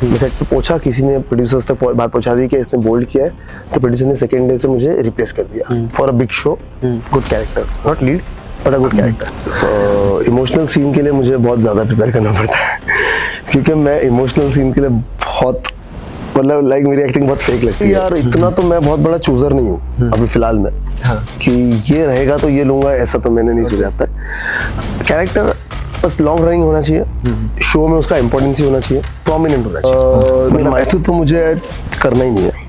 मैं सेट पे पहुंचा, किसी ने प्रोड्यूसर्स तक बात पहुंचा दी कि इसने बोल्ड किया है, तो प्रोड्यूसर ने सेकंड डे से मुझे रिप्लेस कर दिया for a big show, good character, not lead but a good character. So emotional scene के लिए मुझे बहुत ज़्यादा प्रिपेयर करना पड़ता है क्योंकि मैं इमोशनल सीन के लिए बहुत मतलब लाइक मेरी एक्टिंग बहुत फेक लगती है यार। इतना तो मैं बहुत बड़ा चूजर नहीं हूँ अभी फिलहाल में, कि ये रहेगा तो ये लूंगा, ऐसा तो मैंने नहीं सोचा था। कैरेक्टर बस लॉन्ग रनिंग होना चाहिए, शो में उसका इम्पोर्टेंस ही होना चाहिए, प्रोमिनेंट होना चाहिए। मतलब मैथड तो मुझे करना ही नहीं है।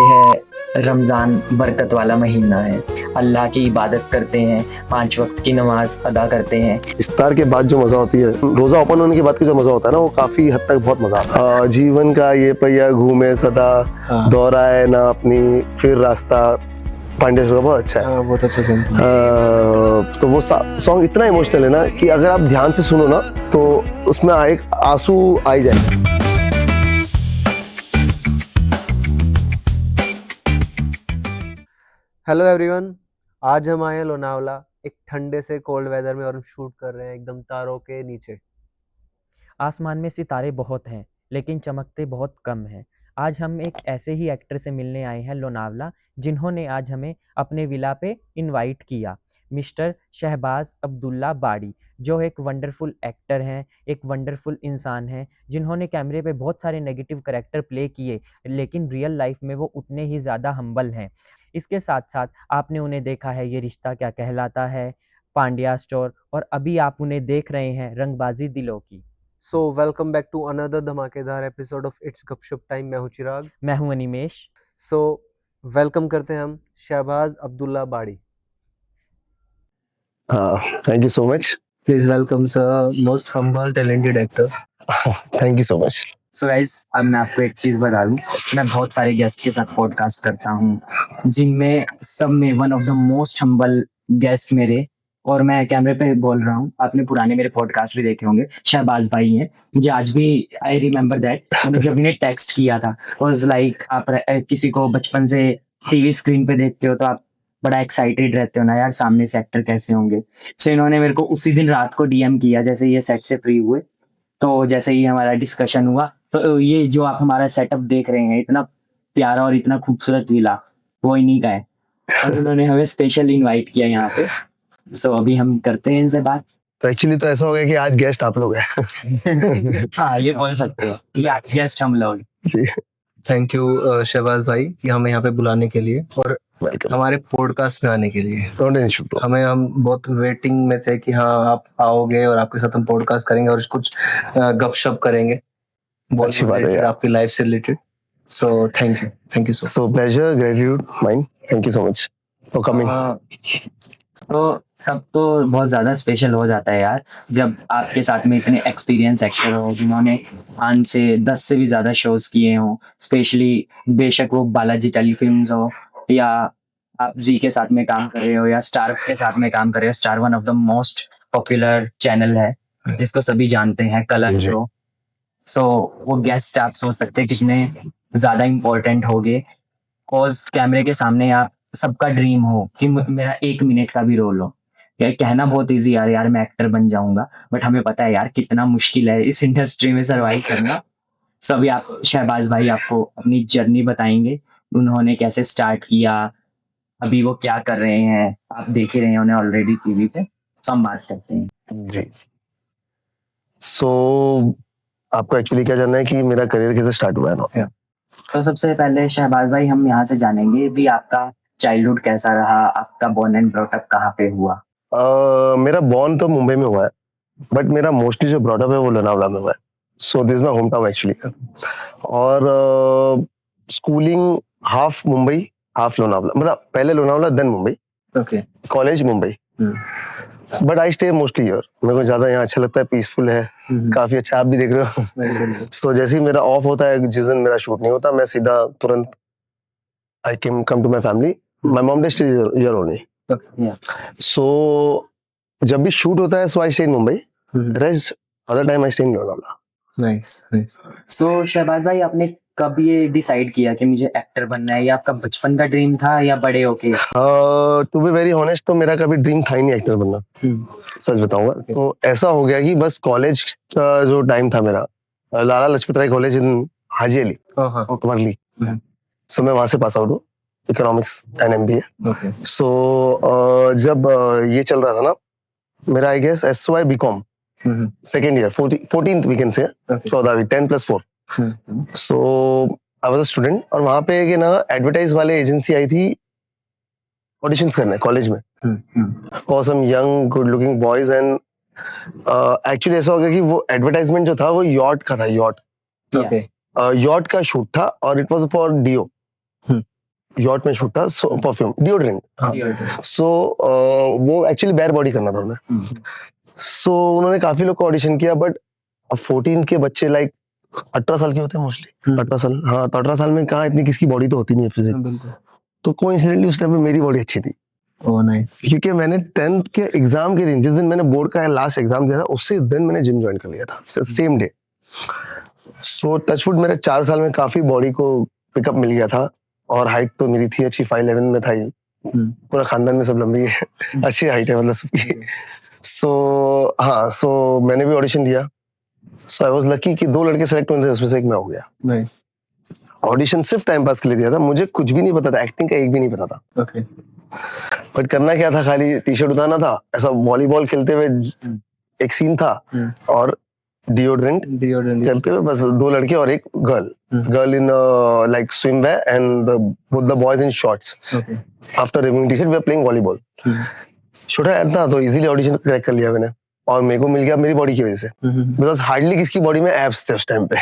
है रमज़ान बरकत वाला महीना है, अल्लाह की इबादत करते हैं, 5 वक्त की नमाज अदा करते हैं। इफ्तार के बाद जो मज़ा होती है, रोज़ा ओपन होने के बाद का जो मज़ा होता है ना, वो काफ़ी हद तक बहुत मज़ा आता है। जीवन का ये पहिया घूमे सदा, दोहराए ना अपनी फिर रास्ता, पांडेश्वर का बहुत अच्छा है। बहुत अच्छा सॉन्ग। तो वो सॉन्ग इतना इमोशनल है ना कि अगर आप ध्यान से सुनो ना तो उसमें एक आंसू आ ही जाए। हेलो एवरीवन, आज हम आए हैं लोनावला एक ठंडे से कोल्ड वेदर में और हम शूट कर रहे हैं एकदम तारों के नीचे। आसमान में सितारे बहुत हैं लेकिन चमकते बहुत कम हैं। आज हम एक ऐसे ही एक्टर से मिलने आए हैं लोनावला, जिन्होंने आज हमें अपने विला पे इनवाइट किया। मिस्टर शहबाज अब्दुल्ला बाड़ी, जो एक वंडरफुल एक्टर हैं, एक वंडरफुल इंसान हैं, जिन्होंने कैमरे पे बहुत सारे नेगेटिव कैरेक्टर प्ले किए, लेकिन रियल लाइफ में वो उतने ही ज़्यादा हम्बल हैं। इसके साथ साथ आपने उन्हें देखा है ये रिश्ता क्या कहलाता है, पांड्या स्टोर, और अभी आप उन्हें देख रहे हैं रंगबाजी दिलों की। So welcome back to another धमाकेदार एपिसोड ऑफ इट्स गपशप टाइम। मैं हूं चिराग। मैं हूं अनिमेश। सो वेलकम करते हैं हम शहबाज अब्दुल्ला बाड़ी। Thank you so much. Please welcome sir, most humble talented actor. Thank you so much. So guys, अब मैं आपको एक चीज़ बता दूं, मैं बहुत सारे गेस्ट के साथ पॉडकास्ट करता हूं, जिनमें सब में one of the most humble guest मेरे, और मैं कैमरे पे बोल रहा हूं, आपने पुराने मेरे पॉडकास्ट भी देखे होंगे, शहबाज भाई हैं। मुझे आज भी आई रिमेम्बर दैट, मैंने जब इन्हें टेक्स्ट किया था, वाज लाइक आप किसी को बचपन से टीवी स्क्रीन पे देखते हो तो आप बड़ा एक्साइटेड रहते हो ना यार, सामने से एक्टर कैसे होंगे। सो इन्होंने मेरे को उसी दिन रात को डीएम किया जैसे ये सेट से फ्री हुए। तो जैसे ही हमारा डिस्कशन हुआ, तो ये जो आप हमारा सेटअप देख रहे हैं, इतना प्यारा और इतना खूबसूरत विला, वो इन्हीं का है, और उन्होंने हमें स्पेशल इनवाइट किया यहाँ पे। सो अभी हम करते हैं इनसे बात। तो एक्चुअली तो ऐसा हो गया कि आज गेस्ट आप लोग हैं। हाँ, ये बोल सकते हो कि आज गेस्ट हम लोग। थैंक यू शहबाज भाई कि हमें यहाँ पे बुलाने के लिए और वेलकम। हमारे पॉडकास्ट में आने के लिए। Don't issue bro. हम बहुत वेटिंग में थे कि हाँ आप आओगे और आपके साथ हम पॉडकास्ट करेंगे और कुछ गपशप करेंगे, बहुत अच्छी बात है यार। आपकी लाइफ से related. So thank you so so pleasure, gratitude mine, thank you so much for coming. तो सब तो बहुत ज़्यादा स्पेशल हो जाता है यार, जब आपके साथ में इतने एक्सपीरियंस एक्टर हो, जिन्होंने 5 से 10 से भी ज़्यादा शोज़ किए हों, स्पेशली बेशक वो बालाजी टेलीफिल्म्स हो, या आप जी के साथ में काम कर रहे हो, या स्टार के साथ में काम कर रहे हो। Star one of the most popular channel है जिसको सभी जानते हैं, कलर जी। शो। सो वो गेस्ट आप सोच सकते हैं कितने ज़्यादा इम्पोर्टेंट होंगे, कॉज कैमरे के सामने आप सबका ड्रीम हो कि मेरा 1 मिनट का भी रोल हो। यार कहना बहुत इजी यार मैं एक्टर बन जाऊंगा, बट हमें पता है यार कितना मुश्किल है इस इंडस्ट्री में सरवाइव करना। सभी आप शहबाज भाई आपको अपनी जर्नी बताएंगे, उन्होंने कैसे स्टार्ट किया, अभी वो क्या कर रहे हैं, आप देख ही रहे हैं उन्हें ऑलरेडी टीवी पे। तो हम बात करते हैं। जी। सो आपको एक्चुअली क्या जानना है कि मेरा करियर कैसे स्टार्ट हुआ है ना? तो सबसे पहले शहबाज भाई हम यहाँ से जानेंगे भी आपका चाइल्डहुड कैसा रहा, आपका बॉर्न एंड ब्रॉटअप कहाँ पे हुआ। मेरा बॉर्न तो मुंबई में हुआ है, बट मेरा मोस्टली जो ब्रॉडअप है वो लोनावला में हुआ है। So this my hometown actually. और schooling half Mumbai half Lonavala, मतलब पहले Lonavala then Mumbai, okay. College Mumbai, but I stay mostly here. मेरे को ज्यादा यहाँ अच्छा लगता है, पीसफुल है, काफी अच्छा। आप भी देख रहे हो। सो जैसे ही मेरा ऑफ होता है, जिस दिन मेरा शूट नहीं होता, मैं सीधा तुरंत I can come to my family. My mom they stay here only. सो जब भी शूट होता है, so I stay in Mumbai, rest other time I stay in Lonavala. Nice. So Shahbaz भाई, आपने कब ये डिसाइड किया कि मुझे एक्टर बनना है? ये आपका बचपन का ड्रीम था या बड़े होके? टू बी वेरी ऑनेस्ट, तो मेरा कभी ड्रीम था ही नहीं एक्टर बनना, सच बताऊंगा। तो ऐसा हो गया कि बस कॉलेज का जो टाइम था मेरा, Lala Lajpat Rai college in Haji Ali Worli. So मैं वहां से पास आउट हूँ, economics and MBA. Okay. So जब ये चल रहा था ना, मेरा I guess SY BCom second year 14th we can say, 14वीं 10+4. सो आई वाज अ स्टूडेंट और वहां पे कि ना एडवर्टाइज वाले एजेंसी आई थी ऑडिशंस करने कॉलेज में for some young good looking boys. And actually ऐसा हो गया कि वो एडवर्टाइजमेंट जो था वो यॉट का था. ओके. यॉट का शूट था और it was for deo. Yacht में शूट था, सो परफ्यूम डिओड्रेंट. सो वो एक्चुअली बेयर बॉडी करना था उन्हें. सो उन्होंने काफी लोग को ऑडिशन किया, बट 14 के बच्चे लाइक 18 साल के होते हैं मोस्टली. 18 साल, हाँ. तो 18 साल में कहाँ इतनी किसकी बॉडी तो होती नहीं है फिजिक. तो कोइंसिडेंटली उस टाइम पे मेरी बॉडी अच्छी थी. Oh nice. क्योंकि मैंने 10th के एग्जाम के दिन, जिस दिन मैंने बोर्ड का लास्ट एग्जाम दिया था, उससे दिन मैंने जिम ज्वाइन कर लिया था सेम डे. सो टचवुड मेरे 4 साल में काफी बॉडी को पिकअप मिल गया था. और हाइट तो मेरी थी अच्छी, 5'11" में था ही. पूरा खानदान में सब लंबी है. अच्छी हाइट है मतलब सबकी. सो हाँ, सो मैंने भी ऑडिशन दिया. सो आई वाज लकी कि 2 लड़के सेलेक्ट हुए थे, उसमें से एक मैं हो गया. नाइस. ऑडिशन सिर्फ टाइम पास के लिए दिया था, मुझे कुछ भी नहीं पता था, एक्टिंग का एक भी नहीं पता था. ओके. बट करना क्या था, खाली टी-शर्ट उतारना था. ऐसा वॉलीबॉल खेलते हुए एक सीन था और डिओड्रेंट करते हुए बस 2 लड़के और एक girl in like swimwear and both the boys in shorts. Okay. After removing t-shirt we are playing volleyball. छोटा ऐड था तो इजीली ऑडिशन क्रैक कर लिया मैंने. और मेरे को मिल गया मेरी बॉडी की वजह से, बिकॉज हार्डली किसकी बॉडी में एब्स थे उस टाइम पे.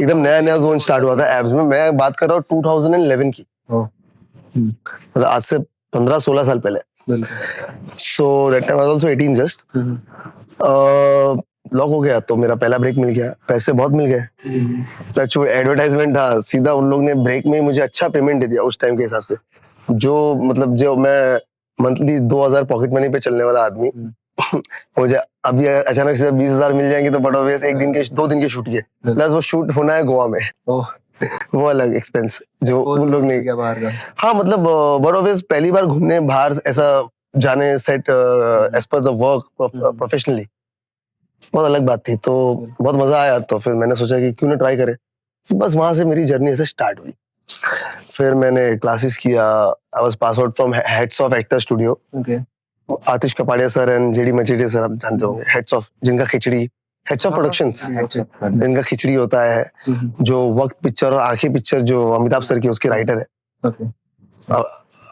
एकदम नया नया जोन स्टार्ट हुआ था एब्स में. मैं बात कर रहा हूँ 2011 की, मतलब आज से 15-16 साल पहले. So that time I was also 18 just. Lock हो गया तो मेरा पहला ब्रेक मिल गया. पैसे बहुत मिल गए. एडवर्टाइजमेंट था सीधा. उन लोग ने ब्रेक में मुझे अच्छा पेमेंट दे दिया उस टाइम के हिसाब से. जो मतलब जो मैं मंथली 2000 पॉकेट मनी पे चलने वाला आदमी मुझे अभी अचानक से 20,000 मिल जाएंगे तो बड़ा ऑब्वियस 2 दिन के शूट के, प्लस वो शूट होना है गोवा में. वो अलग एक्सपेंस जो उन लोग ने. हाँ मतलब बड़ा ऑब्वियस पहली बार घूमने बाहर ऐसा जाने set as per the work professionally, बहुत अलग बात थी. तो बहुत मजा आया. तो फिर मैंने सोचा कि क्यों ना ट्राई करें. बस वहां से मेरी जर्नी ऐसे स्टार्ट हुई. फिर मैंने क्लासेस किया. I was pass out from heads of actor studio. Atish Kapadia sir and JD Majethia sir, आप जानते होंगे. हेड्स ऑफ, जिनका खिचड़ी, हेड्स ऑफ प्रोडक्शंस, इनका खिचड़ी होता है. जो वक्त पिक्चर और आंखें पिक्चर जो अमिताभ सर की, उसके राइटर है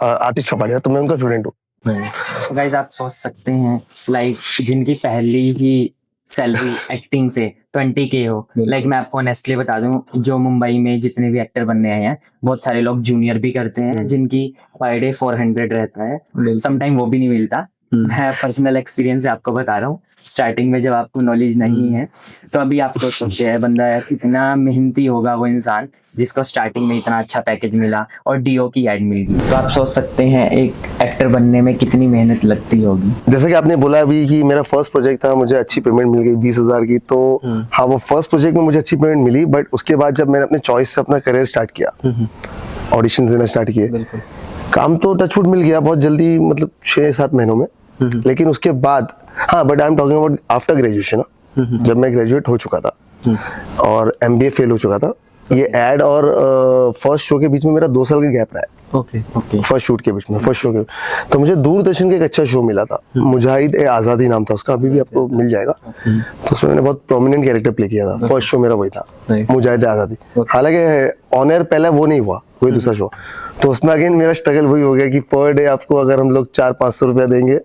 आतिश कपाड़िया. तो मैं उनका स्टूडेंट हूँ. गाइस आप सोच सकते हैं लाइक जिनकी पहली ही सैलरी एक्टिंग से 20K हो. लाइक मैं आपको ऑनेस्टली बता दूं, जो मुंबई में जितने भी एक्टर बनने आए हैं, बहुत सारे लोग जूनियर भी करते हैं जिनकी पर डे 400 रहता है. समटाइम वो भी नहीं मिलता. मैं पर्सनल एक्सपीरियंस से आपको बता रहा हूँ. स्टार्टिंग में जब आपको नॉलेज नहीं है तो अभी आप सोच सकते हैं बंदा कितना मेहनती होगा वो इंसान जिसको स्टार्टिंग में इतना अच्छा पैकेज मिला और डीओ की एड मिल गई. तो आप सोच सकते हैं एक एक्टर बनने में कितनी मेहनत लगती होगी. जैसे कि आपने बोला अभी कि मेरा फर्स्ट प्रोजेक्ट था, मुझे अच्छी पेमेंट मिल गई 20,000 की. तो हाँ, वो फर्स्ट प्रोजेक्ट में मुझे अच्छी पेमेंट मिली. बट उसके बाद जब मैंने अपने चॉइस से अपना करियर स्टार्ट किया, ऑडिशन देना स्टार्ट किए, काम तो टचवुड मिल गया बहुत जल्दी, मतलब 6-7 महीनों में. लेकिन उसके बाद हाँ, but I am talking about after graduation. जब मैं ग्रेजुएट हो चुका था और MBA फेल हो चुका था, ये एड और फर्स्ट शो के बीच में मेरा 2 साल का गैप रहा है. ओके. फर्स्ट शूट के बीच में, फर्स्ट शो के. तो मुझे दूरदर्शन का एक अच्छा शो मिला था, मुजाहिद-ए-आजादी नाम था उसका. अभी भी आपको मिल जाएगा. तो उसमें मैंने बहुत प्रोमिनेंट कैरेक्टर प्ले किया था. फर्स्ट शो मेरा वही था, मुजाहिद-ए-आजादी. हालांकि ऑन एयर पहले वो नहीं हुआ, वही दूसरा शो. तो उसमें अगेन मेरा स्ट्रगल वही हो गया कि पर डे आपको अगर हम लोग 400-500 रुपया देंगे,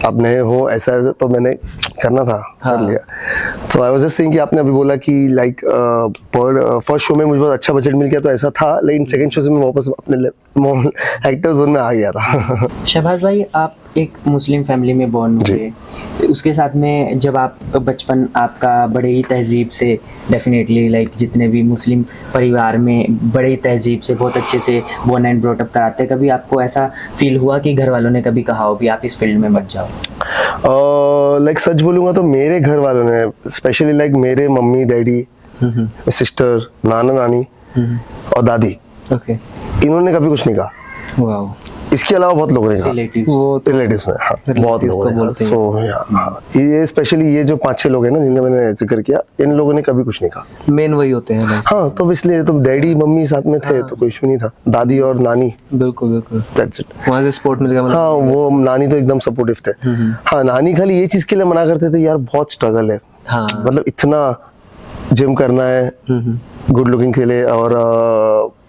आप नए हो ऐसा, तो मैंने करना था, कर लिया. तो आई वाज जस्ट सेइंग कि आपने अभी बोला कि लाइक पर फर्स्ट शो में मुझे बहुत अच्छा बजट मिल गया तो ऐसा था. लेकिन सेकंड शो से मैं वापस अपने एक्टर जोन में आ गया था. शहबाज भाई, आप एक मुस्लिम फैमिली में बॉर्न हुए. उसके साथ में जब आप बचपन आपका बड़े ही तहजीब से, डेफिनेटली लाइक जितने भी मुस्लिम परिवार में बड़े ही तहजीब से बहुत अच्छे से बोर्न एंड ब्रॉट अप कराते, कभी आपको ऐसा फील हुआ कि घर वालों ने कभी कहा हो भी आप इस फील्ड में मत जाओ? लाइक सच बोलूँगा तो मेरे घर वालों ने, स्पेशली लाइक मेरे मम्मी डैडी, सिस्टर, नाना नानी और दादी, इन्होंने कभी कुछ नहीं कहा. इसके अलावा बहुत लोगों ने कहा, रिलेटिव वो तो रिलेटिव्स में, हाँ बहुत relatives लोगों तो ने कहा। बोलते हैं। सो हाँ, ये स्पेशली ये जो 5-6 लोग हैं ना जिनका मैंने जिक्र किया, इन लोगों ने कभी कुछ नहीं कहा। मेन वही होते हैं लाइक। हाँ तो इसलिए तो डैडी मम्मी साथ में थे तो कोई इशू नहीं था, दादी और नानी, बिल्कुल बिल्कुल, दैट्स इट। वहाँ से सपोर्ट मिल गया मतलब। हाँ वो नानी तो एकदम सपोर्टिव थे। हाँ नानी खाली ये चीज के लिए मना करते थे, यार बहुत स्ट्रगल है, हाँ मतलब इतना जिम करना है गुड लुकिंग के लिए और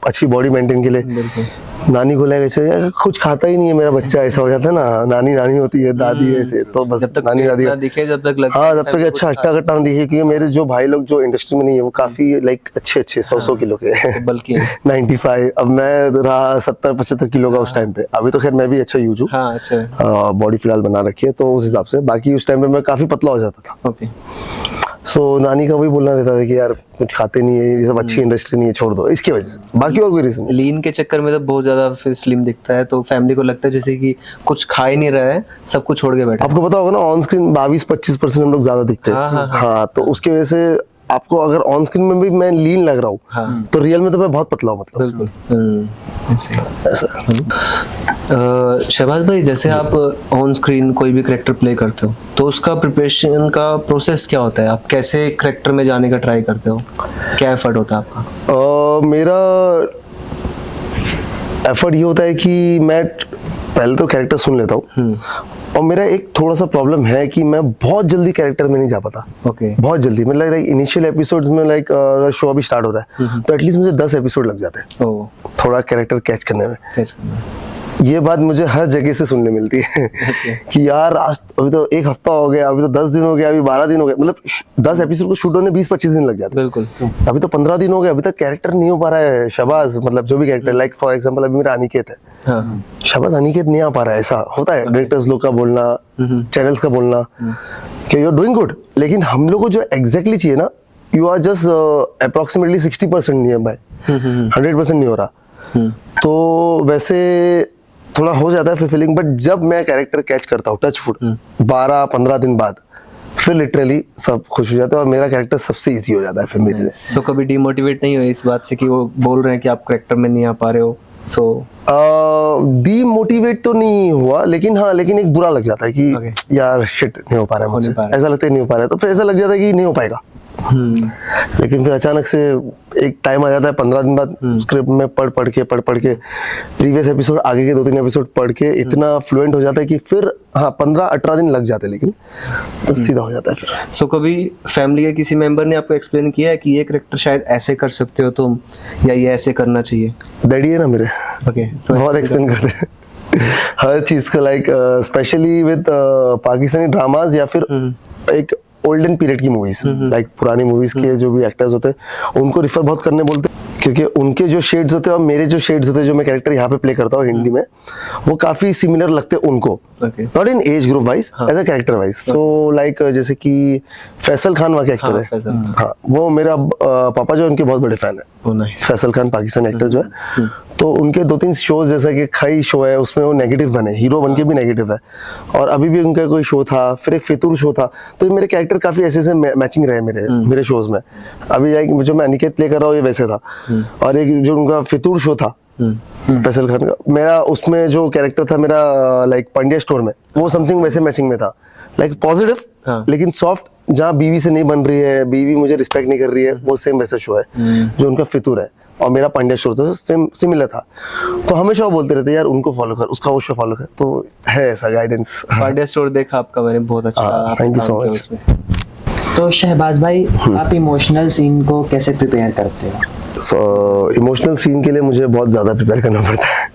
अच्छी बॉडी मेंटेन के लिए। बिल्कुल। नानी को लगा यार कुछ खाता ही नहीं है मेरा बच्चा, ऐसा हो जाता है ना, नानी नानी होती है, दादी ऐसे, तो बस जब तक नानी दादी ना दिखे, जब तक लगता हाँ है जब तक family अच्छा कुछ हट्टा कट्टा ना दिखे, क्योंकि मेरे जो भाई लोग जो इंडस्ट्री में नहीं है वो काफी लाइक अच्छे 100 किलो के हैं। बल्कि 95, अब मैं रहा 70-75 किलो का उस टाइम पे। अभी तो खैर मैं भी अच्छा यूज हूँ, हाँ अच्छा बॉडी फिलहाल बना रखी है तो उस हिसाब से, बाकी उस टाइम पे मैं काफी पतला हो जाता था। ओके। सो नानी का वही बोलना रहता था कि यार कुछ खाते नहीं है, ये सब अच्छी इंडस्ट्री नहीं है, छोड़ दो, इसकी वजह से, बाकी और कोई रीजन नहीं। लीन के चक्कर में तो बहुत ज्यादा फिर स्लिम दिखता है, तो फैमिली को लगता है जैसे कि कुछ खा ही नहीं रहा है, सब कुछ छोड़ के बैठा है। आपको पता होगा ना ऑन स्क्रीन 22-25% हम लोग ज्यादा दिखते हैं। हाँ, हाँ, हाँ तो उसकी वजह से आपको अगर ऑन स्क्रीन में भी मैं लीन लग रहा हूँ हाँ तो रियल में तो मैं बहुत पतला हूँ, मतलब बिल्कुल। ऐसे ही। ऐसा। शहबाज भाई, जैसे आप ऑन स्क्रीन कोई भी करेक्टर प्ले करते हो तो उसका प्रिपरेशन का प्रोसेस क्या होता है? आप कैसे करेक्टर में जाने का ट्राई करते हो? क्या एफर्ट होता है आपका? मेरा एफर्ट ये होता है कि मैं पहले तो कैरेक्टर सुन लेता हूँ, और मेरा एक थोड़ा सा प्रॉब्लम है कि मैं बहुत जल्दी कैरेक्टर में नहीं जा पाता। ओके। बहुत जल्दी, मतलब लाइक इनिशियल एपिसोड्स में लाइक अगर शो अभी स्टार्ट हो रहा है तो एटलीस्ट मुझे 10 एपिसोड लग जाते हैं ओ, थोड़ा कैरेक्टर कैच करने में। कैच करना है। ये बात मुझे हर जगह से सुनने मिलती है कि यार आज अभी तो 1 हफ्ता हो गया, अभी तो 10 दिन हो गया, अभी 12 दिन हो गए, मतलब 10 एपिसोड को शूट होने 20-25 दिन लग जाते हैं। बिल्कुल। अभी तो 15 दिन हो गए, अभी तक कैरेक्टर नहीं हो पा रहा है शहबाज, मतलब जो भी कैरेक्टर, लाइक फॉर एग्जांपल अभी मेरा अनिकेत है, हाँ शहबाज अनिकेत नहीं आ पा रहा है, ऐसा होता है डायरेक्टर्स लोग का बोलना, चैनल्स का बोलना कि यू आर डूइंग गुड, लेकिन हम लोग को जो एग्जैक्टली चाहिए ना, यू आर जस्ट अप्रोक्सीमेटली 60% नहीं है भाई, 100% नहीं हो रहा। तो वैसे थोड़ा हो जाता है फुलफिलिंग, बट जब मैं कैरेक्टर कैच करता हूँ टच फुट 12-15 दिन बाद, फिर लिटरली सब खुश हो जाते हैं और मेरा कैरेक्टर सबसे इजी हो जाता है फिर मेरे लिए। सो कभी डिमोटिवेट नहीं हुए इस बात से कि वो बोल रहे हैं कि आप करेक्टर में नहीं आ पा रहे हो? सो डीमोटिवेट तो नहीं हुआ, लेकिन हाँ, लेकिन एक बुरा लग जाता है कि Okay. यार शिट नहीं हो पा रहा है मुझसे, नहीं पा रहा है। ऐसा लगता है नहीं हो पा रहा है, तो फिर ऐसा लग जाता है कि नहीं हो पाएगा। लेकिन फिर अचानक से एक टाइम आ जाता है 15 दिन बाद, स्क्रिप्ट में पढ़ के प्रीवियस एपिसोड, आगे के 2-3 एपिसोड पढ़ के इतना फ्लुएंट हो जाता है कि फिर हाँ 15-18 दिन लग जाते हैं, लेकिन बस सीधा हो जाता है फिर। सो कभी फैमिली के किसी मेंबर ने आपको एक्सप्लेन किया है कि ये करेक्टर शायद ऐसे कर सकते हो तुम, या ये ऐसे करना चाहिए? डैडी है ना मेरे, ओके। बहुत एक्सप्लेन करते हैं हर चीज का, like specially with Pakistani dramas या फिर एक ओल्डन पीरियड की मूवीज, लाइक पुरानी मूवीज के जो भी एक्टर्स होते हैं उनको रिफर बहुत करने बोलते हैं, क्योंकि उनके जो शेड्स होते हैं और मेरे जो शेड्स होते हैं जो मैं कैरेक्टर यहाँ पे प्ले करता हूँ हिंदी में, वो काफी सिमिलर लगते हैं उनको, okay. Not in age group wise, as a character wise. So like जैसे कि फैसल खान वहाँ के एक्टर हाँ, है, फैसल। हाँ वो मेरा पापा जो है उनके बहुत बड़े फैन है, ओ नाइस। फैसल खान पाकिस्तानी एक्टर जो है, तो उनके 2-3 शोज, जैसा कि खई शो है उसमें वो नेगेटिव बने, हीरो बन के भी नेगेटिव है, और अभी भी उनका कोई शो था, फिर एक फितूर शो था, तो मेरे कैरेक्टर काफी ऐसे ऐसे मैचिंग रहे मेरे शोज में। अभी जो मैं अनिकेत प्ले कर रहा हूँ ये वैसे था, और एक जो उनका फितूर शो था फैसल खान का, मेरा उसमें जो कैरेक्टर था मेरा लाइक पांड्या स्टोर में, वो समथिंग वैसे मैचिंग में था, लाइक पॉजिटिव हाँ। लेकिन सॉफ्ट, जहाँ बीवी से नहीं बन रही है, बीवी मुझे रिस्पेक्ट नहीं कर रही है, वो सेम वैसा शो है जो उनका फितूर है, और मेरा पांड्या शो था सेम सिमिलर था। तो हमेशा वो बोलते रहते यार उनको फॉलो कर, उसका वो शो फॉलो कर, तो है ऐसा गाइडेंस। पांड्या स्टोर देखा आपका मैंने, बहुत अच्छा हाँ, आपका thank you so काम किया much. उसमें। तो शहबाज भाई, आप इमोशनल सीन को कैसे प्रिपेयर करते हो? सो इमोशनल सीन के लिए मुझे बहुत ज़्यादा प्रिपेयर करना पड़ता है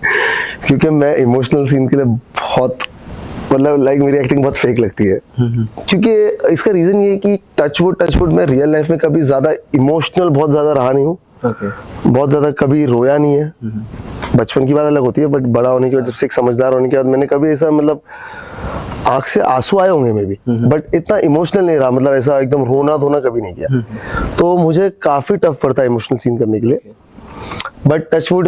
क्योंकि मैं इमोशनल सीन के लिए बहुत, मतलब लाइक मेरी एक्टिंग बहुत फेक लगती है, क्योंकि इसका रीज़न ये है कि टचवुड मैं रियल लाइफ में कभी ज़्यादा इमोशनल बहुत ज़्यादा रहा नहीं हूँ, ओके। बहुत ज़्यादा कभी रोया नहीं है। बचपन की बात अलग होती है, बट बड़ा होने के बाद, जब से एक समझदार होने के बाद, मैंने कभी ऐसा, मतलब आंख से आंसू आए होंगे मे बी, बट इतना इमोशनल नहीं रहा, मतलब ऐसा एकदम रोना धोना कभी नहीं किया। तो मुझे काफी टफ पड़ता है इमोशनल सीन करने के लिए, बट टचवुड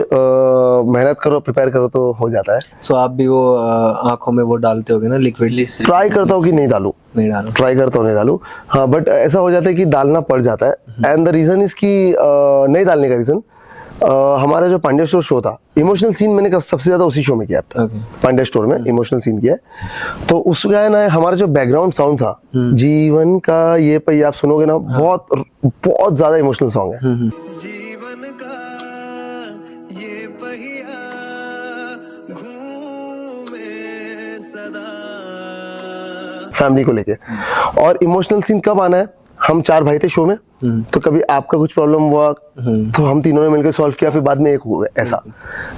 मेहनत करो, प्रिपेयर करो तो हो जाता है। सो आप भी वो आंखों में वो डालते होगे ना लिक्विड? ट्राई करता हूँ कि नहीं डालूं, नहीं डालो। ट्राई करता हूँ नहीं डालूं, हाँ, बट ऐसा हो जाता है कि डालना पड़ जाता है। एंड द रीजन इज कि नहीं डालने का रीजन, हमारा जो पांड्या स्टोर शो था, इमोशनल सीन मैंने सबसे ज्यादा उसी शो में किया था। Okay. पांड्या स्टोर में इमोशनल सीन किया है। तो उस गाना हमारा जो बैकग्राउंड साउंड था, जीवन का ये पहिया, आप सुनोगे ना, बहुत बहुत ज्यादा इमोशनल सॉन्ग है। जीवन का ये पहिया घूमे सदा। फैमिली को लेके। और इमोशनल सीन कब आना है, हम 4 भाई थे शो में, तो कभी आपका कुछ प्रॉब्लम हुआ तो हम तीनों ने मिलकर सॉल्व किया, फिर बाद में एक हो गए ऐसा।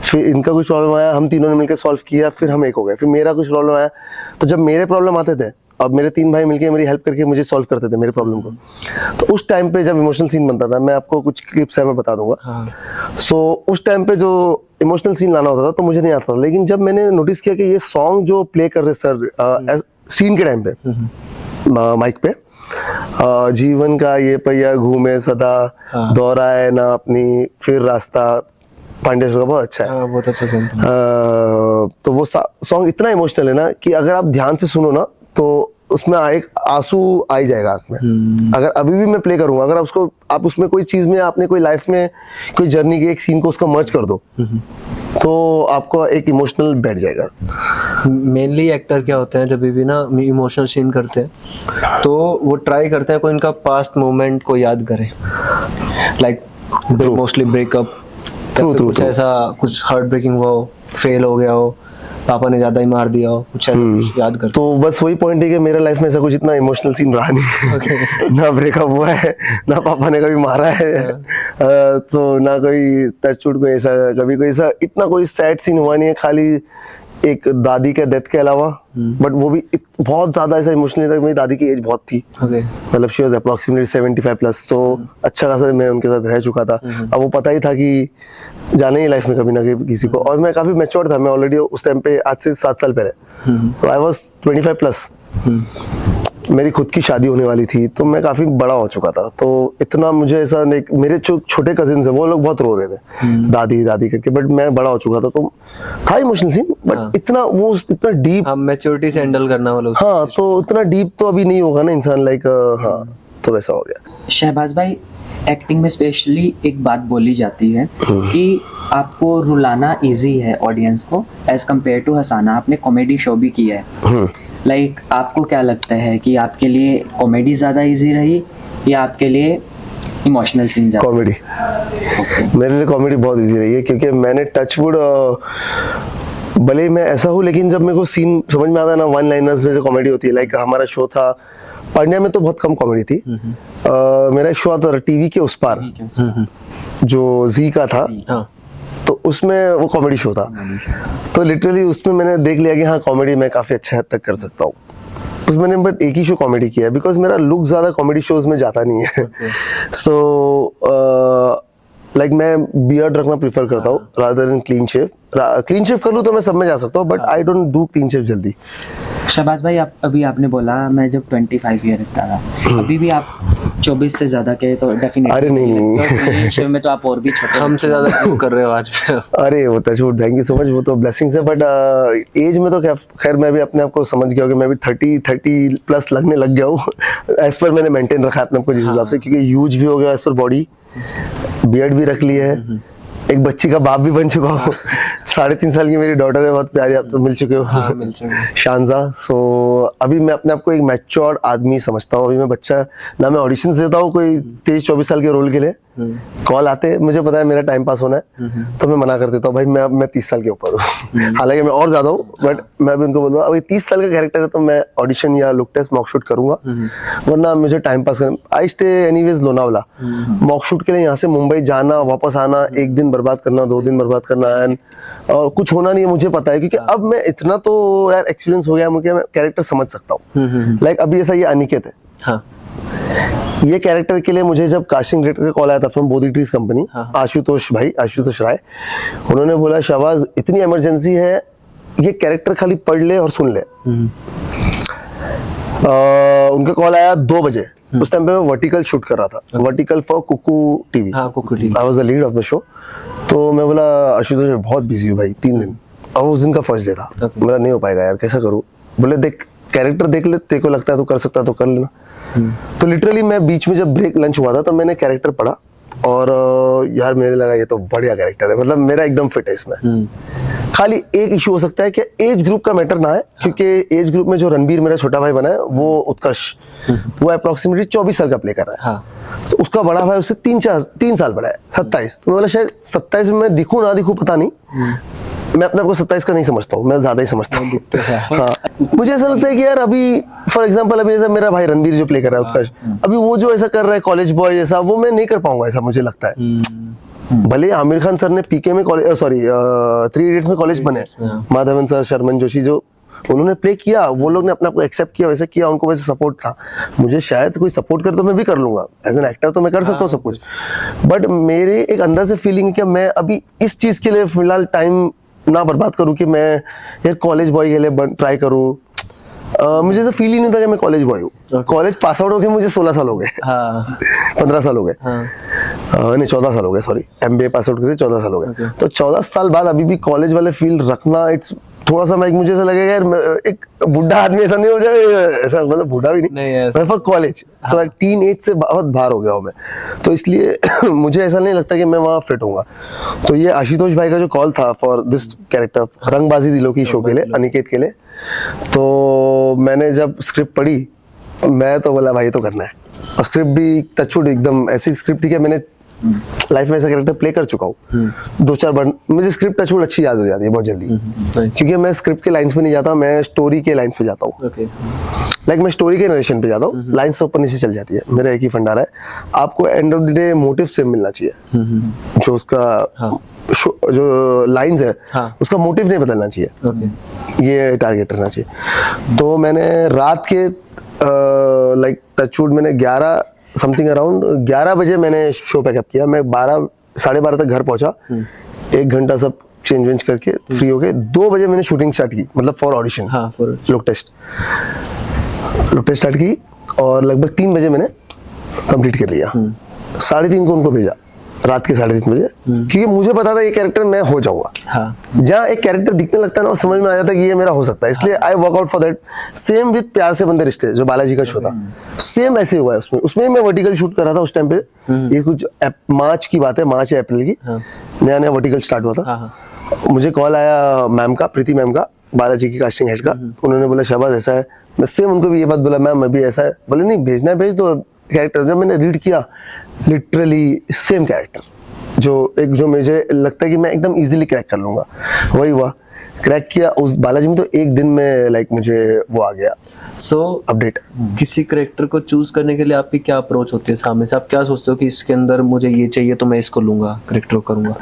फिर इनका कुछ प्रॉब्लम आया, हम तीनों ने मिलकर सॉल्व किया, फिर हम एक हो गए। फिर मेरा कुछ प्रॉब्लम आया, तो जब मेरे प्रॉब्लम आते थे, अब मेरे 3 भाई मिलके मेरी हेल्प करके मुझे सॉल्व करते थे मेरे प्रॉब्लम को। तो उस टाइम पे जब इमोशनल सीन बनता था, मैं आपको कुछ क्लिप्स है मैं बता दूंगा। सो उस टाइम पे जो इमोशनल सीन लाना होता था तो मुझे नहीं आता था, लेकिन जब मैंने नोटिस किया कि ये सॉन्ग जो प्ले कर रहे सर सीन के टाइम पे माइक पे, जीवन का ये पहिया घूमे सदा, दोहराए ना अपनी फिर रास्ता, पांड्या का बहुत अच्छा है। बहुत अच्छा सुनता हूँ। तो वो सॉन्ग इतना इमोशनल है ना कि अगर आप ध्यान से सुनो ना तो उसमें एक आंसू आ ही जाएगा आंख में। अगर अभी भी मैं प्ले करूंगा, अगर उसको आप उसमें कोई चीज में आपने कोई लाइफ में कोई जर्नी के एक सीन को उसका मर्ज कर दो तो आपको एक इमोशनल बैठ जाएगा। मेनली एक्टर क्या होते हैं जब भी ना इमोशनल सीन करते हैं तो वो ट्राई करते हैं कोई इनका पास्ट मोमेंट को याद करें, लाइक मोस्टली ब्रेकअप, कुछ ऐसा कुछ हार्ट ब्रेकिंग हुआ हो, फेल हो गया हो, पापा ने ज्यादा ही मार दिया हो, कुछ ऐसा कुछ याद करते। तो बस वही पॉइंट है कि मेरा लाइफ में ऐसा कुछ इतना इमोशनल सीन रहा नहीं। ना ब्रेकअप हुआ है, ना पापा ने कभी मारा है, तो ना कोई टचवुड कोई ऐसा कभी कोई ऐसा इतना कोई सैड सीन हुआ नहीं है, खाली एक दादी के डेथ के अलावा। बट वो भी बहुत ज्यादा ऐसा इमोशनली था। मेरी दादी की एज बहुत थी, मतलब शी वाज अप्रॉक्सिमेटली 75 प्लस, तो अच्छा खासा मैं उनके साथ रह चुका था। अब वो पता ही था कि जाना ही लाइफ में कभी ना कभी किसी को, और मैं काफी मैच्योर था। मैं ऑलरेडी उस टाइम पे आज से 7 साल पहले, तो आई वाज 25 प्लस, मेरी खुद की शादी होने वाली थी, तो मैं काफी बड़ा हो चुका था। तो इतना मुझे ऐसा नहीं, मेरे जो छोटे कजिन है वो लोग बहुत रो रहे थे दादी दादी करके, बट मैं बड़ा हो चुका था तो था इमोशनल सीन, बट इतना वो इतना डीप, मैच्योरिटी से हैंडल करना वाला। हाँ, तो इतना डीप तो अभी नहीं होगा ना इंसान, लाइक हाँ, तो वैसा हो गया। शहबाज भाई, एक्टिंग में स्पेशली एक बात बोली जाती है कि आपको रुलाना इजी है ऑडियंस को एज कम्पेयर टू हंसाना। आपने कॉमेडी शो भी किया है, लाइक आपको क्या लगता है कि आपके लिए कॉमेडी ज़्यादा इजी रही या आपके लिए इमोशनल सीन ज़्यादा? कॉमेडी। मेरे लिए कॉमेडी बहुत इजी रही है, क्योंकि मैंने टचवुड भले ही मैं ऐसा हूँ, लेकिन जब मेरे को सीन समझ में आता है ना, वन लाइनर्स में जो कॉमेडी होती है, लाइक हमारा शो था पांड्या में तो बहुत कम कॉमेडी थी। मेरा एक शो आता था टीवी के उस पार, जो जी का था, तो उसमें वो कॉमेडी शो था। तो लिटरली उसमें मैंने देख लिया कि हाँ, कॉमेडी मैं काफी अच्छा हद तक कर सकता हूँ। उसमें मैंने बट एक ही शो कॉमेडी किया है, बिकॉज मेरा लुक ज्यादा कॉमेडी शोज में जाता नहीं है। सो लाइक मैं बियर्ड रखना प्रीफर करता हूँ rather than clean shave. Clean shave कर लूँ तो मैं सब में जा सकता हूँ, but I don't do clean shave जल्दी। शहबाज भाई, आप अभी आपने बोला मैं जब 25 ईयर का था, अभी भी आप 24 से ज्यादा के तो डेफिनेटली। अरे नहीं शो में तो आप और भी छोटे, हमसे ज्यादा कर रहे हो आज। अरे वो touch wood, thank you so much, वो तो ब्लेसिंग्स है। बट एज में तो क्या, खैर मैं भी अपने आप को समझ गया कि मैं भी 30 प्लस लगने लग गया हूँ। एज पर मैंने मेंटेन रखा है अपने आप को जिस हिसाब से, क्योंकि ह्यूज भी हो गया एज पर बॉडी, बियर्ड भी रख ली है, एक बच्ची का बाप भी बन चुका हूँ। 3.5 साल की मेरी डॉटर है, बहुत प्यारी, आप तो मिल चुके हो, मिल चुके शानजा। सो अभी मैं अपने आप को एक मैच्योर आदमी समझता हूँ। अभी मैं बच्चा ना, मैं ऑडिशन देता हूँ कोई 23-24 साल के रोल के लिए, कॉल आते, मुझे पता है मेरा टाइम पास होना है, तो मैं मना कर देता हूँ, भाई मैं 30 साल के ऊपर हूँ। हालांकि मैं और ज्यादा हूँ, बट मैं भी उनको बोलूँगा अभी 30 साल का कैरेक्टर है तो मैं ऑडिशन या लुक टेस्ट मॉक शूट करूंगा, वरना मुझे टाइम पास कर। I stay anyways Lonavala, mock shoot के लिए यहाँ से मुंबई जाना, वापस आना, 1 दिन बर्बाद करना, 2 दिन बर्बाद करना, एंड और कुछ होना नहीं है, मुझे पता है। क्योंकि अब मैं इतना तो यार एक्सपीरियंस हो गया मुझे, मैं कैरेक्टर समझ सकता हूँ। लाइक अभी ऐसा ये अनिकेत है, हाँ, ये कैरेक्टर के लिए मुझे जब कास्टिंग डायरेक्टर का कॉल आया था from Bodhi trees company, Ashutosh भाई, आशुतोष राय, उन्होंने बोला शहबाज इतनी इमरजेंसी है, ये कैरेक्टर खाली पढ़ ले और सुन ले। उनका कॉल आया 2 बजे, उस टाइम पे मैं वर्टिकल शूट कर रहा था, vertical for Kuku TV, I was the lead of the show. तो मैं बोला आशुतोष बहुत बिजी हूँ भाई, 3 दिन, और उस दिन का फर्स्ट डे था। बोला नहीं हो पाएगा यार, कैसा करूँ? बोले देख कैरेक्टर देख ले, तेरे को लगता है तो कर सकता है तो कर लेना। तो लिटरली मैं बीच में जब ब्रेक लंच हुआ था तो मैंने कैरेक्टर पढ़ा, और यार मेरे लगा ये तो बढ़िया कैरेक्टर है, मतलब मेरा एकदम फिट है इसमें। खाली एक इशू हो सकता है कि एज ग्रुप का मैटर ना है, क्योंकि एज ग्रुप में जो रणबीर मेरा छोटा भाई बना है वो उत्कर्ष, वो अप्रोक्सीमेटली 24 साल का प्ले कर रहा है। तो उसका बड़ा भाई उससे 3 साल बड़ा है, 27। तो मैं बोला शायद 27 में मैं दिखूं ना दिखूं पता नहीं, मैं अपने आप को 27 का नहीं समझता हूँ, मैं ज्यादा ही समझता हूँ। हाँ, मुझे ऐसा लगता है कि यार अभी फॉर एग्जांपल अभी जैसा मेरा भाई रणबीर जो प्ले कर रहा है उत्कर्ष, अभी वो जो ऐसा कर रहा है कॉलेज बॉय जैसा, वो मैं नहीं कर पाऊंगा ऐसा मुझे लगता है। भले आमिर खान सर ने पीके में सॉरी 3 इडियट्स में कॉलेज बने, माधवन सर, शर्मन जोशी जो उन्होंने प्ले किया, वो लोग ने अपने आप को एक्सेप्ट किया, वैसे किया, उनको वैसे सपोर्ट था। मुझे शायद कोई सपोर्ट करे तो मैं भी कर लूंगा, एज एन एक्टर तो मैं कर सकता हूँ सब कुछ, बट मेरे एक अंदर से फीलिंग है कि मैं अभी इस चीज के लिए फिलहाल टाइम ना बर्बाद करूँ कि मैं यार कॉलेज बॉय के लिए ट्राई करूँ। मुझे ऐसा फील ही नहीं था कि मैं कॉलेज बॉय हूँ। कॉलेज पास आउट हो गए मुझे 16 साल हो गए, 15 साल हो गए, नहीं 14 साल हो गए, सॉरी MBA पास आउट करके 14 साल हो गए। तो 14 साल बाद अभी भी कॉलेज वाले फील रखना, इट्स थोड़ा सा मैं मुझे ऐसा लगेगा यार एक बुढ़ा आदमी ऐसा नहीं हो जाए, ऐसा मतलब बुढ़ा भी नहीं, कॉलेज थोड़ा टीन एज से बहुत बाहर हो गया हूँ मैं, तो इसलिए मुझे ऐसा नहीं लगता कि मैं वहाँ फिट होऊंगा। तो ये आशुतोष भाई का जो कॉल था फॉर दिस कैरेक्टर रंगबाजी दिलों की शो के लिए, अनिकेत के लिए, तो मैंने जब स्क्रिप्ट पढ़ी मैं तो बोला भाई ये तो करना है। और स्क्रिप्ट भी टचवुड एकदम ऐसी स्क्रिप्ट थी कि मैंने लाइफ में ऐसा कैरेक्टर प्ले कर चुका हूँ 2-4 बार। मुझे स्क्रिप्ट टचवुड अच्छी याद हो जाती है बहुत जल्दी, क्योंकि मैं स्क्रिप्ट के लाइंस पे नहीं जाता, मैं स्टोरी के लाइंस पे जाता हूँ। लाइक मैं स्टोरी के नरेशन पे जाता हूँ, लाइंस तो ऊपर नीचे चल जाती है। मेरा एक ही फंडारा है, आपको end of the day motive same मिलना चाहिए, जो उसका जो लाइंस है उसका मोटिव नहीं बदलना चाहिए, ये टारगेट रहना चाहिए। तो मैंने रात के लाइक टचवुड मैंने 11 समथिंग अराउंड 11 बजे मैंने शो पैकअप किया। मैं 12-12:30 तक घर पहुंचा, 1 घंटा सब चेंज करके फ्री हो गए। 2 बजे मैंने शूटिंग स्टार्ट की, मतलब for audition, look test start की, और लगभग 3 बजे मैंने कंप्लीट कर लिया। 3:30 को उनको भेजा, रात के 3:30 बजे, क्योंकि मुझे पता था ये कैरेक्टर मैं हो जाऊंगा। जहाँ एक कैरेक्टर दिखने लगता है ना, समझ में आ जाता है कि ये मेरा हो सकता है, इसलिए I work out for that. Same with प्यार से बंदे रिश्ते जो बालाजी का शो था, सेम ऐसे हुआ है। उसमें मैं वर्टिकल शूट कर रहा था उस टाइम पे, ये कुछ मार्च की बात है, मार्च या अप्रैल की, नया वर्टिकल स्टार्ट हुआ था। मुझे कॉल आया मैम का, प्रीति मैम का, बालाजी की कास्टिंग हेड का। उन्होंने बोला शहबाज ऐसा है, मैं सेम उनको भी ये बात बोला, मैम मैं भी ऐसा है। बोले नहीं भेजना है भेज दो कैरेक्टर। जब मैंने रीड किया लिटरली सेम कैरेक्टर, जो मुझे लगता है कि मैं एकदम इजीली क्रैक कर लूंगा, वही हुआ। क्रैक किया उस बालाजी में, तो एक दिन में लाइक मुझे वो आ गया अपडेट। किसी करेक्टर को चूज करने के लिए आपकी क्या अप्रोच होती है? सामने से आप क्या सोचते हो कि इसके अंदर मुझे ये चाहिए तो मैं इसको लूंगा, करेक्टर को करूंगा?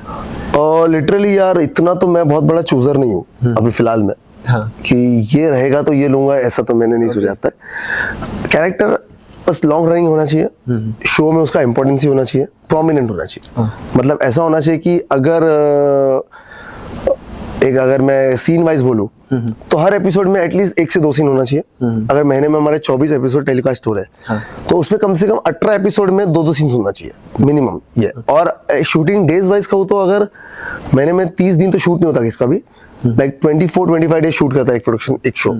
और लिटरली यार इतना तो मैं बहुत बड़ा चूजर नहीं हूँ अभी फिलहाल में, कि ये रहेगा तो ये लूंगा, ऐसा तो मैंने नहीं सोचा था। कैरेक्टर बस लॉन्ग रनिंग होना चाहिए, शो में उसका इम्पोर्टेंस ही होना चाहिए, प्रोमिनेंट होना चाहिए। मतलब ऐसा होना चाहिए कि अगर मैं सीन वाइज बोलूं तो हर एपिसोड में एटलीस्ट 1 से 2 सीन होना चाहिए। अगर महीने में हमारे 24 एपिसोड टेलीकास्ट हो रहे हैं, तो उसमें कम से कम 18 एपिसोड में 2-2 सीन होना चाहिए मिनिमम ये। और शूटिंग डेज वाइज कहूँ तो अगर महीने में 30 दिन तो शूट नहीं होता किसका भी, लाइक 24-25 डेज शूट करता है एक प्रोडक्शन, एक शो,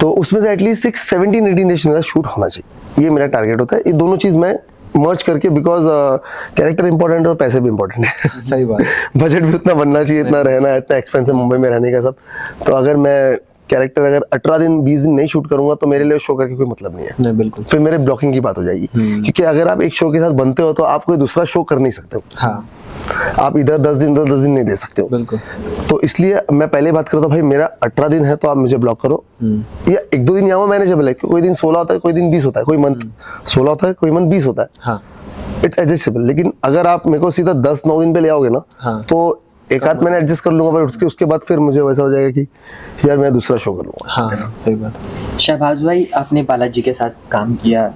तो उसमें से एटलीस्ट 17-18 डेज शूट होना चाहिए, ये मेरा टारगेट होता है। ये दोनों चीज मैं मर्ज करके, बिकॉज कैरेक्टर इंपॉर्टेंट है और पैसे भी इंपॉर्टेंट है। सही बात। बजट भी उतना बनना चाहिए, इतना रहना है, इतना एक्सपेंस है मुंबई में रहने का सब। तो अगर मैं कैरेक्टर अगर 18 दिन 20 दिन नहीं शूट करूंगा तो मेरे लिए शो करके कोई मतलब नहीं है। नहीं, बिल्कुल। फिर मेरे ब्लॉकिंग की बात हो जाएगी, क्योंकि अगर आप एक शो के साथ बनते हो तो आप कोई दूसरा शो कर नहीं सकते हो। आप इधर 10 दिन उधर 10 दिन नहीं दे सकते हो। बिल्कुल। तो इसलिए मैं पहले बात करता हूँ, भाई मेरा 18 दिन है तो आप मुझे ब्लॉक करो, या 1-2 दिन यहाँ मैनेजेबल है, कोई दिन 16 होता है, कोई दिन 20 होता है, कोई मंथ 16 होता है, कोई मंथ 20 होता है, इट्स एडजस्टेबल। लेकिन अगर आप मेरे को सीधा 10-9 दिन पे ले आओगे ना, तो एक आध महीने एडजस्ट कर लूंगा, पर उसके बाद फिर मुझे वैसा हो जाएगा कि यार मैं दूसरा शो करूंगा। सही बात। शहबाज भाई, आपने बालाजी के साथ काम किया,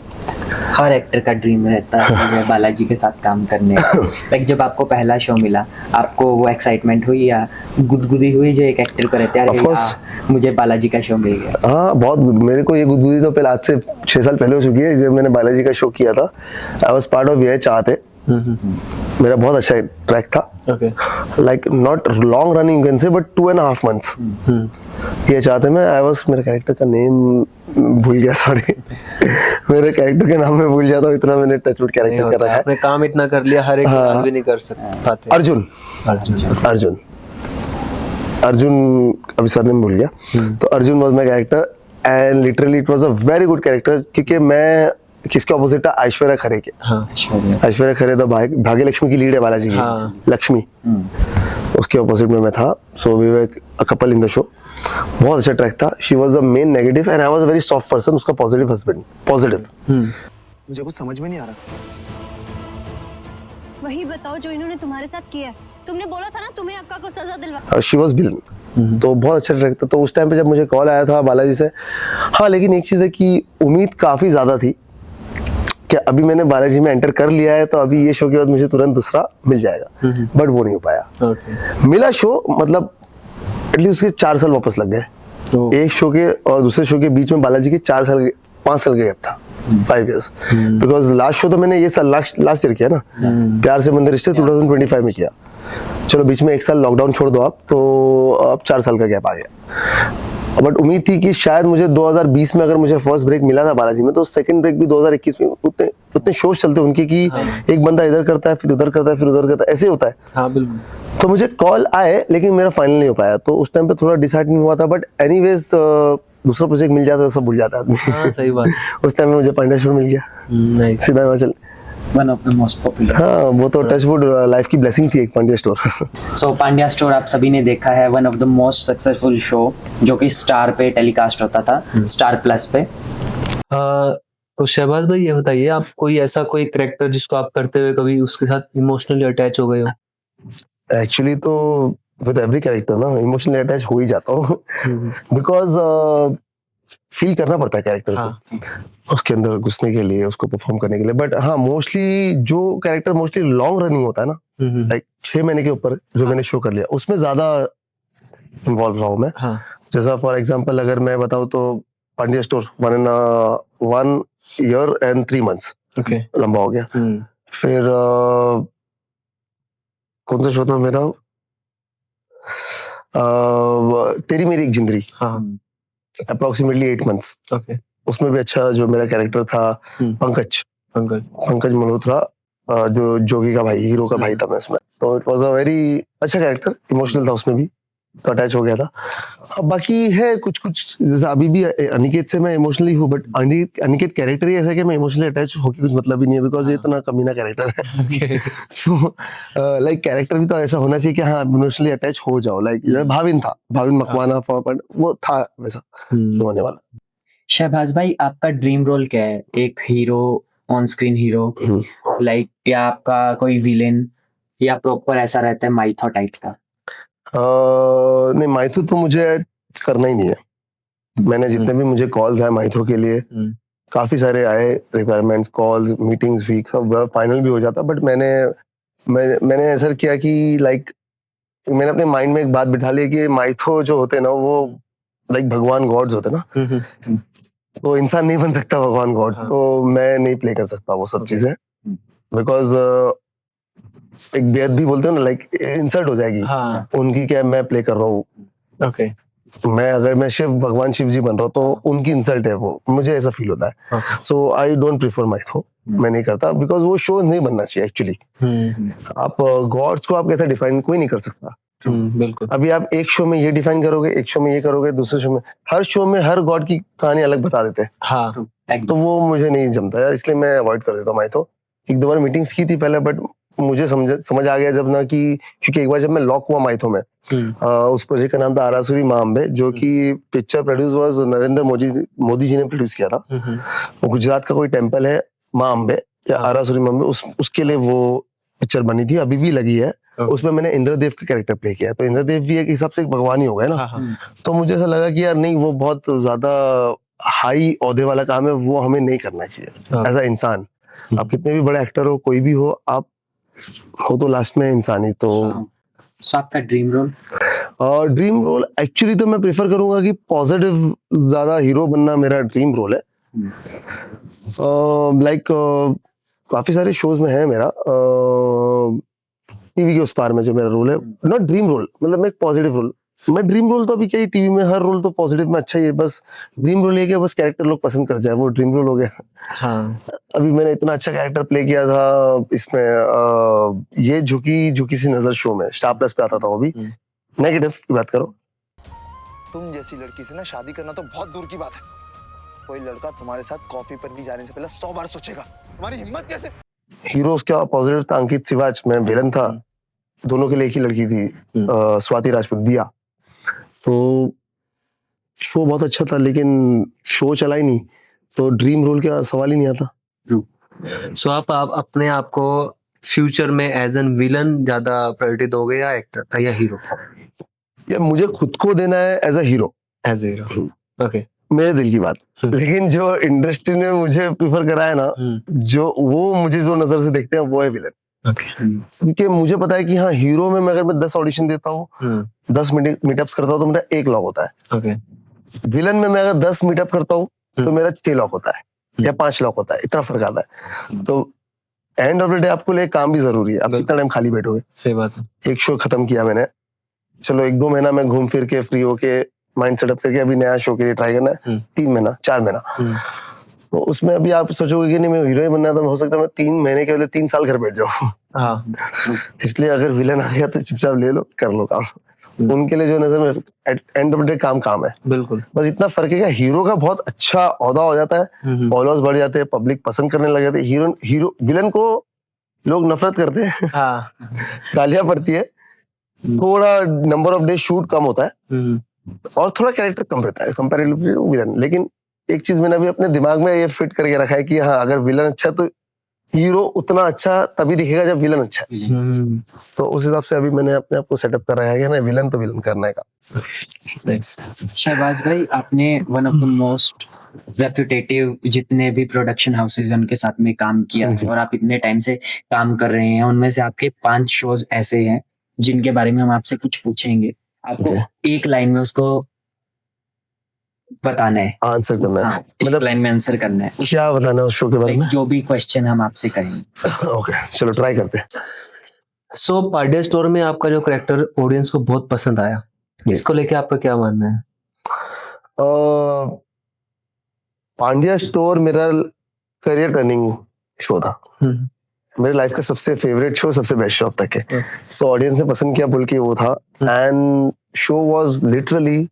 हर एक्टर का ड्रीम रहता है कि मैं बालाजी के साथ काम करने। लाइक जब आपको पहला शो मिला, आपको वो एक्साइटमेंट हुई या गुदगुदी हुई जो एक एक्टर को रहता है, मुझे बालाजी का शो मिल गया? हाँ, बहुत। मेरे को ये गुदगुदी तो पहले आज से 6 साल पहले हो चुकी है, जब मैंने बालाजी का शो किया था। आई वॉज पार्ट ऑफ ये चाहते, मेरा बहुत अच्छा ट्रैक था, like not long running can say, but 2.5 months। ये चाहते मैं आई वाज मेरे कैरेक्टर का नेम भूल गया, सॉरी मेरे कैरेक्टर के नाम में भूल जाता हूँ, इतना मैंने टचवुड नहीं कैरेक्टर कर होता रखा है, है। आपने काम इतना कर लिया, हर एक हाँ। बात भी नहीं कर पाते। अर्जुन अर्जुन। अर्जुन अभी सरनेम भूल गया। तो Arjun was my character and literally it was a very good character, क्योंकि मैं किसके ऑपोजिट था, ऐश्वर्या खरे के। हाँ ऐश्वर्या खरे तो भाग्य लक्ष्मी की लीड है बालाजी की, हाँ। लक्ष्मी, उसके ऑपोजिट में मैं था। So we were a couple in the show. बहुत अच्छा ट्रैक था। She was the main negative and I was a very soft person, उसका पॉजिटिव हस्बैंड, पॉजिटिव। मुझे कुछ समझ में नहीं आ रहा। वही बताओ जो इन्होंने तुम्हारे साथ किया है। तुमने बोला था ना तुम्हें अक्का को सजा दिलवा। She was villain. तो बहुत अच्छा ट्रैक था। तो उस टाइम पे जब मुझे कॉल आया था बालाजी से, हाँ लेकिन एक चीज है कि उम्मीद काफी ज्यादा थी कि अभी मैंने बालाजी में एंटर कर लिया है तो अभी ये शो के बाद मुझे तुरंत दूसरा मिल जाएगा, बट वो नहीं हो पाया। ओके। मिला शो, मतलब एटलीस्ट उसके 4 साल वापस लग गए। एक शो के और दूसरे शो के बीच में बालाजी के 5 साल का गैप था, 5 years, बिकॉज लास्ट शो तो मैंने ये साल लास्ट ईयर किया ना, प्यार से मंदिर रिश्ते 2025 में किया। चलो बीच में 1 साल लॉकडाउन छोड़ दो आप, तो अब 4 साल का गैप आ गया। बट उम्मीद थी कि शायद मुझे 2020 में अगर मुझे फर्स्ट ब्रेक मिला था बालाजी में, तो सेकंड ब्रेक भी 2021 में उतने शोज चलते उनके कि एक बंदा इधर करता है, फिर उधर करता है, फिर उधर करता है, ऐसे होता है। हाँ बिल्कुल। तो मुझे कॉल आए लेकिन मेरा फाइनल नहीं हो पाया, तो उस टाइम पे थोड़ा डिसहार्टनिंग हुआ था। बट एनीवेज दूसरा प्रोजेक्ट मिल जाता है, सब भूल जाता है आदमी। हाँ सही बात। उस टाइम में मुझे पांड्या शो मिल गया, नाइस। सीधा Himachal. One of the most popular. हाँ वो तो टचवुड लाइफ की ब्लेसिंग थी, एक पांड्या स्टोर। सो पांड्या स्टोर आप सभी ने देखा है, one of the most successful show जो कि स्टार पे टेलीकास्ट होता था, स्टार प्लस पे। तो शहबाज भाई ये बताइए, आप कोई ऐसा कोई कैरेक्टर जिसको आप करते हुए कभी उसके साथ इमोशनली अटैच हो गए हो? एक्चुअली तो विद एवरी कैरेक्टर ना इमोशनली अटैच हो ही जाता हूँ, बिकॉज फील करना पड़ता है कैरेक्टर को उसके अंदर घुसने के लिए, उसको परफॉर्म करने के लिए। बट हाँ मोस्टली जो कैरेक्टर मोस्टली लॉन्ग रनिंग होता है ना, लाइक 6 महीने के ऊपर जो मैंने शो कर लिया, उसमें ज्यादा इन्वॉल्व रहा हूँ मैं। हाँ। जैसा फॉर एग्जांपल अगर मैं बताऊँ तो Pandya store 1 year and 3 months okay. लंबा हो गया। फिर कौन सा शो था मेरा, तेरी मेरी एक जिंदगी, हाँ। Approximately 8 months। ओके। उसमें भी अच्छा जो मेरा कैरेक्टर था पंकज मल्होत्रा, जो जोगी का भाई, हीरो का भाई था मैं उसमें। तो इट वाज अ वेरी अच्छा कैरेक्टर, इमोशनल था उसमें भी, तो अटैच हो गया था। अब बाकी है कुछ जैसे अभी भी अनिकेत से मैं इमोशनली हूँ, बट अनिकेत कैरेक्टर ही ऐसा है कि मैं इमोशनली अटैच होके कुछ मतलब ही नहीं है, बिकॉज ये इतना कमीना कैरेक्टर है। सो लाइक कैरेक्टर भी तो ऐसा होना चाहिए कि हाँ इमोशनली अटैच हो जाओ। लाइक भाविन मकवाना वो था वैसा होने वाला। शहबाज भाई आपका ड्रीम रोल क्या है? एक hero, on screen hero, like, या आपका कोई विलेन, या प्रॉपर ऐसा रहता है माइथो टाइप का? नहीं माइथो तो मुझे करना ही नहीं है। मैंने जितने भी मुझे कॉल्स आए माइथो के लिए, काफी सारे आए रिक्वायरमेंट्स, कॉल्स, मीटिंग्स भी, फाइनल भी हो जाता। बट मैंने ऐसा किया कि लाइक मैंने अपने माइंड में एक बात बिठा ली कि माइथो जो होते हैं ना वो लाइक भगवान गॉड्स होते हैं ना, तो इंसान नहीं बन सकता भगवान गॉड्स। तो मैं नहीं प्ले कर सकता वो सब चीजें, बिकॉज एक बेद भी बोलते हैं ना, लाइक इंसल्ट हो जाएगी उनकी, क्या मैं प्ले कर रहा हूँ। ओके। अगर मैं भगवान शिव जी बन रहा हूँ तो उनकी इंसल्ट है वो, मुझे ऐसा फील होता है। So I don't prefer mytho, मैं नहीं करता, बिकॉज वो शो नहीं बनना चाहिए एक्चुअली। आप गॉड्स को आप कैसे डिफाइन कोई नहीं कर सकता। बिल्कुल। अभी आप एक शो में ये डिफाइन करोगे, एक शो में ये करोगे, दूसरे शो में हर गॉड की कहानी अलग बता देते हैं। हाँ। तो वो मुझे नहीं जमता यार, इसलिए मैं अवॉइड कर देता हूँ माइथो। 1-2 बार मीटिंग्स की थी पहले, बट मुझे समझ आ गया जब ना कि, क्योंकि एक बार जब मैं लॉक हुआ माइथो में, उस प्रोजेक्ट का नाम था आरासुरी माँ अम्बे, जो कि picture produce was Narendra Modi ji ने प्रोड्यूस किया था। वो गुजरात का कोई टेम्पल है माँ अम्बे या आरासुरी माँ अम्बे, उसके लिए वो पिक्चर बनी थी, अभी भी लगी है। उसमें मैंने इंद्रदेव का कैरेक्टर प्ले किया, तो इंद्रदेव भी एक हिसाब से एक भगवान ही हो गए ना। तो मुझे ऐसा लगा कि यार नहीं, वो बहुत ज्यादा हाई औहदे वाला काम है, वो हमें नहीं करना चाहिए एज अ इंसान। आप कितने भी बड़े एक्टर हो, कोई भी हो, आप हो तो लास्ट में इंसान ही। तो आपका dream role? Dream role actually तो मैं प्रेफर करूंगा कि पॉजिटिव ज्यादा हीरो बनना मेरा ड्रीम रोल है। लाइक काफी सारे शोज में है मेरा, टीवी के उस पार में जो मेरा रोल है, नॉट ड्रीम रोल, मतलब मैं एक पॉजिटिव रोल, मैं ड्रीम रोल तो अभी क्या, टीवी में हर रोल तो पॉजिटिव में अच्छा ही है, बस ड्रीम रोल ये कि बस कैरेक्टर लोग पसंद कर जाए, वो ड्रीम रोल हो गया। हाँ अभी मैंने इतना अच्छा कैरेक्टर प्ले किया था इसमें, ये झुकी झुकी सी नजर शो में स्टार प्लस पे आता था वो भी, नेगेटिव की बात करो। तुम जैसी लड़की से ना शादी करना तो बहुत दूर की बात है। कोई लड़का तुम्हारे साथ कॉफी पर भी जाने से पहले 100 बार सोचेगा। तुम्हारी हिम्मत कैसे? हीरो उसका पॉजिटिव था अंकित सिवाच, मैं विलन था। दोनों के लिए एक ही लड़की थी, स्वाति राजपूत दिया। तो शो बहुत अच्छा था, लेकिन शो चला ही नहीं, तो ड्रीम रोल का सवाल ही नहीं आता। सो आप अपने आप को फ्यूचर में एज एन विलन ज्यादा प्रायोरिटी दोगे या एक्टर या हीरो? या मुझे खुद को देना है as a hero, as a hero. Okay. मेरे दिल की बात। लेकिन जो इंडस्ट्री ने मुझे प्रिफर करा है ना, जो वो मुझे जो नजर से देखते हैं वो है विलन। क्योंकि मुझे पता है कि हाँ, हीरो में अगर मैं 10 ऑडिशन देता हूँ, 10 मीटअप्स करता हूँ तो मेरा 1 लॉक होता है। विलन में मैं अगर 10 मीटअप करता हूँ तो मेरा 6 लॉक होता है या 5 लॉक होता है, इतना फर्क आता है। तो एंड ऑफ द डे आपको लिए काम भी जरूरी है। आप कितना टाइम खाली बैठोगे? सही बात है। एक शो खत्म किया मैंने, चलो 1-2 महीना मैं घूम फिर के फ्री होके माइंड सेटअप करके अभी नया शो के लिए ट्राई करना है, 3 महीना 4 महीना। तो उसमें अभी आप सोचोगे कि नहीं मैं हीरो ही बनना है, तो हो सकता है मैं 3 महीने के बदले 3 साल घर बैठ जाऊँ। हाँ। इसलिए अगर विलन आ गया तो चुपचाप ले लो, कर लो काम। उनके लिए जो नजर में एंड ऑफ द डे काम है। बिल्कुल। बस इतना फर्क है कि हीरो का बहुत अच्छा औहदा हो जाता है, फॉलोअर्स बढ़ जाते हैं, पब्लिक पसंद करने लग जाती है। हीरो विलन को लोग नफरत करते हैं, गालियां पड़ती है, थोड़ा नंबर ऑफ डे शूट कम होता है और थोड़ा कैरेक्टर कम रहता है कंपैरेटिवली विलन। लेकिन एक चीज मैंने अभी अपने दिमाग में ये फिट करके रखा है कि हाँ, अगर विलन अच्छा तो हीरो उतना अच्छा तभी दिखेगा जब विलन अच्छा है। तो उस हिसाब से अभी मैंने अपने आप को सेटअप कर रहा है कि ना, विलन तो विलन करने का। शहबाज भाई, आपने वन ऑफ द मोस्ट रेप्यूटेटिव जितने भी प्रोडक्शन हाउसेज उनके साथ में काम किया है और आप इतने टाइम से काम कर रहे हैं, उनमें से आपके 5 शोज ऐसे हैं जिनके बारे में हम आपसे कुछ पूछेंगे। आपको एक लाइन में उसको बताना है, आंसर करना है। हाँ, मतलब लाइन में आंसर करना है। क्या बताना है उस शो के बारे में? जो भी क्वेश्चन हम आपसे करेंगे। ओके, चलो ट्राई करते हैं। सो पांड्या स्टोर में आपका जो कैरेक्टर ऑडियंस को बहुत पसंद आया, इसको लेके आपका क्या मानना है? पांड्या स्टोर मेरा करियर टर्निंग शो था। मेरे लाइफ का सबसे फेवरेट शो, सबसे बेस्ट शो अब तक है। सो ऑडियंस ने पसंद किया बोल के वो था, एंड शो वाज लिटरली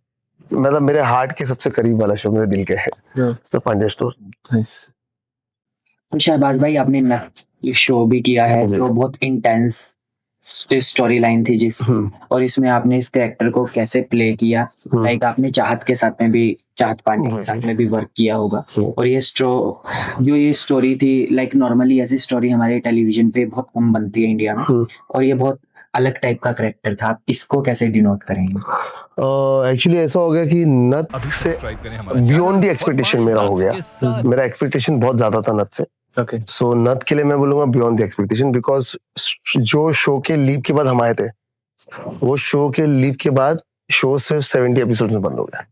मतलब मेरे हार्ट के सबसे करीब वाला शो, मेरे दिल के है। सो पांड्या स्टोर। तो शहबाज भाई, आपने शो भी किया है जो बहुत इंटेंस स्टोरी लाइन थी और इसमें आपने इस कैरेक्टर को कैसे प्ले किया, लाइक आपने चाहत के साथ में भी, चाहत पांड्या के साथ में भी वर्क किया होगा। और ये स्टोरी थी, लाइक नॉर्मली ऐसी स्टोरी हमारे टेलीविजन पे बहुत कम बनती है इंडिया में, और ये बहुत अलग टाइप का कैरेक्टर था। आप इसको कैसे डिनोट करेंगे? एक्चुअली ऐसा हो गया कि नथ से बियॉन्ड द एक्सपेक्टेशन मेरा हो गया। मेरा एक्सपेक्टेशन बहुत ज्यादा था नथ से। सो नथ के लिए मैं बोलूंगा बियॉन्ड द एक्सपेक्टेशन, बिकॉज जो शो के लीव के बाद हम आए थे, वो शो के लीव के बाद शो सिर्फ 70 एपिसोड में बंद हो गया।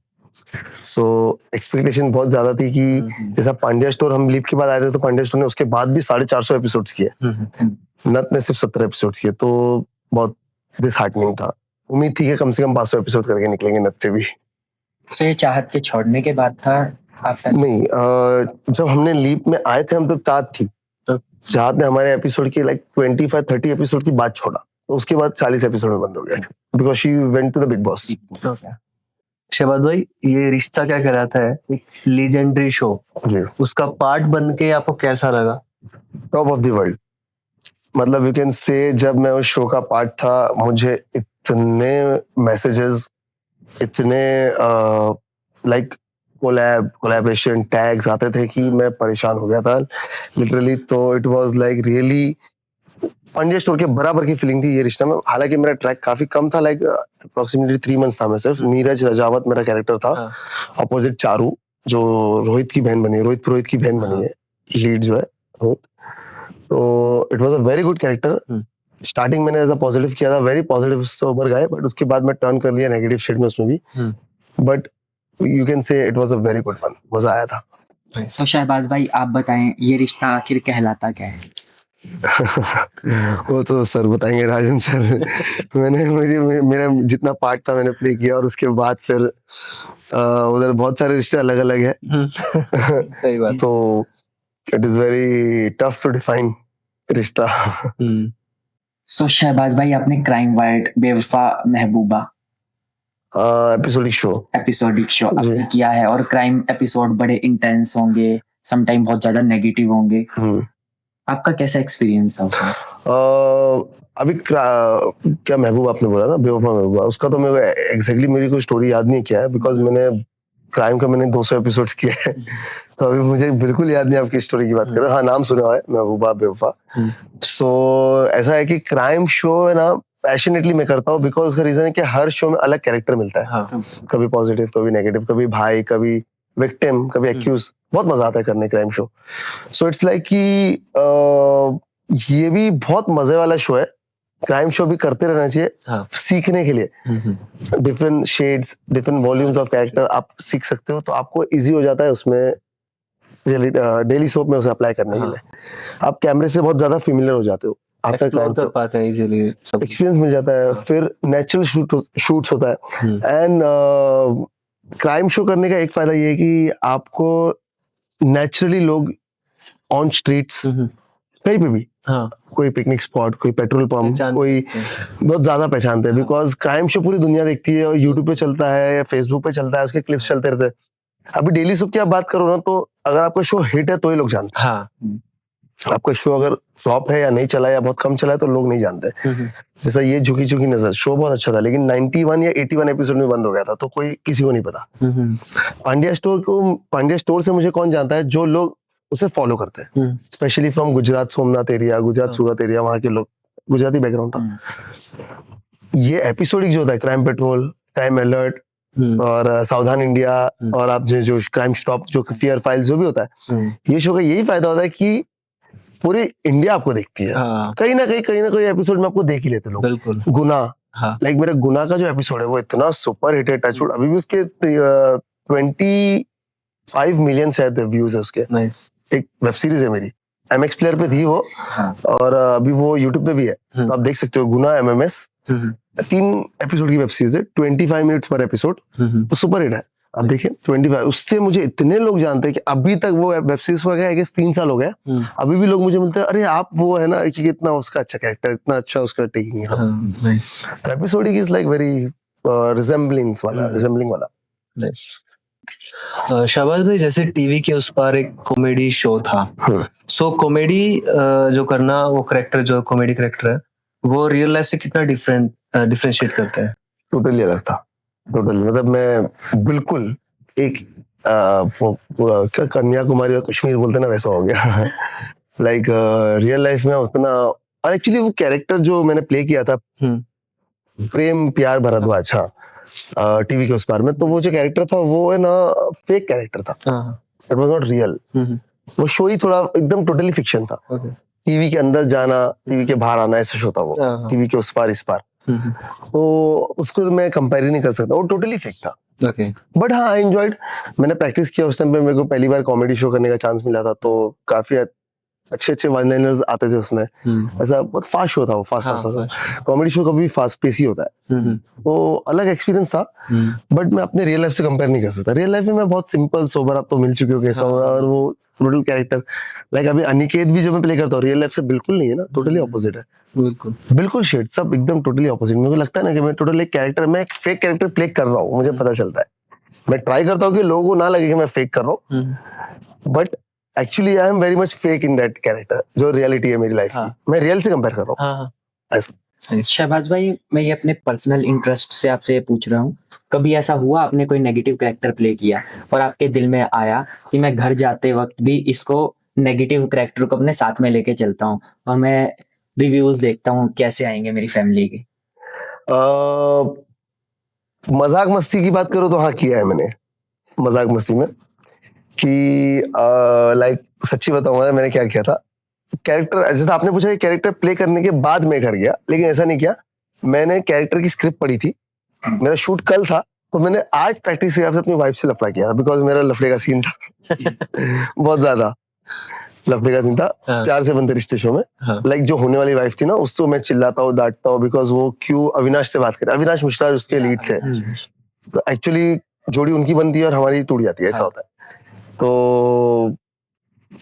सो एक्सपेक्टेशन बहुत ज्यादा थी कि जैसा पांड्या स्टोर हम लीव के बाद आए थे, तो पांड्या स्टोर ने उसके बाद भी 450 एपिसोड्स किए, नथ ने सिर्फ 70 एपिसोड्स किए। तो बहुत डिसहार्टनिंग था। उम्मीद थी कि कम से कम 500 एपिसोड करके निकलेंगे नथ से भी। तो ये चाहत के छोड़ने के बाद था आपका? नहीं, जब हमने लीप में आए थे हम तो चाहत थी, चाहत ने हमारे एपिसोड की लाइक 25-30 एपिसोड की बात छोड़ा, तो उसके बाद 40 एपिसोड में बंद हो गया, because she went to the Bigg Boss. Shahbaz भाई, ये रिश्ता क्या कहलाता है, एक लीजेंडरी शो, उसका पार्ट बन के आपको कैसा लगा? टॉप ऑफ द वर्ल्ड, मतलब यू कैन से जब मैं उस शो का पार्ट था, मुझे इतने मैसेजेस, इतने लाइक कोलैबोरेशन टैग्स आते थे कि मैं परेशान हो गया था लिटरली। तो it was like really Pandya store के बराबर की फीलिंग थी ये रिश्ता में। हालांकि मेरा ट्रैक काफी कम था, लाइक अप्रोक्सीमेटली 3 मंथ्स था। मैं सिर्फ नीरज रजावत मेरा कैरेक्टर था, अपोजिट चारू जो रोहित की बहन बनी है, रोहित पुरोहित की बहन बनी है, लीड जो है रोहित। तो it was a very good character. Starting मैंने एज अ पॉजिटिव किया था, very positive sober guy, but उसके बाद मैं टर्न कर लिया नेगेटिव शेड में उसमें भी। But you can say it was a very good one, मजा आया था। तो शहबाज भाई, आप बताएं ये रिश्ता आखिर कहलाता क्या है? वो तो सर बताएंगे, राजन सर। मेरा जितना पार्ट था मैंने प्ले किया, और उसके बाद फिर उधर बहुत सारे रिश्ते अलग अलग है। सही बात। तो it is very tough to define रिश्ता। सो शहबाज भाई, आपने crime wild, Bewafa, Mehbooba episodic show episodic show जी। आपने किया है, और क्राइम एपिसोड बड़े इंटेंस होंगे, समटाइम बहुत ज्यादा नेगेटिव होंगे। आपका कैसा एक्सपीरियंस था उसमें? अभी क्या महबूब आपने बोला ना, बेवफा महबूबा, उसका तो मेरे को एग्जैक्टली मेरी कोई स्टोरी याद नहीं किया है, बिकॉज मैंने क्राइम का 200 एपिसोड्स किए हैं। तो अभी मुझे बिल्कुल याद नहीं आपकी स्टोरी की बात कर रहे हो। हाँ, नाम सुना है महबूबा, बेवफा। सो ऐसा है कि क्राइम शो है ना, पैशनेटली मैं करता हूँ, बिकॉज उसका रीजन है कि हर शो में अलग कैरेक्टर मिलता है। हाँ। कभी पॉजिटिव, कभी नेगेटिव, कभी भाई, कभी विक्टिम, कभी एक्यूज। बहुत मजा आता है करने crime show. So it's like कि ये भी बहुत मजे वाला शो है। क्राइम शो भी करते रहना चाहिए। हाँ। सीखने के लिए different shades, different volumes of character आप सीख सकते हो, तो आपको इजी हो जाता है उसमें डेली सोप में उसे अप्लाई करने के लिए। आप कैमरे से बहुत ज्यादा फेमिलियर हो जाते हो, आपका एक्सप्लोर कर पाते हैं इजीली, सब एक्सपीरियंस मिल जाता है। फिर नेचुरल शूट्स होता है। एंड क्राइम शो करने का एक फायदा ये है कि आपको नेचुरली लोग ऑन स्ट्रीट्स कहीं पे भी, हाँ, कोई पिकनिक स्पॉट, कोई पेट्रोल पंप, पहचान कोई सकते हैं। बहुत ज्यादा पहचानते हैं, बिकॉज क्राइम शो पूरी दुनिया देखती है, और यूट्यूब पे चलता है या फेसबुक पे चलता है, उसके क्लिप्स चलते रहते हैं। अभी डेली सोप की आप बात करो ना, तो अगर आपका शो हिट है तो ही लोग जानते हाँ। हैं। आपका शो अगर फ्लॉप है या नहीं चला या बहुत कम चला है तो लोग नहीं जानते। जैसा ये झुकी झुकी नजर शो बहुत अच्छा था, लेकिन 91 या 81 एपिसोड में बंद हो गया था, तो कोई किसी को नहीं पता। पांड्या स्टोर से मुझे कौन जानता है? जो लोग उसे फॉलो करते हैं, specially from Gujarat, Somnath area, Gujarat Surat area, वहां के लोग, गुजराती बैकग्राउंड था। ये एपिसोडिक जो होता है, क्राइम पेट्रोल, क्राइम अलर्ट और सावधान इंडिया, और आप जो क्राइम स्टॉप, जो फियर फाइल, जो भी होता है, ये शो का यही फायदा होता है कि पूरी इंडिया आपको देखती है। हाँ। कहीं ना कोई एपिसोड में आपको देख ही लेते लोग। बिल्कुल। गुना, हाँ। लाइक मेरा गुना का जो एपिसोड है वो इतना सुपर हिट है, टचवुड। अभी भी उसके 25 मिलियन शायद व्यूज है उसके। नाइस। एक वेब सीरीज है मेरी, MX प्लेयर पे थी वो, और अभी वो यूट्यूब पे भी है, तो आप देख सकते हो। गुना MMS 3 एपिसोड की वेब सीरीज है, 25 मिनट्स पर एपिसोड, तो सुपर हिट है। आप देखिए 25, उससे मुझे इतने लोग जानते हैं कि अभी तक वो वेब सीरीज हो गया है, 3 साल हो गए, अभी भी लोग मुझे मिलते हैं, अरे आप वो है ना, कि कितना उसका अच्छा कैरेक्टर, इतना अच्छा उसका टेकिंग है। Nice. Episode is like very resembling वाला। नाइस। शहबाज भाई, जैसे टीवी के उस पार एक कॉमेडी शो था, सो कॉमेडी जो करना, वो करेक्टर जो कॉमेडी करेक्टर है, वो रियल लाइफ से कितना डिफरेंशिएट करते हैं? टोटली अलग था, टोटली। मतलब मैं बिल्कुल एक क्या कन्याकुमारी और कश्मीर बोलते ना, वैसा हो गया। लाइक रियल लाइफ में उतना, और एक्चुअली वो कैरेक्टर जो मैंने प्ले किया था, प्रेम प्यार भरद्वाज, हाँ, टीवी के उस पार में, तो वो जो कैरेक्टर था वो है ना, फेक कैरेक्टर था। It was not real. वो शो ही थोड़ा एकदम टोटली फिक्शन था। टीवी के अंदर जाना, टीवी के बाहर आना, ऐसा शो था वो। टीवी के उस पार इस पार, तो उसको मैं कंपेयर ही नहीं कर सकता, वो टोटली फेक था। बट हाँ, आई एंजॉयड। मैंने प्रैक्टिस किया उस टाइम पे, मेरे को पहली बार कॉमेडी शो करने का चांस मिला था, तो काफी अच्छे वन लाइनर्स आते थे उसमें। ऐसा बहुत फास्ट शो था वो, फास्ट कॉमेडी शो कभी फास्ट पेस ही होता है, तो अलग एक्सपीरियंस था। बट मैं अपने रियल लाइफ से कंपेयर नहीं कर सकता। रियल लाइफ में मैं बहुत सिंपल सोबर, आप तो मिल चुके हो कैसा होगा, और वो ब्रूटल कैरेक्टर, लाइक अभी अनिकेत भी जो मैं प्ले करता हूँ, रियल लाइफ से बिल्कुल नहीं है ना, टोटली ऑपोजिट है। बिल्कुल शेड, सब एकदम टोटली ऑपोजिट। मेरे को लगता है ना कि मैं टोटली एक फेक कैरेक्टर प्ले कर रहा हूँ, मुझे पता चलता है। मैं ट्राई करता हूँ कि लोगों को ना लगे कि मैं फेक कर रहा हूँ, but actually I am very much fake in that character, जो रियलिटी है मेरी लाइफ की। मैं रियल से कंपेयर कर रहा हूँ ऐसा। शहबाज भाई, मैं ये अपने पर्सनल इंटरेस्ट से आपसे ये पूछ रहा हूँ, कभी ऐसा हुआ आपने कोई नेगेटिव कैरेक्टर प्ले किया और आपके दिल में आया कि मैं घर जाते वक्त भी इसको, नेगेटिव कैरेक्टर को अपने साथ में लेके चलता हूँ, और मैं रिव्यूज देखता हूँ कैसे आएंगे मेरी फैमिली के? मजाक मस्ती की बात करो तो हाँ, किया है मैंने मजाक मस्ती में, कि लाइक सच्ची बताऊंगा मैंने क्या किया था। कैरेक्टर, जैसे आपने पूछा कि कैरेक्टर प्ले करने के बाद मैं घर गया, लेकिन ऐसा नहीं किया। मैंने कैरेक्टर की स्क्रिप्ट पढ़ी थी, मेरा शूट कल था, तो मैंने आज प्रैक्टिस के हिसाब से अपनी वाइफ से लफड़ा किया, बिकॉज मेरा लफड़े का सीन था बहुत ज्यादा। लफड़े का सीन था हाँ। प्यार से बनते रिश्ते शो में। हाँ। लाइक जो होने वाली वाइफ थी ना, उसको मैं चिल्लाता हूँ, डांटता हूँ, बिकॉज वो क्यों अविनाश से बात करे। अविनाश मिश्रा उसके लीड थे, तो एक्चुअली जोड़ी उनकी बनती है और हमारी टूट जाती है, ऐसा होता है। तो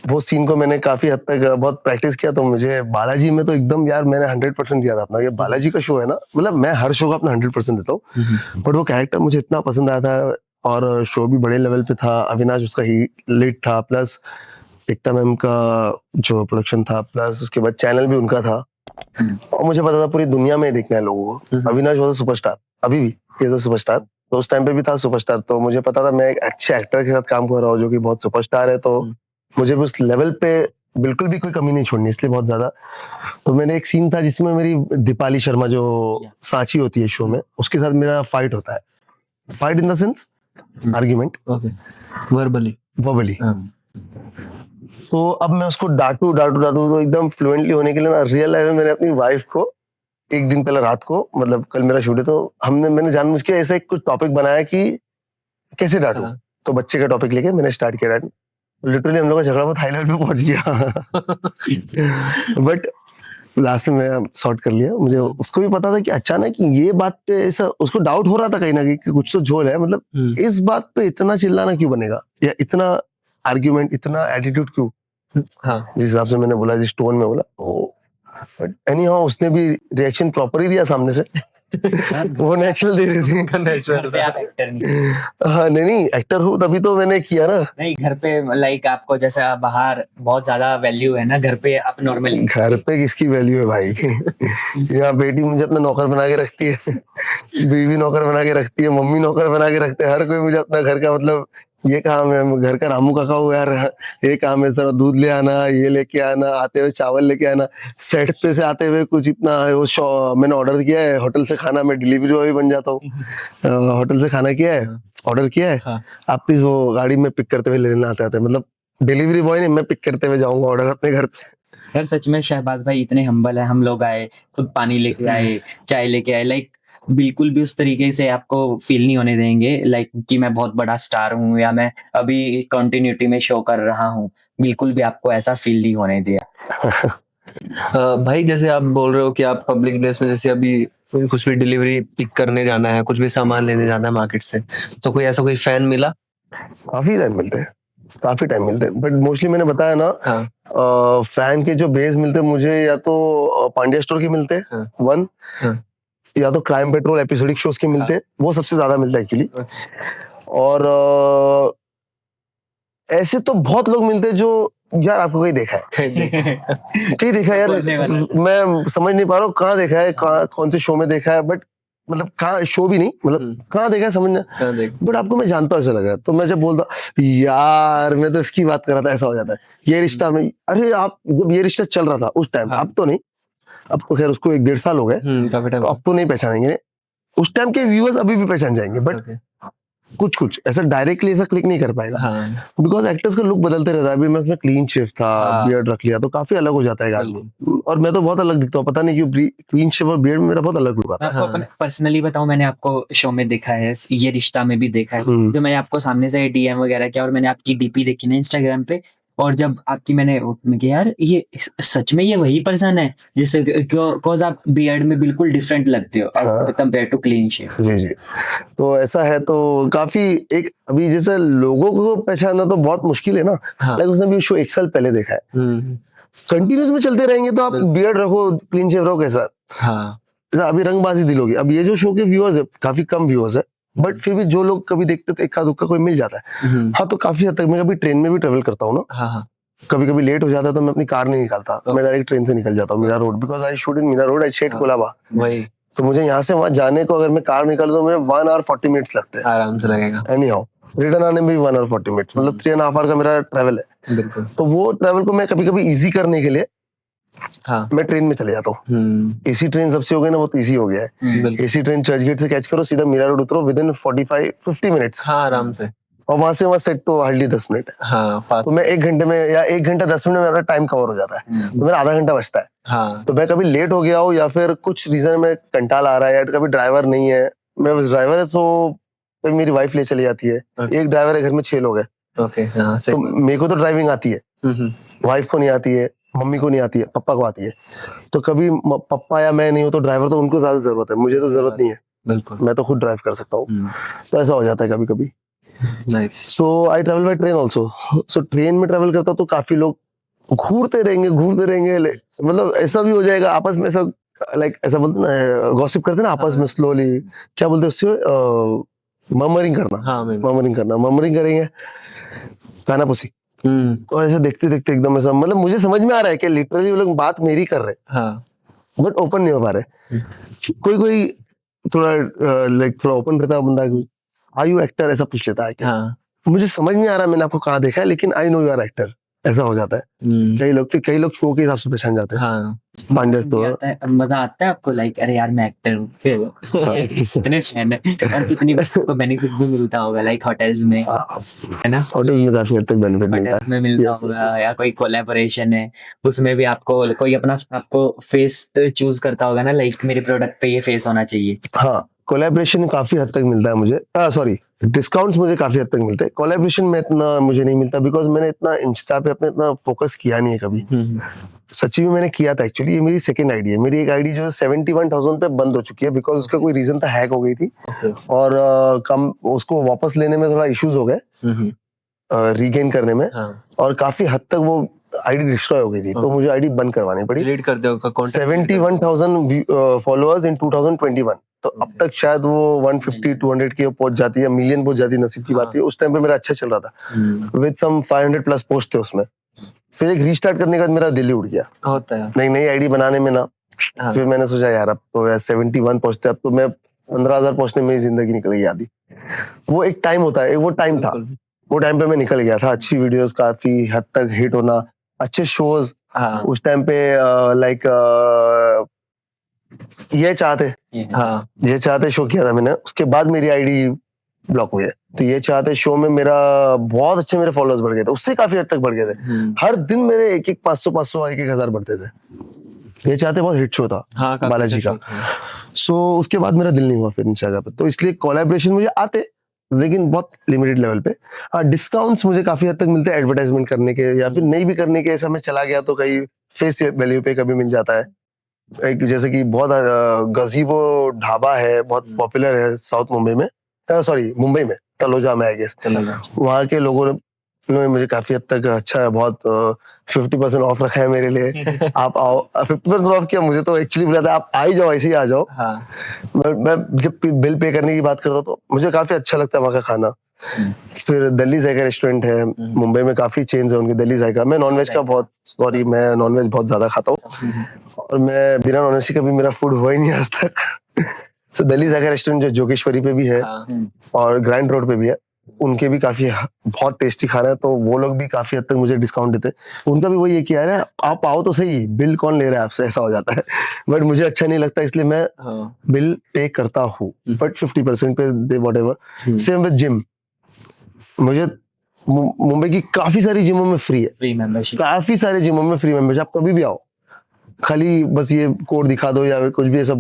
वो सीन को मैंने काफी हद तक बहुत प्रैक्टिस किया, तो मुझे बालाजी में तो एकदम यार मैंने 100% दिया था अपना। ये बालाजी का शो है ना, मतलब मैं हर शो का अपना 100% देता हूँ, बट वो कैरेक्टर मुझे इतना पसंद आया था और शो भी बड़े लेवल पे था। अविनाश उसका ही लीड था, प्लस एकता मैम का जो प्रोडक्शन था, प्लस उसके बाद चैनल भी उनका था, और मुझे पता था पूरी दुनिया में देखना है लोगों को। अविनाश वॉज अ सुपरस्टार, अभी भी इज अ सुपरस्टार, तो उस टाइम पे भी था सुपरस्टार। तो मुझे पता था मैं एक अच्छे एक्टर के साथ काम कर रहा हूँ जो कि बहुत सुपरस्टार है, तो मुझे भी उस लेवल पे बिल्कुल भी कोई कमी नहीं छोड़नी, इसलिए बहुत ज्यादा। तो मैंने एक सीन था जिसमें मेरी दीपाली शर्मा जो सांची होती है शो में, उसके साथ मेरा फाइट होता है। Fight in the sense argument, okay, verbally. Verbally. तो अब मैं उसको डांटू तो एकदम फ्लुएंटली होने के लिए ना, रियल लाइफ में मैंने अपनी वाइफ को एक दिन पहले रात को, मतलब कल मेरा शूट है, तो मैंने जानबूझ के ऐसे कुछ टॉपिक बनाया कि कैसे डांटू। हाँ। तो बच्चे का टॉपिक लेके मैंने स्टार्ट किया डांट। लिटरली हम लोग का झगड़ा बहुत हाई लेवल पे पहुंच गया बट लास्ट में मैं सॉर्ट कर लिया। मुझे उसको भी पता था कि अचानक ये बात पे ऐसा उसको डाउट हो रहा था कहीं ना कहीं कि कुछ तो झोल है, मतलब इस बात पे इतना चिल्लाना क्यों बनेगा, या इतना आर्ग्यूमेंट, इतना एटीट्यूड क्यों। हाँ। जिस हिसाब से मैंने बोला, जिस टोन में बोला, बट एनी हाउ उसने भी रिएक्शन प्रॉपर ही दिया सामने से वो नेचुरल दे रही थी। नेचुरल। पे आप एक्टर नहीं। हाँ नहीं एक्टर हूँ तभी तो मैंने किया ना। नहीं, घर पे लाइक आपको जैसा बाहर बहुत ज्यादा वैल्यू है ना, घर पे आप नॉर्मली। घर पे किसकी वैल्यू है भाई यहाँ बेटी मुझे अपना नौकर बना के रखती है, बीवी नौकर बना के रखती है, मम्मी नौकर बना के रखते हैं, हर कोई मुझे अपना घर का, मतलब ये काम है घर का, रामू काका हो यार, ये काम है, जरा दूध ले आना, ये लेके आना, आते हुए चावल लेके आना, सेट पे से आते हुए कुछ इतना वो मैंने ऑर्डर किया है होटल से खाना, मैं डिलीवरी बॉय भी बन जाता हूँ। होटल से खाना किया है, ऑर्डर किया है, हाँ। आप प्लीज वो गाड़ी में पिक करते हुए लेना आते आते, मतलब डिलीवरी बॉय नहीं, मैं पिक करते हुए जाऊंगा ऑर्डर अपने घर से। यार सच में शहबाज भाई इतने हम्बल है। हम लोग आए, खुद पानी लेके आए, चाय लेके आए, लाइक बिल्कुल भी उस तरीके से आपको फील नहीं होने देंगे लाइक कि मैं बहुत बड़ा स्टार हूँ या मैं अभी कंटिन्यूटी में शो कर रहा हूँ। बिल्कुल भी आपको ऐसा फील नहीं होने दिया। भाई जैसे आप बोल रहे हो कि आप पब्लिक प्लेस में, जैसे अभी कुछ भी डिलीवरी पिक करने जाना है, कुछ भी सामान लेने जाना है मार्केट से, तो कोई ऐसा कोई फैन मिला? काफी टाइम मिलते हैं, काफी टाइम मिलते हैं, बट मोस्टली मैंने बताया ना, हाँ। फैन के जो बेस मिलते हैं मुझे, या तो पांड्या स्टोर के मिलते हैं, हाँ। वन, हाँ। या तो क्राइम पेट्रोल एपिसोडिक शोज के मिलते हैं, वो सबसे ज्यादा मिलता है एक्चुअली। और ऐसे तो बहुत लोग मिलते हैं जो यार आपको कहीं देखा है कहीं देखा है यार, मैं समझ नहीं पा रहा हूँ कहाँ देखा है, कौन से शो में देखा है, बट मतलब कहाँ शो भी नहीं, मतलब कहाँ देखा है समझना, बट आपको मैं जानता हूँ ऐसा लग रहा है। तो मैं जब बोलता यार मैं तो इसकी बात कर रहा था, ऐसा हो जाता है। ये रिश्ता में, अरे आप जब ये रिश्ता चल रहा था उस टाइम, अब तो नहीं, अब तो खैर उसको 1-1.5 साल हो गए, तो अब तो नहीं पहचानेंगे, उस टाइम के व्यूअर्स अभी भी पहचान जाएंगे, बट कुछ ऐसा डायरेक्टली ऐसा क्लिक नहीं कर पाएगा, बिकॉज एक्टर्स का लुक बदलते रहता है। अभी मैं उसमें क्लीन शेव था, बियर्ड रख लिया, तो काफी अलग हो जाता है आदमी, और मैं तो बहुत अलग दिखता हूँ, पता नहीं क्यों क्लीन शेव और बियर्ड में मेरा बहुत अलग लुक आता है। मैं आपको पर्सनली बताऊं, मैंने आपको शो में देखा है, ये रिश्ता में भी देखा है, जो मैंने आपको सामने से डीएम वगैरह किया और मैंने आपकी डीपी देखी ना इंस्टाग्राम पे, और जब आपकी मैंने कहा यार ये सच में ये वही पर्सन है जिससे, बिकॉज आप बियर्ड में बिल्कुल डिफरेंट लगते हो कंपेयर टू क्लीन शेव। जी, तो ऐसा है, तो काफी एक अभी जैसे लोगों को पहचानना तो बहुत मुश्किल है ना। लाइक उसने भी शो 1 साल पहले देखा है, कंटिन्यूस में चलते रहेंगे तो आप बियर्ड रखो, क्लीन शेव रखो, कैसा अभी रंगबाजी दिल होगी। अब ये जो शो के व्यूअर्स है काफी कम व्यूअर्स है, बट फिर भी जो लोग कभी देखते थे, इक्का दुक्का कोई मिल जाता है। हाँ, तो काफी हद तक मैं कभी ट्रेन में भी ट्रेवल करता हूँ ना, कभी कभी लेट हो जाता है तो मैं अपनी कार नहीं निकालता, मैं डायरेक्ट ट्रेन से निकल जाता हूँ Mira road, because I shoot in Mira road, I shed Colaba, तो मुझे यहाँ से वहां जाने को अगर मैं कार निकालूं तो मुझे 1 hour 40 minutes लगते हैं, आराम से लगेगा। एनी हाउ रिटर्न आने में भी 1 hour 40 minutes, मतलब 3.5 hour का मेरा ट्रैवल है। बिल्कुल। तो वो ट्रैवल को मैं कभी कभी इजी करने के लिए मैं ट्रेन में चले जाता हूँ। एसी ट्रेन सबसे हो गई ना, बहुत इजी हो गया है। एसी ट्रेन चर्च गेट से कैच करो, सीधा मीरा रोड उतरो, विद इन 45-50 minutes आराम से, और वहां से वहां सेट तो हार्डली 10 मिनट है। तो मैं 1 घंटे में या 1 घंटा 10 मिनट में मेरा टाइम कवर हो जाता है, तो मेरा आधा घंटा बचता है। तो मैं कभी लेट हो गया हो या फिर कुछ रीजन में कंटाल आ रहा है, या कभी ड्राइवर नहीं है, मेरे पास ड्राइवर है तो मेरी वाइफ ले चली जाती है, एक ड्राइवर है, घर में 6 लोग हैं, ओके हाँ तो सही मेरे को तो ड्राइविंग आती है, वाइफ को नहीं आती है, मम्मी को नहीं आती है, पापा को आती है। तो कभी पापा या मैं नहीं हो तो ड्राइवर तो उनको ज्यादा जरूरत है, मुझे तो जरूरत नहीं है, बिल्कुल मैं तो खुद ड्राइव कर सकता हूँ। तो ऐसा हो जाता है कभी कभी। Nice so I travel by train also. So train में ट्रैवल करता तो काफी लोग घूरते रहेंगे मतलब ऐसा भी हो जाएगा आपस में सब, लाइक ऐसा बोलते ना, गॉसिप करते ना आपस में स्लोली, क्या बोलते हैं उससे, मर्मरिंग करना, हाँ मैं मर्मरिंग करेंगे, काना पुसी। और ऐसे देखते देखते एकदम ऐसा, मतलब मुझे समझ में आ रहा है कि लिटरली वो लोग बात मेरी कर रहे हैं, हाँ बट ओपन नहीं हो पा रहे। कोई थोड़ा लाइक थोड़ा ओपन रहता है बंदा, आर यू एक्टर ऐसा पूछ लेता है क्या। हाँ मुझे समझ नहीं आ रहा मैंने आपको कहाँ देखा है, लेकिन I know you are actor, ऐसा हो जाता है। कई लोग शो के हिसाब से पहचान जाते हैं। हाँ पांड्या तो मजा आता है आपको, लाइक अरे यार मैं एक्टर हूँ, फिर कितने फैन है और कितनी को बेनिफिट भी मिलता होगा, लाइक होटल्स में, है ना, होटल में काफी हद तक बेनिफिट मिलता होटल्स है। में मिलता Yes, yes, होगा, yes. या कोई कोलैबोरेशन है उसमें भी आपको कोई अपना आपको फेस चूज करता होगा ना, लाइक मेरे प्रोडक्ट पे ये फेस होना चाहिए। हाँ, कोलैबोरेशन काफी हद तक मिलता है मुझे, सॉरी डिस्काउंट्स मुझे काफी हद तक मिलते हैं। कोलैबोरेशन में इतना मुझे नहीं मिलता, बिकॉज मैंने इतना इंस्टा पे अपने इतना फोकस किया नहीं है कभी। सच्ची में मैंने किया था एक्चुअली, ये मेरी सेकंड आईडी है। मेरी एक आईडी जो 71,000 पे बंद हो चुकी है, बिकॉज उसका कोई रीजन था, हैक हो गई थी और कम उसको वापस लेने में थोड़ा इश्यूज हो गए, रीगेन करने में, और काफी हद तक वो आईडी डिस्ट्रॉय हो गई थी, तो मुझे आईडी बंद करवानी पड़ी। डिलीट कर दो 71,000 फॉलोअर्स इन 2021, तो अब तक शायद वो 150-200 के पहुंच जाती है, मिलियन पहुंच जाती है, नसीब की बात है। उस टाइम पे मेरा अच्छा चल रहा था, विद सम 500 प्लस पोस्ट थे उसमें। फिर एक रीस्टार्ट करने के बाद मेरा दिल ही उड़ गया, होता है नई आईडी बनाने में ना। फिर मैंने सोचा यार अब तो यार 71 पहुंचते, अब तो मैं 15,000 पहुंचने में ही जिंदगी निकल गई आधी। वो एक टाइम होता है, वो टाइम था, वो टाइम पे मैं निकल गया था। अच्छी वीडियोस काफी हद तक हिट होना, अच्छे शोज उस टाइम पे, लाइक ये चाहते शो किया था मैंने, उसके बाद मेरी आईडी ब्लॉक हुई है। तो ये चाहते शो में मेरा बहुत अच्छे मेरे फॉलोअर्स बढ़ गए थे, उससे काफी हद तक बढ़ गए थे। हर दिन मेरे एक 500 1,000 बढ़ते थे। ये चाहते बहुत हिट शो था बालाजी का। सो उसके बाद मेरा दिल नहीं हुआ फिर इन जगह पे, तो इसलिए कोलैबोरेशन मुझे आते, लेकिन बहुत लिमिटेड लेवल पे। डिस्काउंट्स मुझे काफी हद तक मिलते हैं एडवर्टाइजमेंट करने के, या फिर नहीं भी करने के। ऐसा मैं चला गया तो कहीं फेस वैल्यू पे कभी मिल जाता है। एक जैसे कि बहुत गजीबो ढाबा है, बहुत पॉपुलर है साउथ मुंबई में, सॉरी मुंबई में, तलोजा में आई गेस। वहाँ के लोगों ने मुझे काफी हद तक अच्छा, बहुत 50% ऑफ रखा है मेरे लिए। आप आओ, 50% ऑफ किया, मुझे तो एक्चुअली बोला था आप आ ही जाओ, ऐसे ही आ जाओ। मैं जब बिल पे करने की बात करता तो मुझे काफी अच्छा लगता है वहाँ का खाना। फिर दिल्ली जायका रेस्टोरेंट है मुंबई में, काफी चेन्स है उनके। दिल्ली जायका, मैं नॉनवेज का बहुत, सॉरी मैं नॉनवेज बहुत ज्यादा खाता हूँ, और मैं बिना नॉनवेज के कभी मेरा फूड हुआ ही नहीं आज तक। तो दिल्ली जायका रेस्टोरेंट जो जोगेश्वरी पे भी है और ग्रैंड रोड पे भी है, उनके भी काफी बहुत टेस्टी खाना है। तो वो लोग भी काफी हद तक मुझे डिस्काउंट देते। उनका भी वही है कि यार आप आओ तो सही, बिल कौन ले रहा है आपसे, ऐसा हो जाता है। बट मुझे अच्छा नहीं लगता, इसलिए मैं बिल पे करता हूँ, बट 50% पे दे व्हाटएवर। सेम विद जिम, मुझे मुंबई की काफी सारी जिमों में फ्री है, फ्री मेंबरशिप, काफी सारे जिमों में फ्री मेंबरशिप, आप कभी भी आओ, खाली बस ये कोड दिखा दो या कुछ भी ऐसा।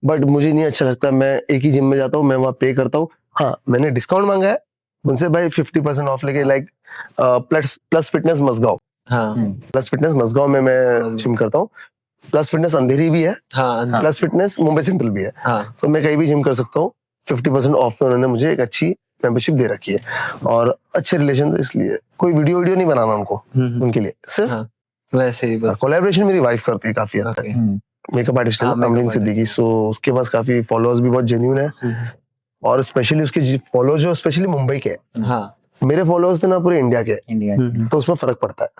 बट मुझे नहीं अच्छा लगता, मैं एक ही जिम में जाता हूँ, मैं वहाँ पे करता हूँ। हाँ मैंने डिस्काउंट मांगा है उनसे, भाई 50% ऑफ लेके, like plus fitness Mazagon, plus fitness Mazagon में मैं जिम करता हूँ। प्लस फिटनेस अंधेरी भी है, प्लस फिटनेस मुंबई सेंट्रल भी है, तो मैं कहीं भी जिम कर सकता हूँ। 50% ऑफ में उन्होंने मुझे एक अच्छी मेंबरशिप दे रखी है, और अच्छे रिलेशन, इसलिए कोई वीडियो नहीं बनाना उनको, उनके लिए सिर्फ वैसे ही बस। कोलैबोरेशन मेरी वाइफ करती है काफी हद तक, मेकअप आर्टिस्ट है अमरीन सिद्दीकी। सो उसके पास काफी फॉलोअर्स भी बहुत जेन्युइन है, और स्पेशली उसके फॉलो जो स्पेशली मुंबई के हैं। मेरे फॉलोअर्स थे ना पूरे इंडिया के, तो उसमें फर्क पड़ता है।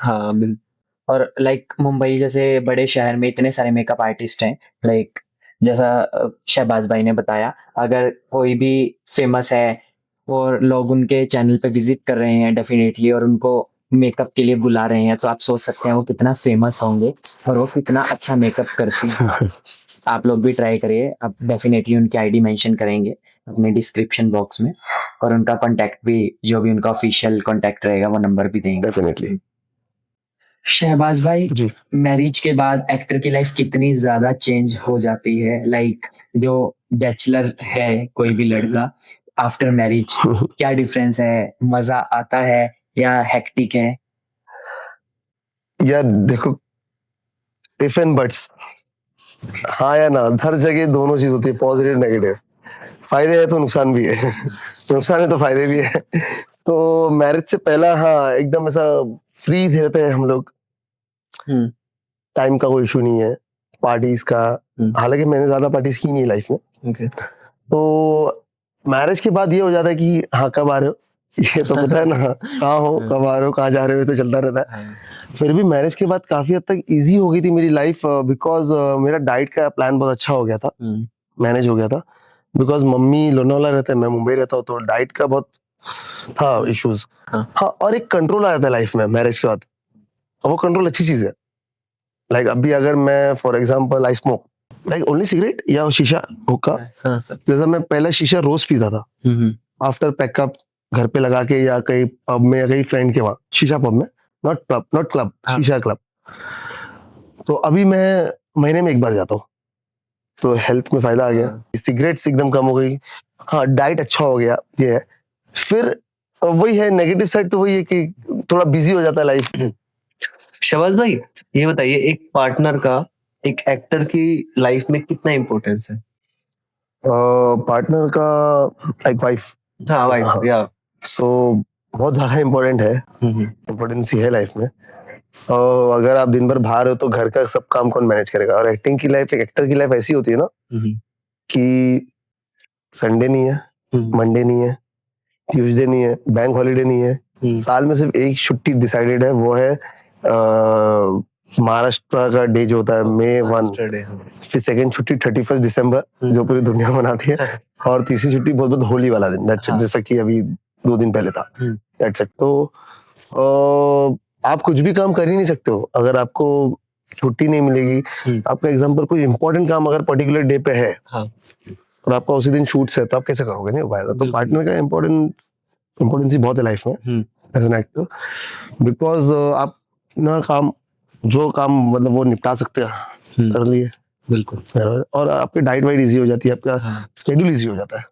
और लाइक मुंबई जैसे बड़े शहर में इतने सारे मेकअप आर्टिस्ट हैं, लाइक जैसा शहबाज भाई ने बताया, अगर कोई भी फेमस है और लोग उनके चैनल पे विजिट कर रहे हैं डेफिनेटली, और उनको मेकअप के लिए बुला रहे हैं, तो आप सोच सकते हैं वो कितना फेमस होंगे और वो कितना अच्छा मेकअप करती हैं। आप लोग भी ट्राई करिए, आप डेफिनेटली उनकी आईडी मेंशन करेंगे अपने डिस्क्रिप्शन बॉक्स में, और उनका कांटेक्ट भी, जो भी उनका ऑफिशियल कांटेक्ट रहेगा वो नंबर भी देंगे डेफिनेटली। शहबाज भाई जी, मैरिज के बाद एक्टर की लाइफ कितनी ज्यादा चेंज हो जाती है, लाइक जो बैचलर है कोई भी लड़का आफ्टर मैरिज क्या डिफरेंस है, मजा आता है या हेक्टिक है? यार देखो, इफ एंड बट्स, हाँ या ना, हर जगह दोनों चीज होती है, पॉजिटिव नेगेटिव। फायदे है तो नुकसान भी है, नुकसान है तो फायदे भी है। तो मैरिज से पहला हाँ एकदम ऐसा फ्री रहते हैं हम लोग, हम्म टाइम का कोई इशू नहीं है, पार्टीज का। हालांकि मैंने ज्यादा पार्टीज की नहीं लाइफ में। ओके तो मैरिज के बाद ये हो जाता है कि हाँ कब आ रहे हो, ये तो पता है ना, कहाँ हो, कब आ रहे हो, कहाँ जा रहे हो, ये तो चलता रहता है। फिर भी मैरिज के बाद काफी हद तक इजी हो गई थी मेरी लाइफ, बिकॉज मेरा डाइट का प्लान बहुत अच्छा हो गया था, मैनेज हो गया था। बिकॉज मम्मी लोनावाला रहता है, मैं मुंबई रहता हूँ, तो डाइट का बहुत था इश्यूज। हाँ, और एक कंट्रोल आ जाता है लाइफ में मैरिज के बाद, और वो कंट्रोल अच्छी चीज है। लाइक अभी अगर मैं for example I smoke like only cigarette या शीशा हुक्का, जैसा मैं पहले शीशा रोज पीता था आफ्टर पैकअप, घर पे लगा के या कहीं पब में या कहीं फ्रेंड के वहां, शीशा पब में, नॉट क्लब, शीशा क्लब। तो अभी मैं महीने में एक बार जाता हूँ, तो हेल्थ में फायदा आ गया, सिगरेट्स एकदम कम हो गई, हाँ डाइट अच्छा हो गया, ये है। फिर वही है नेगेटिव साइड, तो वही है कि थोड़ा बिजी हो जाता है लाइफ। शहबाज भाई, ये बताइए, एक पार्टनर का एक एक्टर की लाइफ में कितना इम्पोर्टेंस है? पार्टनर का लाइक वाइफ, हाँ वाइफ या सो बहुत ज्यादा इम्पोर्टेंट है, इम्पोर्टेंस ही है लाइफ में। और अगर आप दिन भर बाहर हो तो घर का सब काम कौन मैनेज करेगा? और एक्टिंग की लाइफ, एक एक्टर की लाइफ ऐसी होती है ना कि संडे नहीं है, मंडे नहीं है, ट्यूसडे नहीं है, बैंक हॉलीडे नहीं है, साल में सिर्फ एक छुट्टी डिसाइडेड है, वो है महाराष्ट्र का डे जो होता है May 1, फिर सेकंड छुट्टी 31 दिसंबर जो पूरी दुनिया मनाती है, और तीसरी छुट्टी बहुत बहुत होली वाला दिन, दैट्स इट, जैसा कि अभी 2 दिन पहले था, दैट्स इट। तो आप कुछ भी काम कर ही नहीं सकते हो अगर आपको छुट्टी नहीं मिलेगी। आपका एग्जांपल कोई इंपॉर्टेंट काम अगर पर्टिकुलर डे पे है और आपका उसी दिन शूट्स है, तो आप कैसे करोगे? नहीं हो पाएगा। तो पार्टनर का इम्पोर्टेंस ही बहुत है लाइफ में एज एन एक्टर, बिकॉज आप ना काम, जो काम मतलब वो निपटा सकते हैं कर लिए, बिल्कुल, और आपकी डाइट वाइट इजी हो जाती है, आपका स्केड्यूल इजी हो जाता है।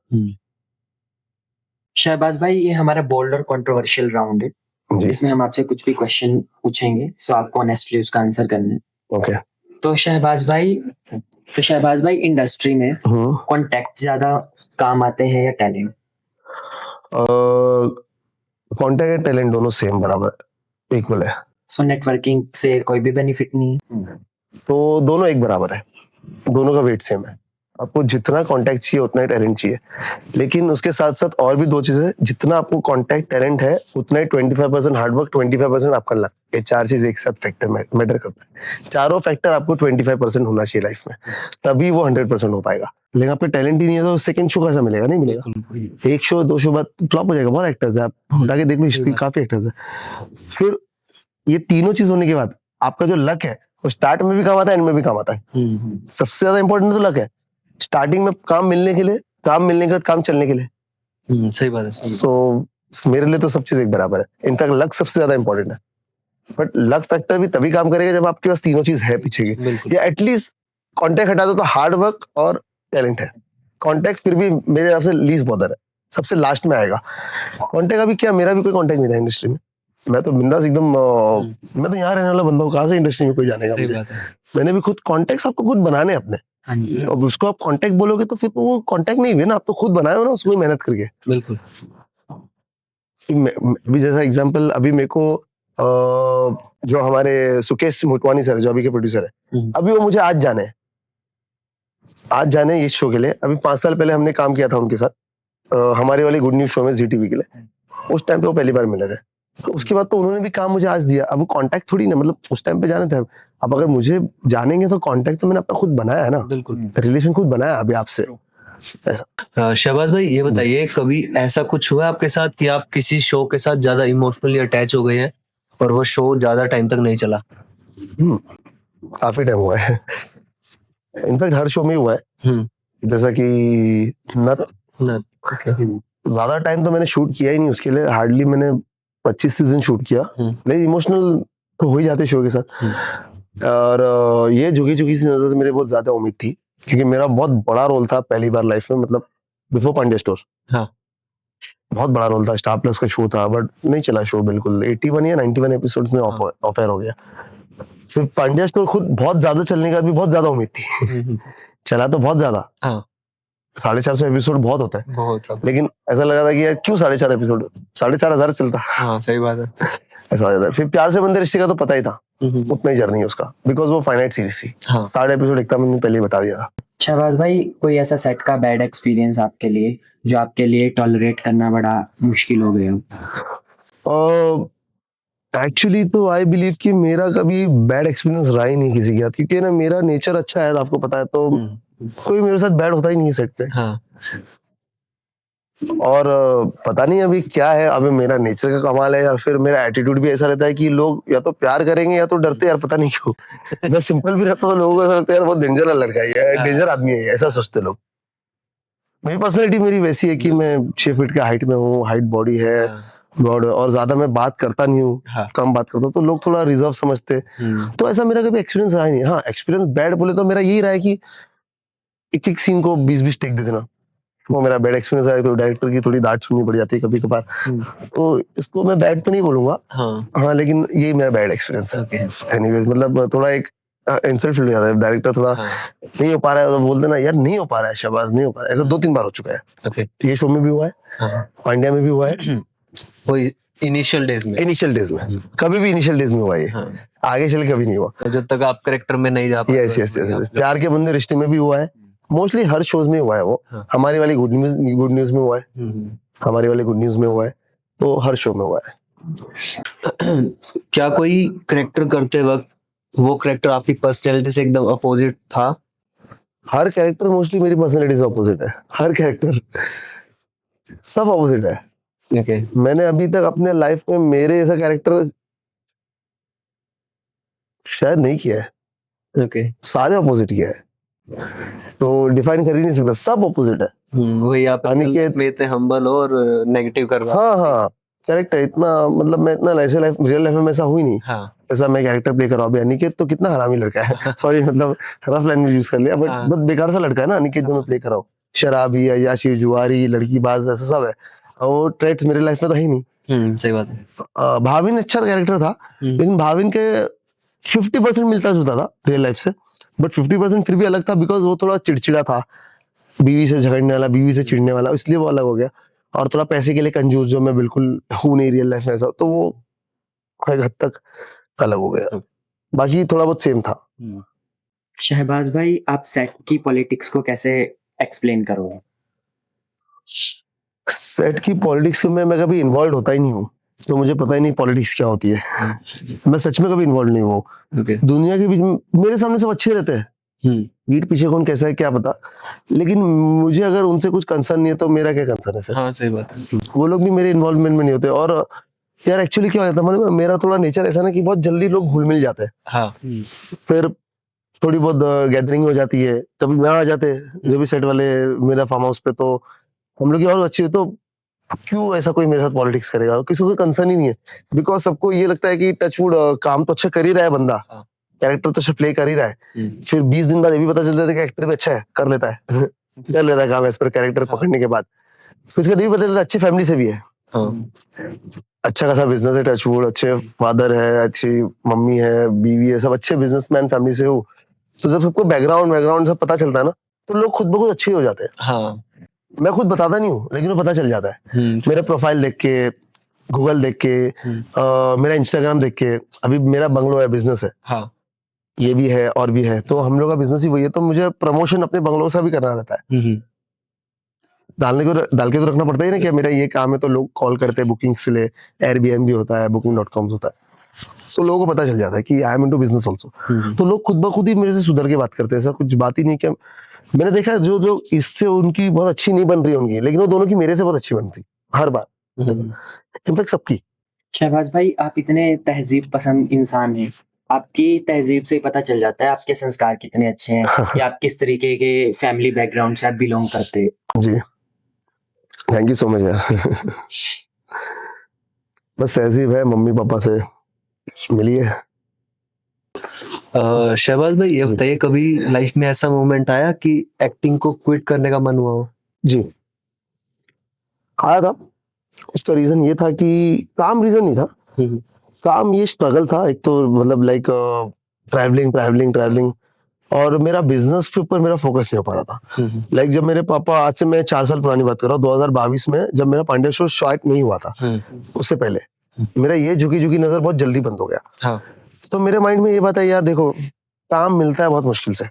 शहबाज भाई, ये हमारा बोल्ड और कंट्रोवर्शियल राउंड है, जी, इसमें हम आपसे कुछ भी क्वेश्चन पूछेंगे, सो आपको ऑनेस्टली उसका आंसर करना है। ओके। तो शहबाज भाई इंडस्ट्री में कॉन्टेक्ट ज्यादा काम आते हैं या टैलेंट? कॉन्टेक्ट टैलेंट दोनों सेम बराबर इक्वल है, सो नेटवर्किंग से कोई भी बेनिफिट नहीं है? तो दोनों एक बराबर है, दोनों का वेट सेम है। आपको जितना कांटेक्ट चाहिए उतना ही टैलेंट चाहिए, लेकिन उसके साथ साथ और भी 2 चीजें, जितना आपको कांटेक्ट टैलेंट है उतना ही 25% हार्डवर्क, 25% आपका लक, ये 4 चीज एक साथ फैक्टर मैटर करता है। चारों फैक्टर आपको 25% होना चाहिए लाइफ में, तभी वो 100% हो पाएगा। लेकिन आपका टैलेंट ही नहीं है तो सेकंड शो कैसा मिलेगा? नहीं मिलेगा। 1 शो 2 शो बाद फ्लॉप हो जाएगा। बहुत एक्टर्स है, आप उठा के देख लो हिस्ट्री, काफी एक्टर्स है। फिर ये तीनों चीज होने के बाद आपका जो लक है वो स्टार्ट में भी काम आता है, एंड में भी काम आता है। सबसे ज्यादा इंपॉर्टेंट तो लक है, स्टार्टिंग में काम मिलने के लिए, काम मिलने के बाद काम चलने के लिए। सही बात है। सो मेरे लिए तो सब चीज एक बराबर है, इनफैक्ट लक सबसे ज्यादा इंपॉर्टेंट है, बट लक फैक्टर भी तभी काम करेगा जब आपके पास तीनों चीज है पीछे की, या एटलीस्ट कॉन्टेक्ट हटा दो तो हार्ड वर्क और टैलेंट है। कॉन्टेक्ट फिर भी मेरे हिसाब से लीस्ट बॉदर है, सबसे लास्ट में आएगा कॉन्टेक्ट। अभी क्या, मेरा भी कोई कॉन्टेक्ट नहीं था इंडस्ट्री में, मैं तो बिंदास एकदम, मैं तो यहाँ रहने वाला बंदा हूँ, कहाँ से इंडस्ट्री में कोई जानेगा मुझे। मैंने भी खुद कॉन्टेक्ट आपको खुद बनाने अपने, अब उसको आप कांटेक्ट बोलोगे तो फिर तो वो कांटेक्ट नहीं हुए ना, आप तो खुद बनाए हो ना उसको मेहनत करके। बिल्कुल। अभी जैसा एग्जांपल, अभी मेरे को जो हमारे सुकेश मोटवानी सर जो अभी के प्रोड्यूसर है, अभी वो मुझे आज जाने इस शो के लिए। अभी 5 साल पहले हमने काम किया था उनके साथ हमारे वाले गुड न्यूज शो में ZTV के लिए, उस टाइम पे वो पहली बार मिले थे। तो उसके बाद तो उन्होंने भी काम मुझे आज दिया। अब वो कांटेक्ट थोड़ी ना, मतलब उस टाइम पे जाने थे, अब अगर मुझे जानेंगे तो कांटेक्ट तो मैंने अपना खुद बनाया है ना, बिल्कुल, रिलेशन खुद बनाया अभी आपसे ऐसा। शहबाज भाई, ये बताइए, कभी ऐसा कुछ हुआ आपके साथ कि आप किसी शो के साथ ज्यादा इमोशनली अटैच हो गए हैं और वो शो ज्यादा टाइम तक नहीं चला? काफी टाइम हुआ है, इनफैक्ट हर शो में हुआ है। जैसा कि नट, ज्यादा टाइम तो मैंने शूट किया ही नहीं उसके लिए, हार्डली मैंने 25 सीजन शूट किया, लेकिन इमोशनल तो हो ही जाते शो के साथ। और ये झुकी झुकी सी नजर से मेरे बहुत ज्यादा उम्मीद थी, क्योंकि मेरा बहुत बड़ा रोल था पहली बार लाइफ में, मतलब बिफोर पांडे स्टोर। बहुत बड़ा रोल था, स्टार प्लस का शो था, बट नहीं चला शो बिल्कुल। 81 या 91 एपिसोड्स में ऑफ एयर हो गया। फिर पांड्या स्टोर खुद बहुत ज्यादा चलने के बाद भी बहुत ज्यादा उम्मीद थी। चला तो बहुत ज्यादा, हाँ 450 एपिसोड बहुत होता है, बहुत ज्यादा। लेकिन ऐसा लगा था कि यार क्यों 4.5 एपिसोड, 4,500 चलता। हाँ सही बात है। ऐसा हो जाता है। फिर प्यार से बंदे रिश्ते का तो पता ही था, उतना ही जर्नी है उसका, बिकॉज वो फाइनाइट सीरीज थी। हाँ। 60 एपिसोड एक मैंने पहले ही बता दिया था। शहबाज भाई, कोई ऐसा सेट का बैड एक्सपीरियंस आपके लिए जो आपके लिए टॉलरेट करना बड़ा मुश्किल हो गया हो? एक्चुअली तो आई बिलीव कि मेरा कभी बैड एक्सपीरियंस रहा ही नहीं किसी के साथ, क्योंकि ना मेरा नेचर अच्छा है, आपको पता है, तो कोई मेरे साथ बैड होता ही नहीं है सेट पे। हाँ और पता नहीं अभी क्या है, अभी मेरा नेचर का कमाल है या फिर मेरा एटीट्यूड भी ऐसा रहता है कि लोग या तो प्यार करेंगे या तो डरते हैं, यार पता नहीं क्यों। मैं सिंपल भी रहता हूँ तो लोगों को ऐसा लगता है यार बहुत डेंजर लड़का है, यार डेंजर आदमी है, ऐसा सोचते लोग। मेरी पर्सनैलिटी मेरी वैसी है कि मैं 6 फीट के हाइट में हूँ, हाइट बॉडी है, ब्रॉड, और ज्यादा मैं बात करता नहीं हूँ, कम बात करता हूँ, तो लोग थोड़ा रिजर्व समझते। तो ऐसा मेरा कभी एक्सपीरियंस रहा ही नहीं। हाँ, एक्सपीरियंस बैड बोले तो मेरा यही रहा है कि एक एक सीन को 20-20 टेक दे देना, वो मेरा बैड एक्सपीरियंस है। तो डायरेक्टर की थोड़ी डांट सुननी पड़ जाती है कभी कभार, तो इसको मैं बैड तो नहीं बोलूंगा। हाँ, लेकिन यही मेरा बैड एक्सपीरियंस है। एनीवेज, मतलब थोड़ा एक इंसल्ट फील हो जाता है, डायरेक्टर थोड़ा नहीं हो पा रहा है तो बोल देना यार नहीं हो पा रहा है शहबाज, नहीं हो पा रहा है। ऐसा 2-3 बार हो चुका है। ये शो में भी हुआ है, पांड्या में भी हुआ है, वही इनिशियल डेज में कभी भी इनिशियल डेज में हुआ है, आगे चल के कभी नहीं हुआ। तो जब तक आप करेक्टर में नहीं जा पाते। यस, प्यार के बंदे रिश्ते में भी हुआ है, मोस्टली हर शोज में हुआ है वो। हमारी वाली गुड न्यूज में हुआ है, हमारी वाली गुड न्यूज में हुआ है, तो हर शो में हुआ है। क्या कोई करेक्टर करते वक्त वो करेक्टर आपकी पर्सनैलिटी से एकदम अपोजिट था? हर कैरेक्टर मोस्टली मेरी पर्सनैलिटी से अपोजिट है, हर कैरेक्टर सब अपोजिट है। मैंने अभी तक अपने लाइफ में मेरे जैसा कैरेक्टर शायद नहीं किया है। सारे अपोजिट किया है, तो डिफाइन कर ही नहीं सकता, सब अपोजिट है। वही आप अनिकेत में इतने हम्बल और नेगेटिव कर रहा। हाँ, करेक्ट है। इतना मतलब मैं इतना ऐसे लाइफ रियल लाइफ में ऐसा हुई नहीं। ऐसा मैं कैरेक्टर प्ले कर रहा हूँ अभी। अनिकेत तो कितना हरामी लड़का है, सॉरी मतलब रफ लैंग्वेज यूज कर लिया, बट बहुत बेकार सा लड़का है ना अनिकेत जो मैं प्ले कर रहा हूँ। शराबी, अय्याशी, जुआरी, लड़की बाज, ऐसा सब है, और वो ट्रेट्स मेरे लाइफ में तो है ही नहीं। सही बात है। भाविन अच्छा कैरेक्टर था, लेकिन भाविन के 50% मिलता जुलता था रियल लाइफ से, बट 50% फिर भी अलग था, बिकॉज वो थोड़ा चिड़चिड़ा था, बीवी से झगड़ने वाला, बीवी से चिढ़ने वाला, इसलिए वो अलग हो गया। और थोड़ा पैसे के लिए कंजूस, जो मैं बिल्कुल हूँ नहीं रियल लाइफ में ऐसा, तो वो एक हद तक अलग हो गया, बाकी थोड़ा बहुत सेम था। शहबाज भाई, आप सेट की पॉलिटिक्स को कैसे एक्सप्लेन करोगे? सेट की पॉलिटिक्स में मैं कभी इन्वॉल्व होता ही नहीं हूँ, तो मुझे पता ही नहीं पॉलिटिक्स क्या होती है। मैं सच में कभी इन्वॉल्व नहीं हुआ। दुनिया के बीच में मेरे सामने सब अच्छे रहते हैं, पीठ पीछे कौन कैसा है क्या पता, लेकिन मुझे अगर उनसे कुछ कंसर्न नहीं है तो मेरा क्या कंसर्न है फिर। हाँ सही बात है। वो लोग भी मेरे इन्वॉल्वमेंट में नहीं होते। और यार एक्चुअली क्या होता है, मतलब मेरा थोड़ा नेचर ऐसा ना कि बहुत जल्दी लोग घुल मिल जाते हैं। फिर थोड़ी बहुत गैदरिंग हो जाती है, कभी मैं आ जाते हैं जो भी सेट वाले मेरा फार्म हाउस पे, तो हम लोग की और अच्छी है, तो क्यों ऐसा कोई मेरे साथ पॉलिटिक्स करेगा, किसी को कंसर्न ही नहीं है, बिकॉज सबको ये लगता है कि टचवुड काम तो अच्छा कर ही रहा है बंदा, कैरेक्टर तो अच्छा प्ले कर ही रहा है। फिर 20 दिन बाद ये भी पता चल जाता है कि एक्टर भी अच्छा है, कर लेता है कर लेता है काम एज पर कैरेक्टर पकड़ने के बाद। फिर उसके बाद ये भी पता चलता है अच्छी फैमिली से भी है, अच्छा खासा बिजनेस है, टचवुड, अच्छे फादर है, अच्छी मम्मी है, बीवी है, सब अच्छे बिजनेसमैन फैमिली से हो। तो जब सबको बैकग्राउंड सब पता चलता है ना, तो लोग खुद ब खुद अच्छे हो जाते हैं। मैं खुद बताता नहीं हूँ, लेकिन वो पता चल जाता है। मेरा प्रोफाइल देख के, गूगल देख के, मेरा इंस्टाग्राम देख के। अभी मेरा बंगलो है, बिजनेस है, ये भी है और भी है, तो हम लोग का बिजनेस ही वही है, तो मुझे प्रमोशन अपने बंगलो से भी करना रहता है। डाल के तो रखना पड़ता ही ना कि मेरा ये काम है, तो लोग कॉल करते हैं बुकिंग के लिए, एयरबीएनबी होता है, booking.com होता है, तो लोगों को पता चल जाता है कि I am into business also. तो लोग खुद ब खुद ही मेरे से सुधर के बात करते हैं, ऐसा कुछ बात ही नहीं। कि मैंने देखा है जो जो इससे उनकी बहुत अच्छी नहीं बन रही उनकी, लेकिन वो दोनों की मेरे से बहुत अच्छी बनती हर बार, इनफैक्ट सबकी। शहबाज भाई, आप इतने तहजीब पसंद इंसान हैं, आपकी तहजीब से ही पता चल जाता है आपके संस्कार कितने अच्छे हैं कि आप किस तरीके के फैमिली बैकग्राउंड से आप बिलोंग करते हैं। जी, थैंक यू सो मच यार। बस तहजीब है, मम्मी पापा से मिली है। शहबाज भाई, ये बताइए कभी लाइफ में ऐसा मोमेंट आया कि एक्टिंग को क्विट करने का मन हुआ हो? जी, आया था। उसका रीजन ये था कि काम रीजन नहीं था, काम ये स्ट्रगल था। एक तो मतलब लाइक ट्रैवलिंग और मेरा बिजनेस के ऊपर मेरा फोकस नहीं हो पा रहा था। लाइक जब मेरे पापा, आज से मैं 4 साल पुरानी बात कर रहा हूँ, 2022 में जब मेरा पांड्या शो स्टार्ट नहीं हुआ था, उससे पहले मेरा ये झुकी झुकी नजर बहुत जल्दी बंद हो गया। हाँ। तो मेरे माइंड में ये बात है, यार देखो काम मिलता है बहुत मुश्किल से,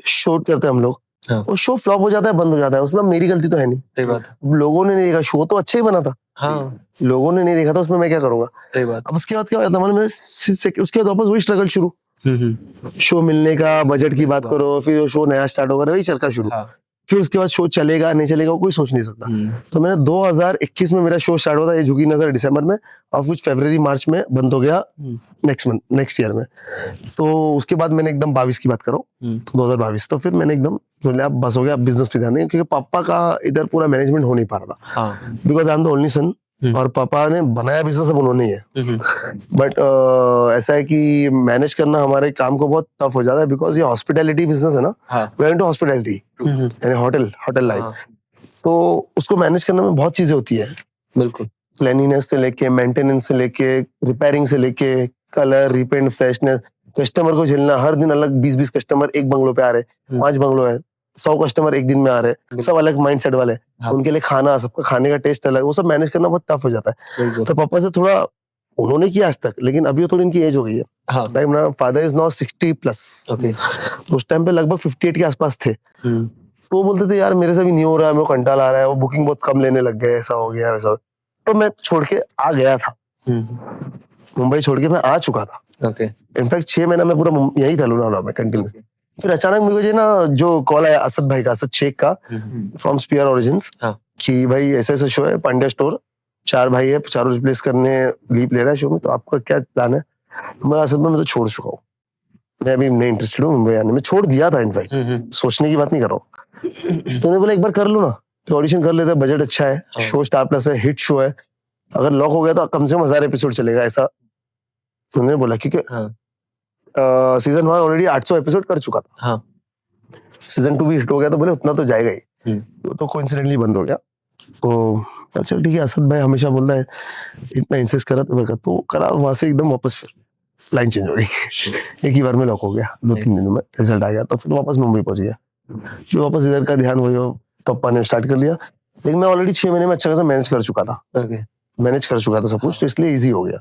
शूट करते हैं हम लोग, हाँ। वो शो फ्लॉप हो जाता है, बंद हो जाता है, उसमें मेरी गलती तो है नहीं। सही बात है। लोगों ने नहीं देखा, शो तो अच्छा ही बना था, हाँ, लोगों ने नहीं देखा था, उसमें मैं क्या करूंगा। सही बात। अब उसके बाद क्या होता है, उसके बाद वापस वही स्ट्रगल शुरू, शो मिलने का, बजट की बात करो, फिर शो नया स्टार्ट होगा, वही चरखा शुरू। हाँ। फिर उसके बाद शो चलेगा नहीं चलेगा वो कोई सोच नहीं सकता। तो मैंने 2021 में मेरा शो स्टार्ट हुआ था, ये झुकी नजर दिसंबर में, और कुछ फरवरी मार्च में बंद हो गया नेक्स्ट ईयर में। तो उसके बाद मैंने एकदम 22 की बात करो, 2022, तो फिर मैंने एकदम बोला अब बस हो गया, अब बिजनेस पे ध्यान दें, क्योंकि पापा का इधर पूरा मैनेजमेंट हो नहीं पा रहा था, because I am the only son, और पापा ने बनाया बिजनेस अब उन्होंने ही है। बट ऐसा है कि मैनेज करना हमारे काम को बहुत टफ हो जाता है, बिकॉज ये हॉस्पिटैलिटी बिजनेस है ना, वी आर इनटू हॉस्पिटैलिटी, यानी होटल लाइफ। तो उसको मैनेज करने में बहुत चीजें होती है, बिल्कुल। क्लीनिनेस से लेके, मेंटेनेंस से लेके, रिपेयरिंग से लेके, कलर, रिपेंट, फ्रेशनेस, कस्टमर को झेलना, हर दिन अलग 20-20 कस्टमर एक बंगलो पे आ रहे, 5 बंगलो है, 100 कस्टमर एक दिन में आ रहे, सब अलग माइंडसेट वाले, उनके लिए खाना, सबका खाने का टेस्ट अलग, वो सब मैनेज करना बहुत टफ हो जाता है। तो पापा से थोड़ा उन्होंने किया आज तक, लेकिन अभी थोड़ी इनकी एज हो गई है। लाइक मेरा फादर इज नाउ 60+, उस टाइम पे लगभग 58 के आसपास थे। तो वो बोलते थे यार मेरे से भी नहीं हो रहा है, मेरे को कंटाल आ रहा है, वो बुकिंग बहुत कम लेने लग गए, ऐसा हो गया वैसा हो गया। तो मैं छोड़ के आ गया था, मुंबई छोड़ के मैं आ चुका था। इनफैक्ट 6 महीना मैं पूरा यही था, लोनावला में कंटिन्यू। फिर अचानक मुझे ना जो कॉल आया असद भाई का, असद शेख का, फ्रॉम स्पीयर ओरिजिन्स, कि भाई ऐसा ऐसा शो है पांड्या स्टोर, 4 भाई है, चारों रिप्लेस करने लीप ले रहा है शो में, तो आपका क्या प्लान है। मैं असद में, मैं तो छोड़ चुका हूँ, मैं अभी नहीं इंटरेस्टेड हूँ मुंबई आने में, छोड़ दिया था इनफैक्ट, सोचने की बात नहीं कर रहा हूँ। तो उन्होंने बोला एक बार कर लो ना, तो ऑडिशन कर लेते, बजट अच्छा है, शो स्टार प्लस है, हिट शो है, अगर लॉक हो गया तो कम से कम 1000 एपिसोड चलेगा, ऐसा उन्होंने बोला। क्योंकि सीजन 1 ऑलरेडी 800 एपिसोड कर चुका था, सीजन 2 भी हिट हो गया, तो बोले उतना तो जाएगा ही, तो कोइंसिडेंटली बंद हो गया। तो अच्छा ठीक है, असद भाई हमेशा बोलता है, इतना इंसिस्ट करा तो मैं कहता तो करा, वहां से एकदम वापस फिर लाइन चेंज हो गई, एक ही बार में लॉक हो गया, 2-3 दिनों में रिजल्ट आ गया, तो फिर वापस मुंबई पहुंच गया, फिर वापस इधर का ध्यान वही, पापा ने स्टार्ट कर लिया। लेकिन मैं ऑलरेडी 6 महीने में अच्छा खासा मैनेज कर चुका था, सब कुछ, तो इसलिए इजी हो गया।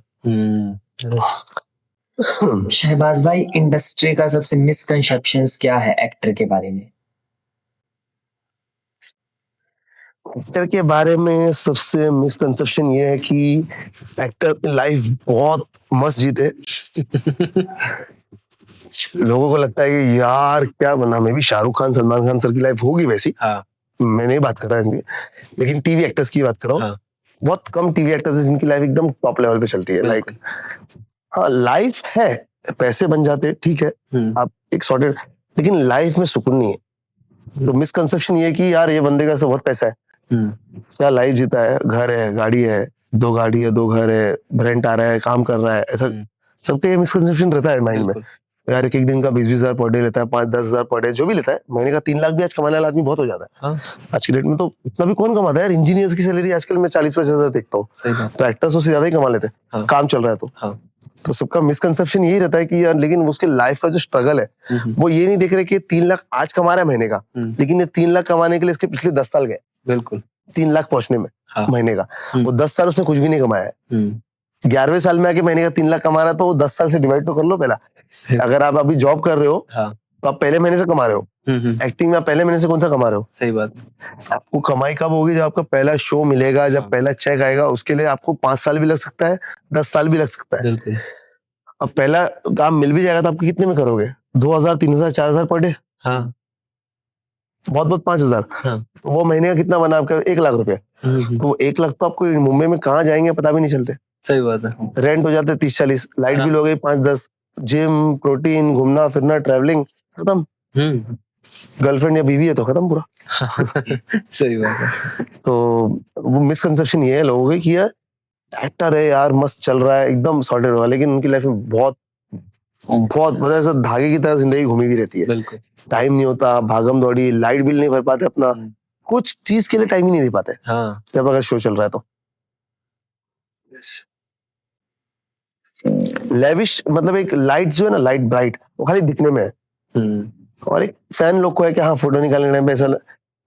शहबाज भाई, इंडस्ट्री का सबसे मिसकंसेप्शंस क्या है एक्टर के बारे में? एक्टर के बारे में सबसे मिसकंसेप्शन ये है कि एक्टर की लाइफ बहुत मस्त जीते। लोगों को लगता है कि यार क्या बना, मे भी शाहरुख खान, सलमान खान सर की लाइफ होगी वैसी, मैं नहीं बात कर रहा हूँ, लेकिन टीवी एक्टर्स की बात कर रहा हूँ। बहुत कम टीवी एक्टर्स है जिनकी लाइफ एकदम टॉप लेवल पे चलती है। लाइक हाँ लाइफ है, पैसे बन जाते हैं, ठीक है, आप एक सॉर्टेड, लेकिन लाइफ में सुकून नहीं है। तो मिसकंसेप्शन ये कि यार ये बंदे का बहुत पैसा है, क्या लाइफ जीता है, घर है, गाड़ी है, 2 गाड़ी है, 2 घर है, रेंट आ रहा है, काम कर रहा है, ऐसा सबके ये मिसकंसेप्शन रहता है माइंड में। यार एक दिन का 20-20 हजार पर डे लेता है, 5-10 हजार पर डे, जो भी लेता है, महीने का 3 लाख भी आज कमाने वाला आदमी बहुत हो जाता है। आज की डेट में तो इतना भी कौन कमाता है यार, इंजीनियर्स की सैलरी आजकल मैं 40-50 हजार देखता हूँ, तो एक्टर्स उससे ज्यादा ही कमा लेते हैं, काम चल रहा है तो सबका मिसकंसेप्शन यही रहता है कि यार, लेकिन उसके लाइफ का जो स्ट्रगल है, वो ये नहीं देख रहे कि 3 लाख आज कमा रहा है महीने का, लेकिन ये 3 लाख कमाने के लिए इसके पिछले 10 साल गए, बिल्कुल 3 लाख पहुंचने में महीने का, वो 10 साल उसने कुछ भी नहीं कमाया है। 11वें साल में आके महीने का 3 लाख कमा रहा है, तो वो 10 साल से डिवाइड तो कर लो पहला। अगर आप अभी जॉब कर रहे हो तो आप पहले महीने से कमा रहे हो, एक्टिंग में आप पहले महीने से कौन सा कमा रहे हो। सही बात। आपको कमाई कब होगी, जब आपका पहला शो मिलेगा, जब पहला चेक आएगा, उसके लिए आपको 5 साल भी लग सकता है, 10 साल भी लग सकता है। बिल्कुल। अब पहला काम मिल भी जाएगा तो आप कितने में करोगे, 2000, 3000, 4000 पर डे, बहुत 5000, तो वो महीने का कितना बना आपका, 1 लाख रुपया। तो 1 लाख तो आपको मुंबई में कहाँ जाएंगे पता भी नहीं चलते। सही बात है। रेंट हो जाते हैं 30-40, लाइट बिल हो गई 5-10, जिम, प्रोटीन, घूमना फिरना, ट्रैवलिंग, खत्म। गर्लफ्रेंड या बीवी है तो खत्म पूरा। सही बात है। तो वो मिसकंसेप्शन ये है लोगों के कि यार एक्टर है यार, मस्त चल रहा है, एकदम सॉर्टेड हुआ, लेकिन उनकी लाइफ में बहुत मतलब धागे की तरह जिंदगी घूमी भी रहती है। टाइम नहीं होता, भागम दौड़ी, लाइट बिल नहीं भर पाते अपना, कुछ चीज के लिए टाइम ही नहीं दे पाते हाँ जब अगर शो चल रहा है तो। लेविश मतलब एक लाइट जो है ना, लाइट ब्राइट, वो खाली दिखने में है, और एक फैन लोग को है कि हाँ फोटो निकालने के टाइम पे ऐसा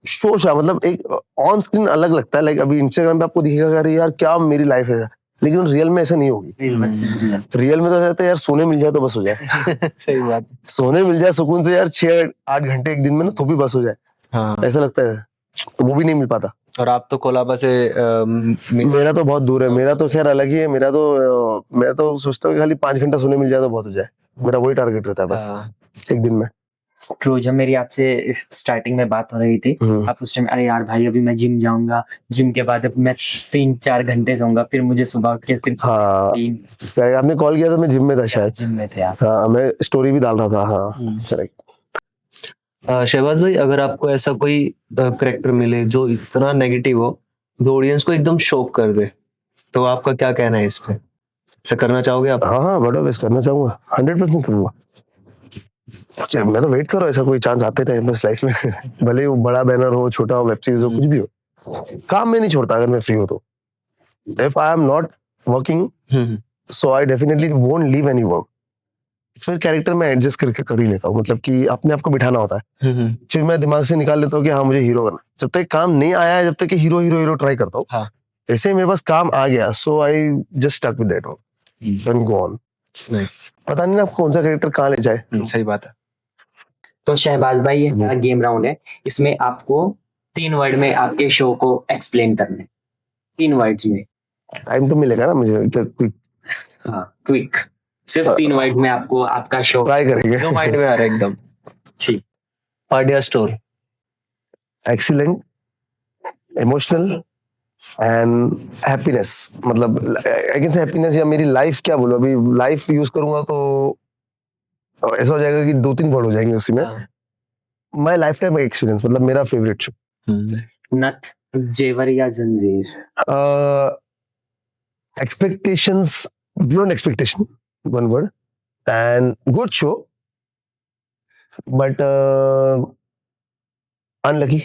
शो शा मतलब एक ऑन स्क्रीन अलग लगता है। लाइक अभी इंस्टाग्राम पे आपको दिखेगा कि अरे यार क्या मेरी लाइफ है, लेकिन रियल में ऐसा नहीं होगी। रियल में तो रहता है यार सोने मिल जाए तो बस हो जाए। सही बात। सोने मिल जाए सुकून से यार 6-8 घंटे एक दिन में ना तो भी बस हो जाए, हाँ ऐसा लगता है, तो वो भी नहीं मिल पाता। और आप तो कोलाबा से मेरा तो बहुत दूर है, मेरा तो खैर अलग ही है। मैं तो सोचता हूँ कि खाली 5 घंटा सोने मिल जाए तो बहुत हो जाए, मेरा वही टारगेट रहता है बस एक दिन में। तो जब मेरी आपसे स्टार्टिंग में बात हो रही थी, आप उस टाइम अरे यार भाई अभी मैं जिम जाऊंगा, जिम के बाद अब मैं 3-4 घंटे सोऊंगा, फिर मुझे सुबह उठ के फिर हाँ आपने कॉल किया तो मैं जिम में था शायद। जिम में थे आप। हाँ मैं स्टोरी भी डाल रहा था। हाँ करेक्ट। शहबाज भाई, अगर आपको ऐसा कोई करेक्टर मिले जो इतना नेगेटिव हो, जो ऑडियंस को एकदम शॉक कर दे, तो आपका क्या कहना है इस पे? ऐसा करना चाहोगे आप? हाँ बड़ा बेस्ट करना चाहूंगा, 100% करूंगा। अच्छा, मैं तो वेट कर रहा हूँ ऐसा कोई चांस आते रहे बस लाइफ में। भले ही वो बड़ा बैनर हो, छोटा हो, वेब सीरीज हो, कुछ भी हो, काम में नहीं छोड़ता अगर मैं फ्री हो तो। If I am not working so I definitely won't leave any work. फिर कैरेक्टर में एडजस्ट करके कर ही लेता हूँ, मतलब कि अपने आप को बिठाना होता है। फिर मैं दिमाग से निकाल लेता हूँ कि हाँ मुझे हीरो करना। जब तक काम नहीं आया है, जब तक कि हीरो हीरो हीरो ट्राई करता हूँ। हाँ। ऐसे ही मेरे पास काम आ गया, so I just stuck with that work and go on. पता नहीं ना आपको कौन सा कैरेक्टर कहाँ ले जाए। सही बात है। तो शहबाज भाई ये हमारा गेम राउंड है, इसमें आपको 3 वर्ड में आपके शो को एक्सप्लेन करना है, 3 वर्ड्स में। टाइम तो मिलेगा ना मुझे, क्विक हाँ क्विक, सिर्फ 3 वर्ड में आपको आपका शो। ट्राई करेंगे। जो माइंड में आ रहा है एकदम। ठीक। Padia store. Excellent, emotional and happiness. मतलब आई कैन से हैप्पीनेस, या मेरी लाइफ क्या बोलूं, अभी लाइफ यूज करूंगा तो ऐसा हो जाएगा कि 2-3 वर्ड हो जाएंगे उसी में। माय लाइफ टाइम एक्सपीरियंस, मतलब मेरा फेवरेट शो। नथ, जेवर या जंजीर? Expectations beyond expectation, one word, and good show but unlucky,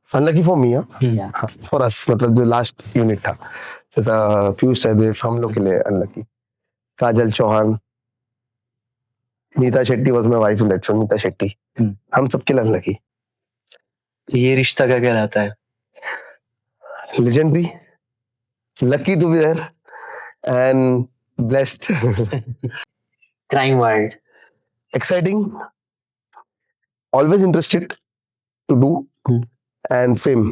unlucky for me, for us, मतलब जो लास्ट यूनिट था, जैसा पीयूष सहदेव, हम लोग के लिए unlucky. Kajal Chauhan, Neeta Shetty was my wife in that show, Neeta Shetty, हम सबके लिए अनलकी। ये रिश्ता क्या कहलाता है? Legendary, lucky to be there and blessed. Crime world? Exciting, always interested to do, and fame.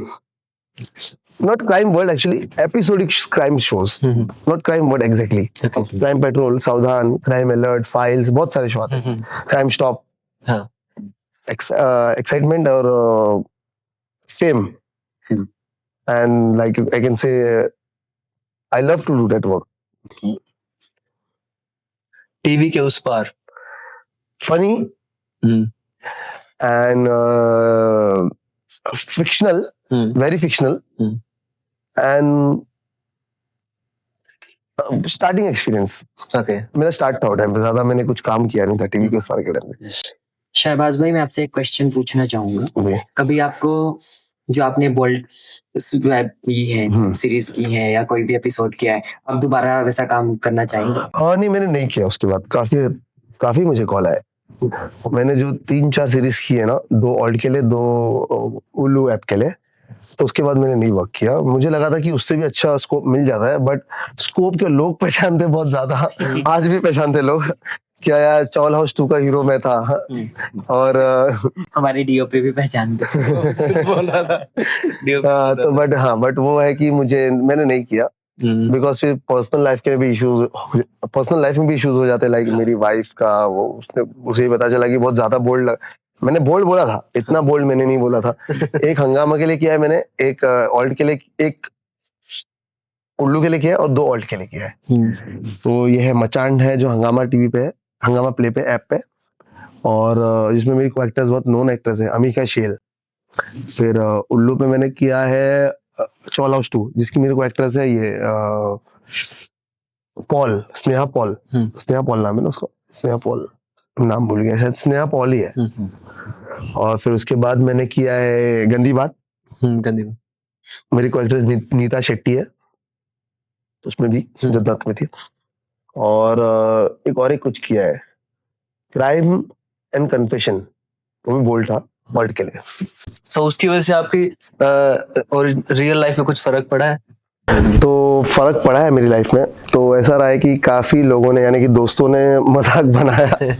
Not crime world actually, episodic crime shows, not crime world exactly. Crime Patrol, सावधान, Crime Alert, Files, बहुत सारे show आते हैं। Crime Stop, हाँ। excitement और fame, and like I can say I love to do that work. TV के उस पार। Funny and fictional, very fictional, and starting experience. Okay. मेरा स्टार्ट था टाइम पे, ज्यादा मैंने कुछ काम किया नहीं था टीवी के उस पार के टाइम में। शहबाज भाई मैं आपसे एक क्वेश्चन पूछना चाहूंगा, कभी आपको जो आपने बोल्ड की है, सीरीज की है या कोई भी एपिसोड किया है, आप दोबारा वैसा काम करना चाहेंगे? हाँ नहीं, मैंने नहीं किया उसके बाद। काफी मुझे कॉल आए। मैंने जो 3-4 सीरीज की है ना, 2 ऑल्ट के लिए, 2 उल्लू ऐप के लिए, तो उसके बाद मैंने नहीं वर्क किया। मुझे लगा था कि उससे भी अच्छा स्कोप मिल जाता है, बट स्कोप के लोग पहचानते बहुत ज्यादा, आज भी पहचानते लोग क्या यार चौल हाउस 2 का हीरो मैं था। और हमारे डीओपी भी पहचानते बोला था। तो बट वो है कि मैंने नहीं किया, बिकॉज फिर पर्सनल लाइफ में भी इश्यूज हो जाते हैं। लाइक मेरी वाइफ का उसे पता चला कि बहुत ज्यादा मैंने बोल्ड बोला था, इतना बोल्ड मैंने नहीं बोला था। एक हंगामा के लिए किया है मैंने, एक ऑल्ट के लिए, एक उल्लू के लिए किया है, और 2 ऑल्ट के लिए किया है। तो ये है मचांड है जो हंगामा टीवी पे है, हंगामा प्ले पे, ऐप पे, और जिसमें मेरी को एक्टर्स बहुत नोन एक्टर्स है, अमीका शेल। फिर उल्लू पे मैंने किया है चौल हाउस 2, जिसकी मेरे को एक्ट्रेस है ये पॉल, स्नेहा पॉल नाम है ना उसका, स्नेहा पॉल, नाम भूल गया, शायद स्नेहा पॉल ही है। और फिर उसके बाद मैंने किया है गंदी बात, गंदी। मेरी को एक्ट्रेस नीता शेट्टी है, उसमें भी संजय दत्त में थी। और एक कुछ किया है, क्राइम एंड कन्फेशन, वो भी बोल्ड था, बोल्ड के लिए। सो उसकी वजह से आपकी और रियल लाइफ में कुछ फर्क पड़ा है? तो फर्क पड़ा है मेरी लाइफ में। तो ऐसा रहा है कि काफी लोगों ने, यानी कि दोस्तों ने मजाक बनाया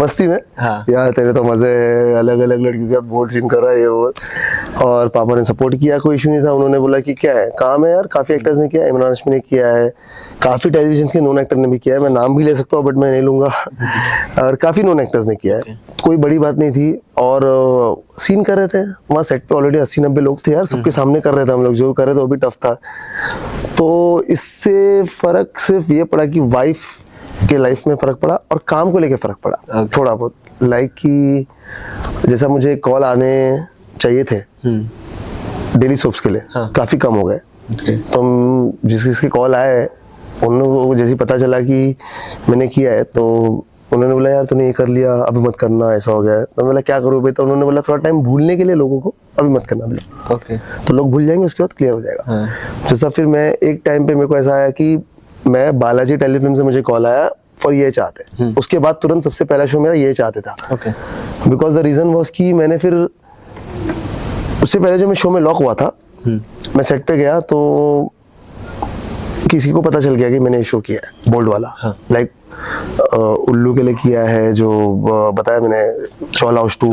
मस्ती में, हाँ। यार तेरे तो मजे है, अलग अलग लड़कियों के साथ बोल्ड सीन कर रहा है ये वो। और पापा ने सपोर्ट किया, कोई इशू नहीं था। उन्होंने बोला कि क्या है, काम है यार, काफी एक्टर्स ने किया है, इमरान हाशमी ने किया है, काफी टेलीविजन के नॉन एक्टर ने भी किया है, मैं नाम भी ले सकता हूँ बट मैं नहीं लूंगा और काफी नॉन एक्टर्स ने किया है, कोई बड़ी बात नहीं थी। और सीन कर रहे थे वहाँ सेट पे, ऑलरेडी 80-90 लोग थे यार, सबके सामने कर रहे थे हम लोग, जो कर रहे थे वो भी टफ था। तो इससे फर्क सिर्फ ये पड़ा कि वाइफ के लाइफ में फर्क पड़ा और काम को लेके फर्क पड़ा थोड़ा बहुत। लाइक कि जैसा मुझे कॉल आने चाहिए थे डेली सोप्स के लिए, काफी कम हो गए। तो जिसके कॉल आए उन लोगों को जैसे ही पता चला कि मैंने किया है, तो उन्होंने बोला यार तूने ये कर लिया, अभी मत करना, ऐसा हो गया है। तो मैं बोला क्या करूँ भाई? तो उन्होंने बोला थोड़ा टाइम भूलने के लिए लोगों को अभी मत करना भैया। ओके। तो लोग भूल जाएंगे, उसके बाद क्लियर हो जाएगा। जैसा फिर मैं एक टाइम पे मेरे को ऐसा आया कि मैं बालाजी टेलीफिल्म से मुझे कॉल आया फॉर ये चाहते, उसके बाद तुरंत सबसे पहला शो मेरा ये चाहते था। Okay. Because the reason was कि मैंने फिर उससे पहले जो मैं शो में लॉक हुआ था, मैं सेट पे गया तो किसी को पता चल गया कि मैंने शो किया है बोल्ड वाला। लाइक उल्लू के लिए किया है, जो बताया मैंने, चौल हाउस 2,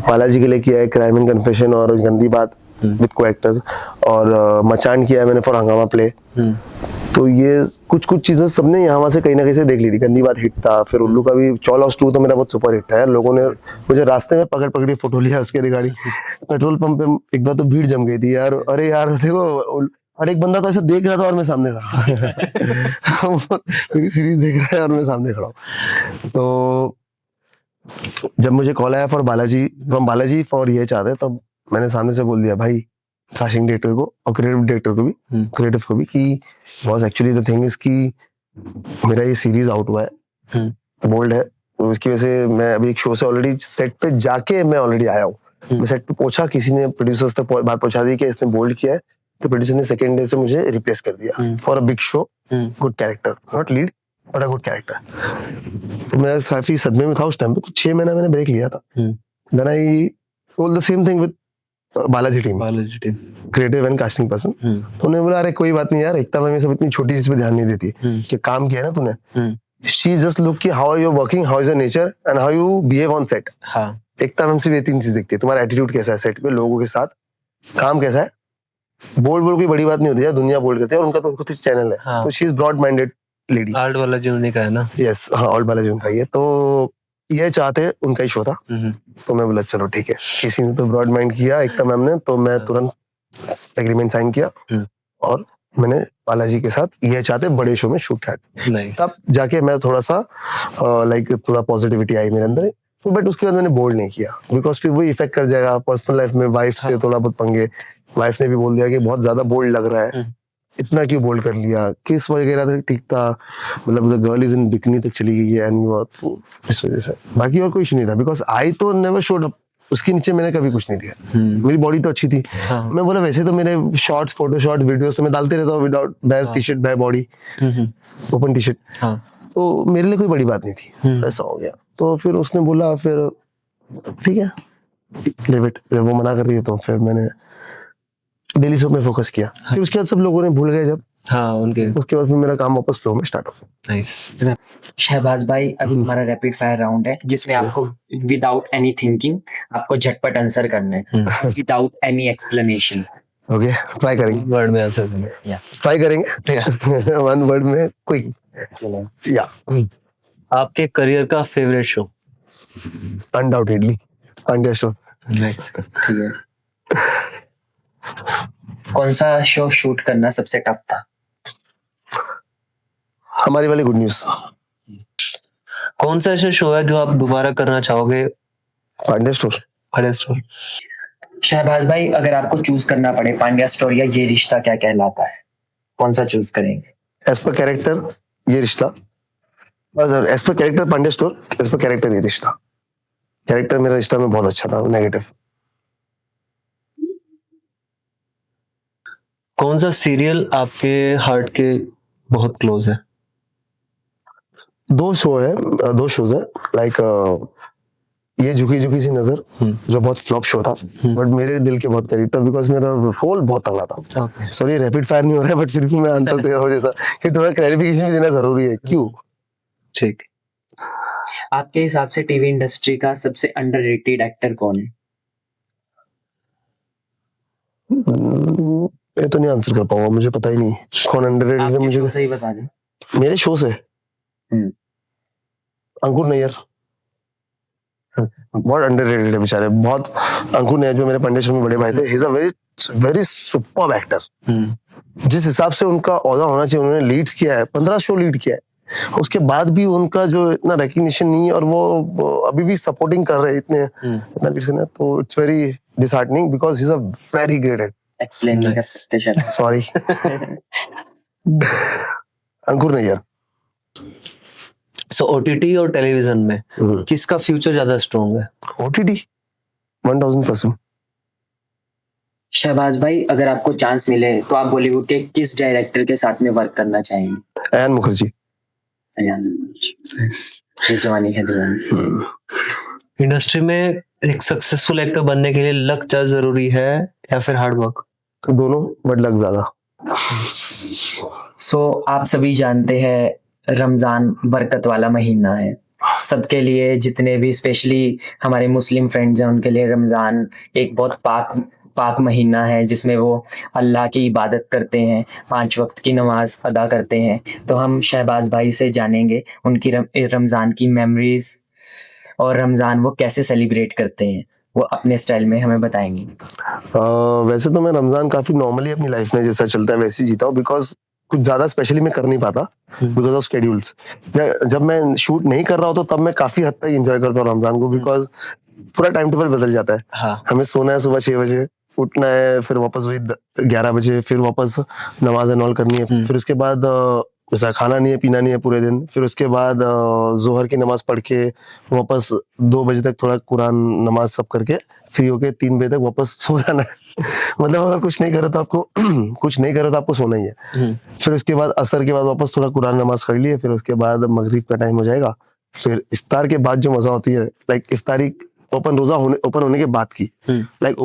बालाजी के लिए किया है क्राइम एंड कन्फेशन और गंदी बात विद को एक्टर्स, और मचान किया है मैंने फॉर हंगामा प्ले। तो ये कुछ चीजें सबने यहाँ से कहीं ना कहीं से देख ली थी। गंदी बात हिट था, फिर उल्लू का भी, चौल हाउस 2 तो मेरा बहुत सुपर हिट था यार। लोगों ने मुझे रास्ते में पकड़ी फोटो लिया उसके रिगार्डिंग। पेट्रोल पंप पे एक बार तो भीड़ जम गई थी यार, अरे यार देखो, और एक बंदा तो ऐसे देख रहा था और मैं सामने था मेरी सीरीज देख रहा है और मैं सामने खड़ा हूँ। तो जब मुझे कॉल आया फॉर बालाजी फॉर ये चाहते, तब मैंने सामने से बोल दिया भाई कास्टिंग डायरेक्टर को और क्रिएटिव डायरेक्टर को भी, क्रिएटिव को भी, कि boss actually the thing is कि मेरा ये सीरीज आउट हुआ है, बोल्ड है, तो इसकी वजह से मैं अभी एक शो से ऑलरेडी सेट पे जाके मैं ऑलरेडी आया हूँ। मैं सेट पे पहुंचा, किसी ने प्रोड्यूसर्स तक बात पहुंचा दी कि इसने बोल्ड किया है, तो प्रोड्यूसर ने सेकंड डे से मुझे रिप्लेस कर दिया for a big show, good character, not lead but a good character. तो मैं काफी सदमे में था उस टाइम पे। तो 6 महीना मैंने ब्रेक लिया था। Then I told the same thing with Balaji team, creative and casting person. तो उन्होंने बोला अरे कोई बात नहीं यार, एकता भाई में सब इतनी छोटी चीज पे ध्यान नहीं देती कि काम किया ना तूने, शी जस्ट लुक कि how are you working, how is your nature and how you behave on set. Ekta ma'am सिर्फ ये 3 चीज देखती है, तुम्हारा एटीट्यूड कैसा है सेट पे, लोगों के साथ काम कैसा है। बोल कोई बड़ी बात नहीं होती है, दुनिया बोल करती है, और उनका तो खुद चैनल है। तो she is broad minded lady. Art वाला जो उन्हीं का है ना? यस, हाँ, ऑल बालाजी उनका ही है। तो ये चाहते उनका ही शो था। तो मैं बोला चलो ठीक है, किसी ने तो ब्रॉड माइंड किया एकता मैम ने, तो मैं तुरंत एग्रीमेंट साइन किया और मैंने बालाजी के साथ ये चाहते बड़े शो में शूट किया। तब जाके मैं थोड़ा सा लाइक थोड़ा पॉजिटिविटी आई मेरे अंदर, बट उसके बाद मैंने बोल्ड नहीं किया बिकॉज फिर वो इफेक्ट कर जाएगा पर्सनल लाइफ में। वाइफ से थोड़ा बहुत पंगे, वाइफ ने भी बोल दिया कि बहुत ज्यादा बोल्ड लग रहा है, इतना क्यों बोल्ड कर लिया, किस वगैरह तो ठीक था, मतलब गर्ल इज इन बिकनी तक चली गई है एंड इस वजह से। बाकी और कोई इशू नहीं था बिकॉज आई तो नेवर शोड अप, उसके नीचे मैंने कभी कुछ नहीं दिया। मेरी बॉडी तो अच्छी थी। मैं बोला वैसे तो मेरे शॉर्ट्स, फोटो शॉट, वीडियोस तो मैं डालते रहता हूँ without bare T shirt, bare body, open T shirt. तो मेरे लिए कोई बड़ी बात नहीं थी। ऐसा हो गया तो फिर उसने बोला फिर ठीक है लिव इट, जब वो मना कर रही है तो फिर मैंने डेली सोप में फोकस किया। फिर उसके बाद सब लोगों ने भूल गए जब, उसके बाद फिर मेरा काम वापस स्लो में स्टार्ट हो। नाइस। शहबाज भाई, अभी हमारा रैपिड फायर राउंड है जिसमें आपको विदाउट एनी थिंकिंग आपको झटपट आंसर करना है, without any explanation. Okay, try करेंगे। वर्ड में आंसर देंगे। ट्राई करेंगे। वन वर्ड में क्विक। या आपके करियर का favourite show? Undoubtedly Pandya show. Nice, ठीक है। कौन सा शो शूट करना सबसे टफ था? हमारी वाली गुड न्यूज। कौन सा ऐसा शो है जो आप दोबारा करना चाहोगे? पांड्या स्टोर। पांड्या स्टोर। शहबाज भाई, अगर आपको चूज करना पड़े पांड्या स्टोर या ये रिश्ता क्या कहलाता है, कौन सा चूज करेंगे? As per character Yeh Rishta, as per character Pandya store, as per character Yeh Rishta. Character मेरा रिश्ता में बहुत अच्छा था, नेगेटिव। कौन सा सीरियल आपके हार्ट के बहुत क्लोज है? दो शोज है लाइक ये झुकी झुकी सी नजर, जो बहुत फ्लॉप शो था, बट मेरे दिल के बहुत करीब था बिकॉज मेरा रोल बहुत तगड़ा था। ओके, सॉरी रैपिड फायर नहीं हो रहा है, बट फिर भी मैं आंसर दे रहा हूँ जैसा कि थोड़ा क्लैरिफिकेशन भी देना जरूरी है। क्यों? ठीक। आपके हिसाब से टीवी इंडस्ट्री का सबसे अंडररेटेड एक्टर कौन है? मैं तो नहीं आंसर कर पाऊंगा, मुझे पता ही नहीं कौन अंडररेटेड है। आपके मुझे शो से ही बता दें। मेरे शो से अंकुर नैयर बहुत अंडररेटेड है बेचारे, बहुत। अंकुर नैयर जो मेरे पंडित शो में बड़े भाई थे, he is a very very superb actor. जिस हिसाब से उनका औहदा होना चाहिए, उन्होंने लीड्स किया है, 15 शो लीड किया है, उसके बाद भी उनका जो इतना रिकग्निशन नहीं है, और वो अभी भी सपोर्टिंग कर रहे हैं इतना लीड्स करना, तो it's very disheartening because he is a very great explain नहीं कर सकते शायद। सॉरी। अंकुर नैयर। सो ओटीटी और टेलीविजन में किसका फ्यूचर ज्यादा स्ट्रॉन्ग है? ओटीटी 1000%। शहबाज भाई, अगर आपको चांस मिले तो आप बॉलीवुड के किस डायरेक्टर के साथ में वर्क करना चाहेंगे? अयान मुखर्जी। ये जवानी है दीवानी। इंडस्ट्री में एक सक्सेसफुल एक्टर बनने के लिए लक ज्यादा जरूरी है या फिर हार्ड वर्क? दोनों, बट लग ज्यादा। सो आप सभी जानते हैं रमजान बरकत वाला महीना है सबके लिए, जितने भी स्पेशली हमारे मुस्लिम फ्रेंड्स हैं उनके लिए रमजान एक बहुत पाक महीना है जिसमें वो अल्लाह की इबादत करते हैं, 5 वक्त की नमाज अदा करते हैं। तो हम शहबाज भाई से जानेंगे उनकी रमज़ान की मेमोरीज और रमज़ान वो कैसे सेलिब्रेट करते हैं, वो अपने स्टाइल में हमें बताएंगे। वैसे तो मैं रमजान काफी नॉर्मली अपनी लाइफ में जैसा चलता है वैसे ही जीता हूँ, बिकॉज कुछ ज्यादा स्पेशली मैं कर नहीं पाता बिकॉज ऑफ स्केड्यूल्स। जब मैं शूट नहीं कर रहा हूँ तो तब मैं काफी हद तक एंजॉय करता हूँ रमजान को, बिकॉज पूरा टाइम टेबल बदल जाता है। हाँ। हमें सोना है सुबह 6 बजे, उठना है फिर वापस वही 11 बजे, फिर वापस नमाज एनॉल करनी है, फिर उसके बाद जैसा खाना नहीं है पीना नहीं है पूरे दिन, फिर उसके बाद जोहर की नमाज पढ़ के वापस 2 बजे तक थोड़ा कुरान नमाज सब करके फ्री होके 3 बजे तक वापस सो जाना है। मतलब अगर कुछ नहीं करे तो आपको कुछ नहीं करे तो आपको सोना ही है। फिर उसके बाद असर के बाद वापस थोड़ा कुरान नमाज कर लिए, फिर उसके बाद मगरिब का टाइम हो जाएगा, फिर इफ्तार के बाद जो मजा होती है, लाइक इफ्तारी ओपन होने के बाद की, लाइक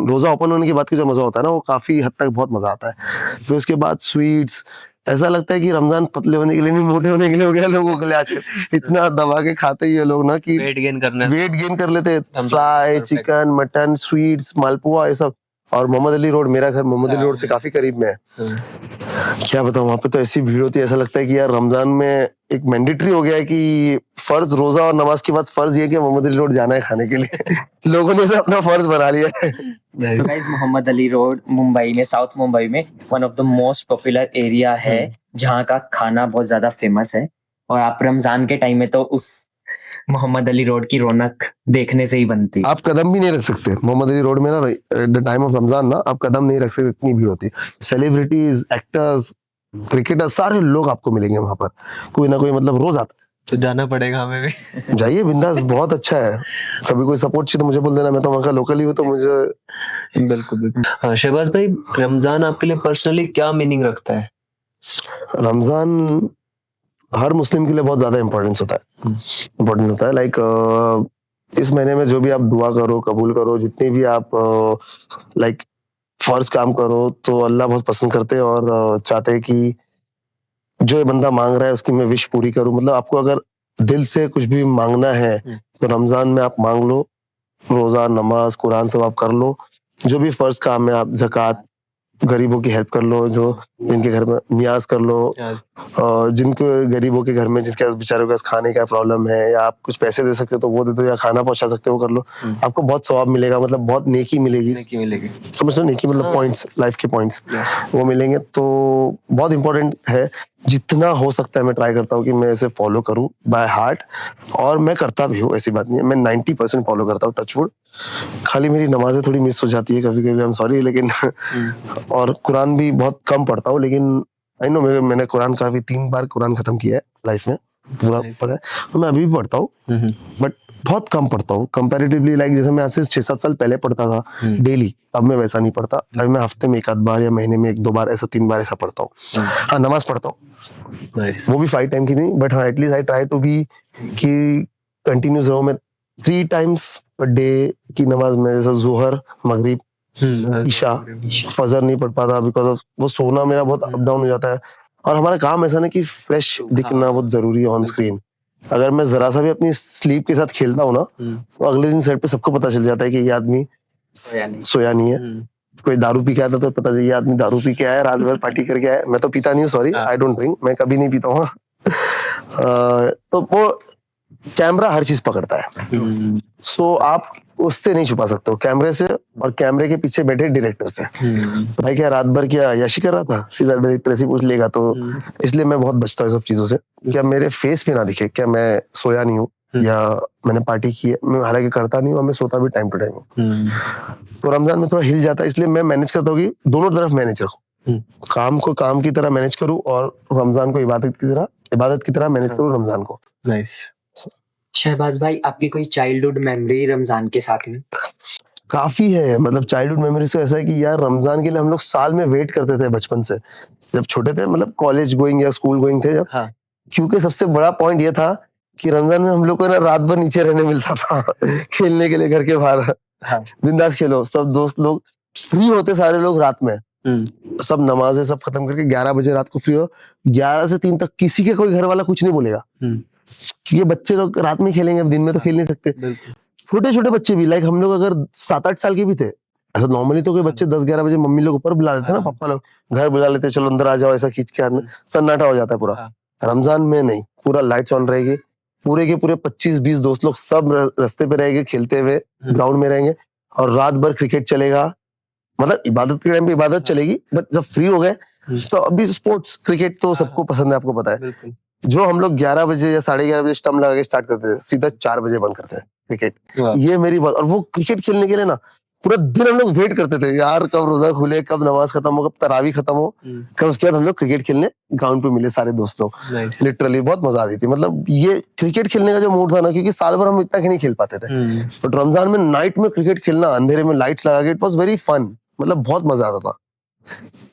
रोजा ओपन होने के बाद की जो मजा होता है ना, वो काफी हद तक बहुत मजा आता है। फिर उसके बाद स्वीट्स, ऐसा लगता है कि रमजान पतले होने के लिए नहीं मोटे होने के लिए हो गया लोगों के लिए आजकल। इतना दबा के खाते ही ये लोग ना कि वेट गेन कर लेते हैं। फ्राई चिकन मटन स्वीट्स मालपुआ ये सब। और मोहम्मद अली रोड, मेरा घर मोहम्मद अली रोड से काफी करीब में है। क्या बताऊं, वहां पे तो ऐसी भीड़ होती है, ऐसा लगता है कि यार रमजान में एक मैंडेटरी हो गया है कि फर्ज रोजा और नमाज के बाद फर्ज ये कि मोहम्मद अली रोड जाना है खाने के लिए। लोगों ने इसे अपना फर्ज बना लिया है। तो गाइस, मोहम्मद अली रोड मुंबई में, साउथ मुंबई में one of the most popular area है जहाँ का खाना बहुत ज्यादा फेमस है। और आप रमजान के टाइम में तो उस मोहम्मद अली रोड की रौनक देखने से ही बनती। आप कदम भी नहीं रख सकते मोहम्मद अली रोड में ना, द टाइम ऑफ रमजान ना, आप कदम नहीं रख सकते, इतनी भीड़ होती है। सेलिब्रिटीज, एक्टर्स, क्रिकेटर्स, सारे लोग आपको मिलेंगे वहां पर, कोई ना कोई, मतलब रोज आता तो जाना पड़ेगा हमें भी। जाइए बिंदास, बहुत अच्छा है। कभी कोई सपोर्ट चाहिए तो मुझे बोल देना, मैं तो वहाँ का लोकल ही हूँ, तो मुझे बिल्कुल। हाँ शहबाज भाई, रमजान आपके लिए पर्सनली क्या मीनिंग रखता है? रमजान हर मुस्लिम के लिए बहुत ज्यादा इम्पोर्टेंस होता है, इम्पोर्टेंट होता है। लाइक इस महीने में जो भी आप दुआ करो, कबूल करो, जितने भी आप लाइक फर्ज काम करो, तो अल्लाह बहुत पसंद करते हैं और चाहते हैं कि जो ये बंदा मांग रहा है उसकी मैं विश पूरी करूं। मतलब आपको अगर दिल से कुछ भी मांगना है तो रमजान में आप मांग लो, रोजा नमाज कुरान सब आप कर लो, जो भी फर्ज काम है, आप ज़कात, गरीबों की हेल्प कर लो, जो जिनके घर में नियाज कर लो, जिनको गरीबों के घर में जिसके पास बेचारों के पास खाने का प्रॉब्लम है, या आप कुछ पैसे दे सकते हो तो वो दे दो, या खाना पहुंचा सकते हो वो कर लो, आपको बहुत सवाब मिलेगा, मतलब बहुत नेकी मिलेगी। समझ लो नेकी मतलब पॉइंट्स, लाइफ के पॉइंट्स वो मिलेंगे। तो बहुत इंपॉर्टेंट है, जितना हो सकता है मैं ट्राई करता हूँ कि मैं इसे फॉलो करूँ बाय हार्ट, और मैं करता भी हूँ, ऐसी बात नहीं है, मैं 90% फॉलो करता हूँ, टचवुड। खाली मेरी नमाजें थोड़ी मिस हो जाती है कभी कभी, आई एम सॉरी, लेकिन और कुरान भी बहुत कम पढ़ता हूँ, लेकिन आई नो मैंने कुरान काफी 3 बार कुरान खत्म किया है लाइफ में, पूरा पढ़ा है, तो मैं अभी भी पढ़ता हूँ, बट बहुत कम पढ़ता हूँ कंपैरेटिवली, लाइक जैसे मैं आज से 6-7 साल पहले पढ़ता था डेली, अब मैं वैसा नहीं पढ़ता। अभी मैं हफ्ते में 1 आध बार या महीने में 1-2 बार, ऐसा 3 बार ऐसा पढ़ता हूँ। हाँ, नमाज पढ़ता हूँ, वो भी 5 टाइम की नहीं, बट हाँ at least I try to be कि कंटिन्यूस रहूं मैं 3 टाइम्स अ डे की नमाज में, जैसे जोहर, मगरिब, ईशा। फजर नहीं पढ़ पाता बिकॉज ऑफ वो सोना मेरा बहुत अप डाउन हो जाता है, और हमारा काम ऐसा ना कि फ्रेश दिखना बहुत जरूरी है ऑन स्क्रीन। अगर मैं जरा सा भी अपनी स्लीप के साथ खेलता हूँ ना, तो अगले दिन सेट पे सबको पता चल जाता है कि ये आदमी सोया नहीं है। कोई दारू पी के आता तो पता चल ये आदमी दारू पी के आया, रात भर पार्टी करके आया। मैं तो पीता नहीं हूँ, सॉरी, आई डोंट ड्रिंक, मैं कभी नहीं पीता हूँ। तो वो कैमरा हर चीज पकड़ता है, सो आप उससे नहीं छुपा सकते हो, कैमरे से और कैमरे के पीछे बैठे डायरेक्टर से। तो भाई क्या रात भर क्या याशी कर रहा था, सीधा डायरेक्टर से पूछ लेगा। तो इसलिए मैं बहुत बचता हूँ सब चीजों से, क्या मेरे फेस पे ना दिखे क्या मैं सोया नहीं हूँ या मैंने पार्टी की है। मैं हालांकि करता नहीं हूँ, मैं सोता भी टाइम टू टाइम हूँ। तो रमजान में थोड़ा हिल जाता है, इसलिए मैं मैनेज करता हूँ कि दोनों तरफ मैनेज रखूँ, काम को काम की तरह मैनेज करूँ और रमजान को इबादत की तरह मैनेज करूँ रमजान को। नाइस। शहबाज भाई, आपकी कोई चाइल्डहुड मेमोरी रमजान के साथ में? काफी है, मतलब चाइल्डहुड मेमोरीज तो ऐसा है कि यार रमजान के लिए हम लोग साल में वेट करते थे बचपन से, जब छोटे थे, मतलब कॉलेज गोइंग या स्कूल गोइंग थे जब। हाँ। क्योंकि सबसे बड़ा पॉइंट ये था कि रमजान में हम लोग को ना रात भर नीचे रहने मिलता था खेलने के लिए घर के बाहर। हाँ। बिंदास खेलो, सब दोस्त लोग फ्री होते, सारे लोग रात में, सब नमाजें सब खत्म करके 11 बजे रात को फ्री हो, 11 से 3 तक किसी के कोई घर वाला कुछ नहीं बोलेगा, क्योंकि बच्चे लोग रात में खेलेंगे, अब दिन में तो खेल नहीं सकते। छोटे छोटे बच्चे भी, लाइक हम लोग अगर 7-8 साल के भी थे, ऐसा नॉर्मली तो कोई बच्चे 10-11 बजे मम्मी लोग ऊपर बुला लेते ना, पापा लोग घर बुला लेते, चलो अंदर आ जाओ, ऐसा खींच के हाथ में सन्नाटा हो जाता है पूरा। रमजान में नहीं, पूरा लाइट्स ऑन रहेगी, पूरे के पूरे 25-20 दोस्त लोग सब रास्ते पे रहेंगे, खेलते हुए ग्राउंड में रहेंगे, और रात भर क्रिकेट चलेगा। मतलब इबादत के टाइम पे इबादत चलेगी, बट जब फ्री हो गए तो अभी स्पोर्ट्स क्रिकेट तो सबको पसंद है, आपको पता है। जो हम लोग 11 बजे या 11:30 बजे स्टंप लगा के स्टार्ट करते थे, सीधा 4 बजे बंद करते हैं क्रिकेट। ये मेरी बात। और वो क्रिकेट खेलने के लिए ना पूरा दिन हम लोग वेट करते थे, यार कब रोजा खुले, कब नमाज खत्म हो, कब तरावी खत्म हो, कब उसके बाद हम लोग क्रिकेट खेलने ग्राउंड पे मिले सारे दोस्त लोग। लिटरली बहुत मजा आती थी। मतलब ये क्रिकेट खेलने का जो मूड था ना, क्योंकि साल भर हम इतना नहीं खेल पाते थे, बट रमजान में नाइट में क्रिकेट खेलना, अंधेरे में लाइट्स लगा के, इट वॉज वेरी फन, मतलब बहुत मजा आता था।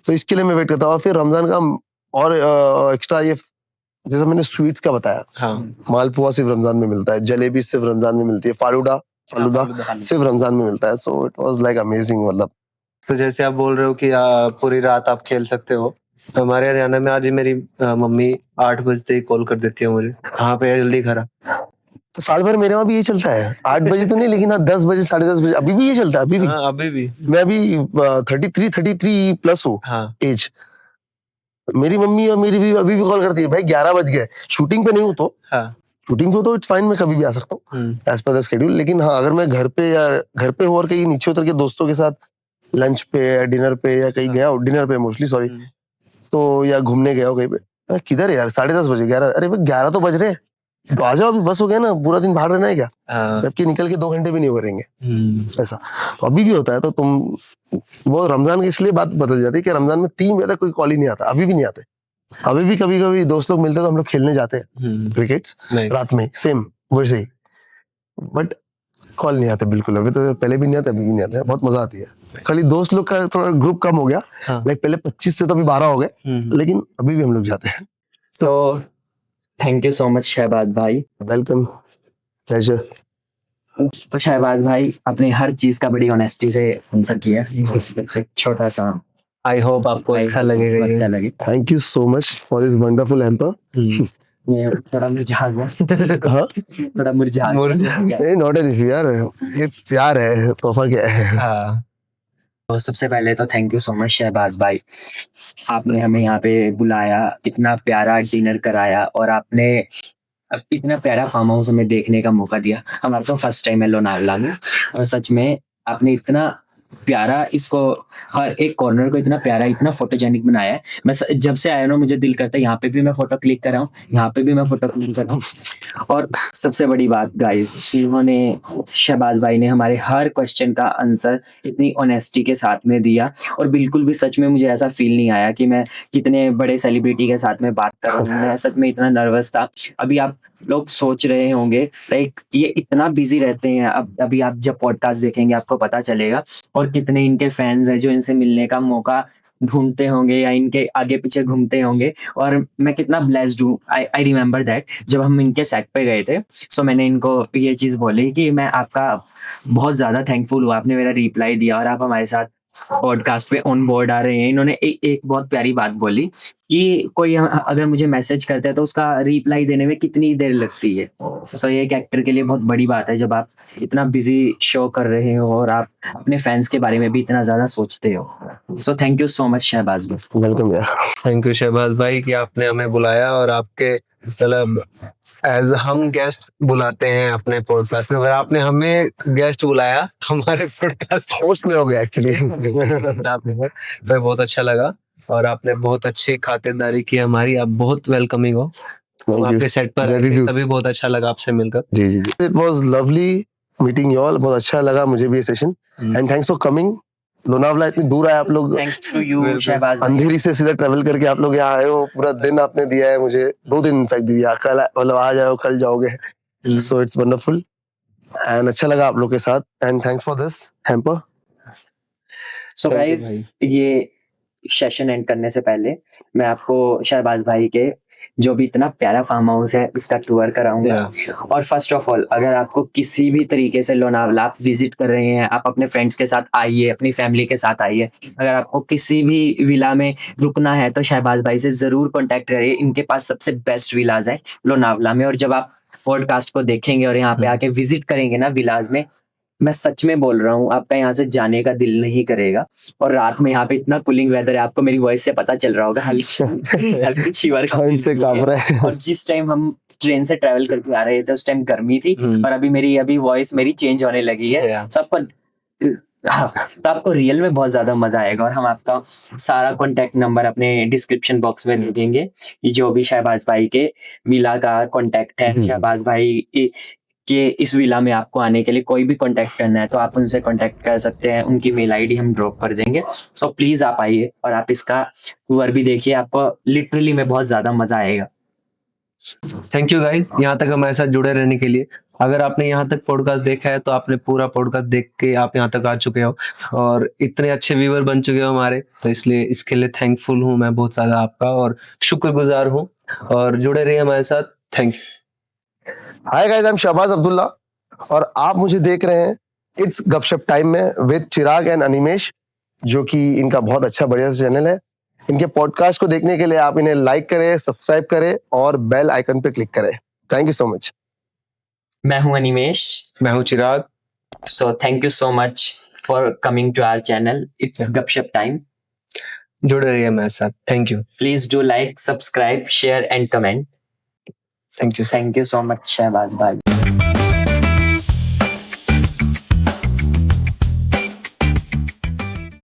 तो इसके लिए मैं वेट करता हूँ। फिर रमजान का और एक्स्ट्रा ये, जैसे मैंने स्वीट्स का बताया, मालपुआ सिर्फ रमजान में मिलता है, जलेबी सिर्फ रमजान में मिलती है, फालूदा सिर्फ रमजान में मिलता है। So it was like amazing. मतलब तो जैसे आप बोल रहे हो कि पूरी रात आप खेल सकते हो, तो हमारे हरियाणा में आज ही मेरी मम्मी 8 बजते ही कॉल कर देती है मुझे, कहाँ पे है, जल्दी घर आ। तो साल भर मेरे वहाँ भी ये चलता है, 8 बजे तो नहीं, लेकिन हाँ 10 बजे 10:30 बजे अभी भी ये चलता है। अभी भी अभी भी मैं अभी 33 प्लस हूँ एज। मेरी मम्मी और मेरी भी अभी भी कॉल करती है, भाई 11 बज गए, शूटिंग पे नहीं हूँ तो शूटिंग पे हो तो इट्स फाइन, मैं कभी भी आ सकता हूँ एज पर द शेड्यूल। लेकिन हाँ अगर मैं घर पे हो और कहीं नीचे उतर के दोस्तों के साथ लंच पे या डिनर पे या कहीं गया हो, डिनर पे मोस्टली सॉरी, तो या घूमने गया हो कहीं पे, किधर है यार 10:30 बजे, 11, अरे भाई 11 तो बज रहे हैं, तो आ जाओ, अभी बस हो गया ना, पूरा दिन बाहर रहना है क्या, जबकि निकल के 2 घंटे भी नहीं हो रहेंगे ऐसा। तो अभी भी होता है। तो तुम वो रमजान की इसलिए बात बदल जाती है कि रमजान में 3 बजे तक कोई कॉल ही नहीं आता, अभी भी नहीं आते। अभी भी कभी कभी दोस्त लोग मिलते तो हम लोग खेलने जाते हैं क्रिकेट रात में, सेम वैसे ही, बट कॉल नहीं आते बिल्कुल। अभी तो पहले भी नहीं आते, अभी भी नहीं आते। बहुत मजा आती है। खाली दोस्त लोग का थोड़ा ग्रुप कम हो गया, लाइक पहले 25 से तो अभी 12 हो गए, लेकिन अभी भी हम लोग जाते हैं। तो thank you so much Shahbaz भाई। Welcome, pleasure. तो शहबाज भाई, आपने हर चीज का बड़ी ऑनेस्टी से आंसर किया, छोटा सा, आई होप आपको अच्छा लगेगा। Thank you so much for this wonderful emperor. थोड़ा मुरझा गया, हाँ थोड़ा मुरझा गया। नॉट एन इशू यार, ये प्यार है, तोहफा क्या है। तो सबसे पहले तो thank you so much Shahbaz भाई, आपने हमें यहाँ पे बुलाया, इतना प्यारा डिनर कराया, और आपने इतना प्यारा फार्म हाउस हमें देखने का मौका दिया। हमारा तो फर्स्ट टाइम है लोनावला में, और सच में आपने इतना प्यारा इसको, हर एक कॉर्नर को इतना प्यारा, इतना फोटोजेनिक बनाया है। मैं जब से आया ना, मुझे दिल करता है यहाँ पे भी मैं फोटो क्लिक कर रहा हूँ, यहाँ पे भी मैं फोटो क्लिक कर रहा हूँ। और सबसे बड़ी बात गाइस, इन्होंने, शहबाज भाई ने हमारे हर क्वेश्चन का आंसर इतनी ऑनेस्टी के साथ में दिया, और बिल्कुल भी सच में मुझे ऐसा फील नहीं आया कि मैं कितने बड़े सेलिब्रिटी के साथ में बात कर रहा हूँ। मैं सच में इतना नर्वस था। अभी आप लोग सोच रहे होंगे लाइक ये इतना बिजी रहते हैं, अब अभी आप जब पॉडकास्ट देखेंगे आपको पता चलेगा, और कितने इनके फैंस हैं जो इनसे मिलने का मौका ढूंढते होंगे या इनके आगे पीछे घूमते होंगे, और मैं कितना ब्लेस्ड हूँ। आई रिमेम्बर दैट जब हम इनके सेट पे गए थे, सो मैंने इनको ये चीज़ बोली कि मैं आपका बहुत ज़्यादा थैंकफुल हूँ, आपने मेरा रिप्लाई दिया और आप हमारे साथ पॉडकास्ट पे ऑन बोर्ड आ रहे हैं। इन्होंने एक बहुत प्यारी बात बोली कि कोई अगर मुझे मैसेज करता है तो उसका रिप्लाई देने में कितनी देर लगती है। सो ये एक एक्टर के लिए बहुत बड़ी बात है जब आप इतना बिजी शो कर रहे हो और आप अपने फैंस के बारे में भी इतना ज़्यादा सोचते हो। So thank you so much Shahbaz भाई। वेलकम यार। थैंक यू शहबाज भाई कि आपने हमें बुलाया, और आपके मतलब एज हम गेस्ट बुलाते हैं अपने पॉडकास्ट में, अगर आपने हमें गेस्ट बुलाया हमारे पॉडकास्ट होस्ट में हो गया एक्चुअली। में बहुत अच्छा लगा, और आपने बहुत अच्छी खातिरदारी की हमारी। आप बहुत वेलकमिंग हो। हम आपके सेट पर आए थे, तभी बहुत अच्छा लगा आपसे मिलकर। जी जी जी, it was lovely meeting you all. बहुत अच्छा लगा मुझे भी ये सेशन, and thanks for coming. Lonavala इतनी दूर आए आप लोग, थैंक्स टू यू शहबाज भाई। अंधेरी से सीधा ट्रेवल करके आप लोग यहाँ आए हो। पूरा दिन आपने दिया है मुझे, 2 दिन इनफैक्ट दिया। कल मतलब आज आओ कल जाओगे, सो इट्स वंडरफुल एंड अच्छा लगा आप लोग के साथ, and thanks for this hamper. So guys, ये सेशन एंड करने से पहले मैं आपको शहबाज भाई के जो भी इतना प्यारा फार्म हाउस है उसका टूर कराऊंगा। और फर्स्ट ऑफ ऑल, अगर आपको किसी भी तरीके से लोनावला आप विजिट कर रहे हैं, आप अपने फ्रेंड्स के साथ आइए, अपनी फैमिली के साथ आइए। अगर आपको किसी भी विला में रुकना है तो शहबाज भाई से जरूर कॉन्टेक्ट करिए। इनके पास सबसे बेस्ट विलाज है लोनावला में। और जब आप पॉडकास्ट को देखेंगे और यहाँ पे आके विजिट करेंगे ना विलाज में, मैं सच में बोल रहा हूँ आपका यहाँ से जाने का दिल नहीं करेगा। और रात में यहाँ पे इतना कूलिंग वेदर है, आपको मेरी वॉइस से पता चल रहा होगा, हल्की शिवर का ठंड से कांप रहा है। और जिस टाइम हम ट्रेन से ट्रैवल करके आ रहे थे उस टाइम गर्मी थी, और अभी वॉइस मेरी चेंज होने लगी है। तो आपको रियल में बहुत ज्यादा मजा आएगा। और हम आपका सारा कॉन्टेक्ट नंबर अपने डिस्क्रिप्शन बॉक्स में दे देंगे। जो भी शहबाज भाई के विला का कॉन्टेक्ट है, शहबाज भाई कि इस विला में आपको आने के लिए कोई भी कांटेक्ट करना है तो आप उनसे कांटेक्ट कर सकते हैं। उनकी मेल आईडी हम ड्रॉप कर देंगे। सो प्लीज आप आइए और आप इसका टूर भी देखिए, आपको लिटरली में बहुत ज्यादा मजा आएगा। थैंक यू गाइस, यहाँ तक हमारे साथ जुड़े रहने के लिए। अगर आपने यहाँ तक पॉडकास्ट देखा है तो आपने पूरा पॉडकास्ट देख के आप यहाँ तक आ चुके हो, और इतने अच्छे व्यूअर बन चुके हो हमारे, तो इसलिए इसके लिए थैंकफुल हूँ मैं बहुत ज्यादा आपका, और शुक्रगुजार हूँ। और जुड़े रहिए हमारे साथ। Thank you. Hi guys, I am Shahbaz Abdullah और आप मुझे देख रहे हैं इट्स गपशप टाइम में विद चिराग एंड अनिमेश, जो कि इनका बहुत अच्छा बढ़िया सा चैनल है। इनके पॉडकास्ट को देखने के लिए आप इन्हें लाइक करें, सब्सक्राइब करें और बेल आइकन पे क्लिक करें। Thank you so much. मैं हूं अनिमेश। मैं हूँ Chirag. So thank you so much for coming to our channel it's गपशप टाइम। जुड़े रहिए हमारे साथ। Thank you. Please do like, subscribe, share and comment. Thank you. Thank you so much Shahbaz भाई।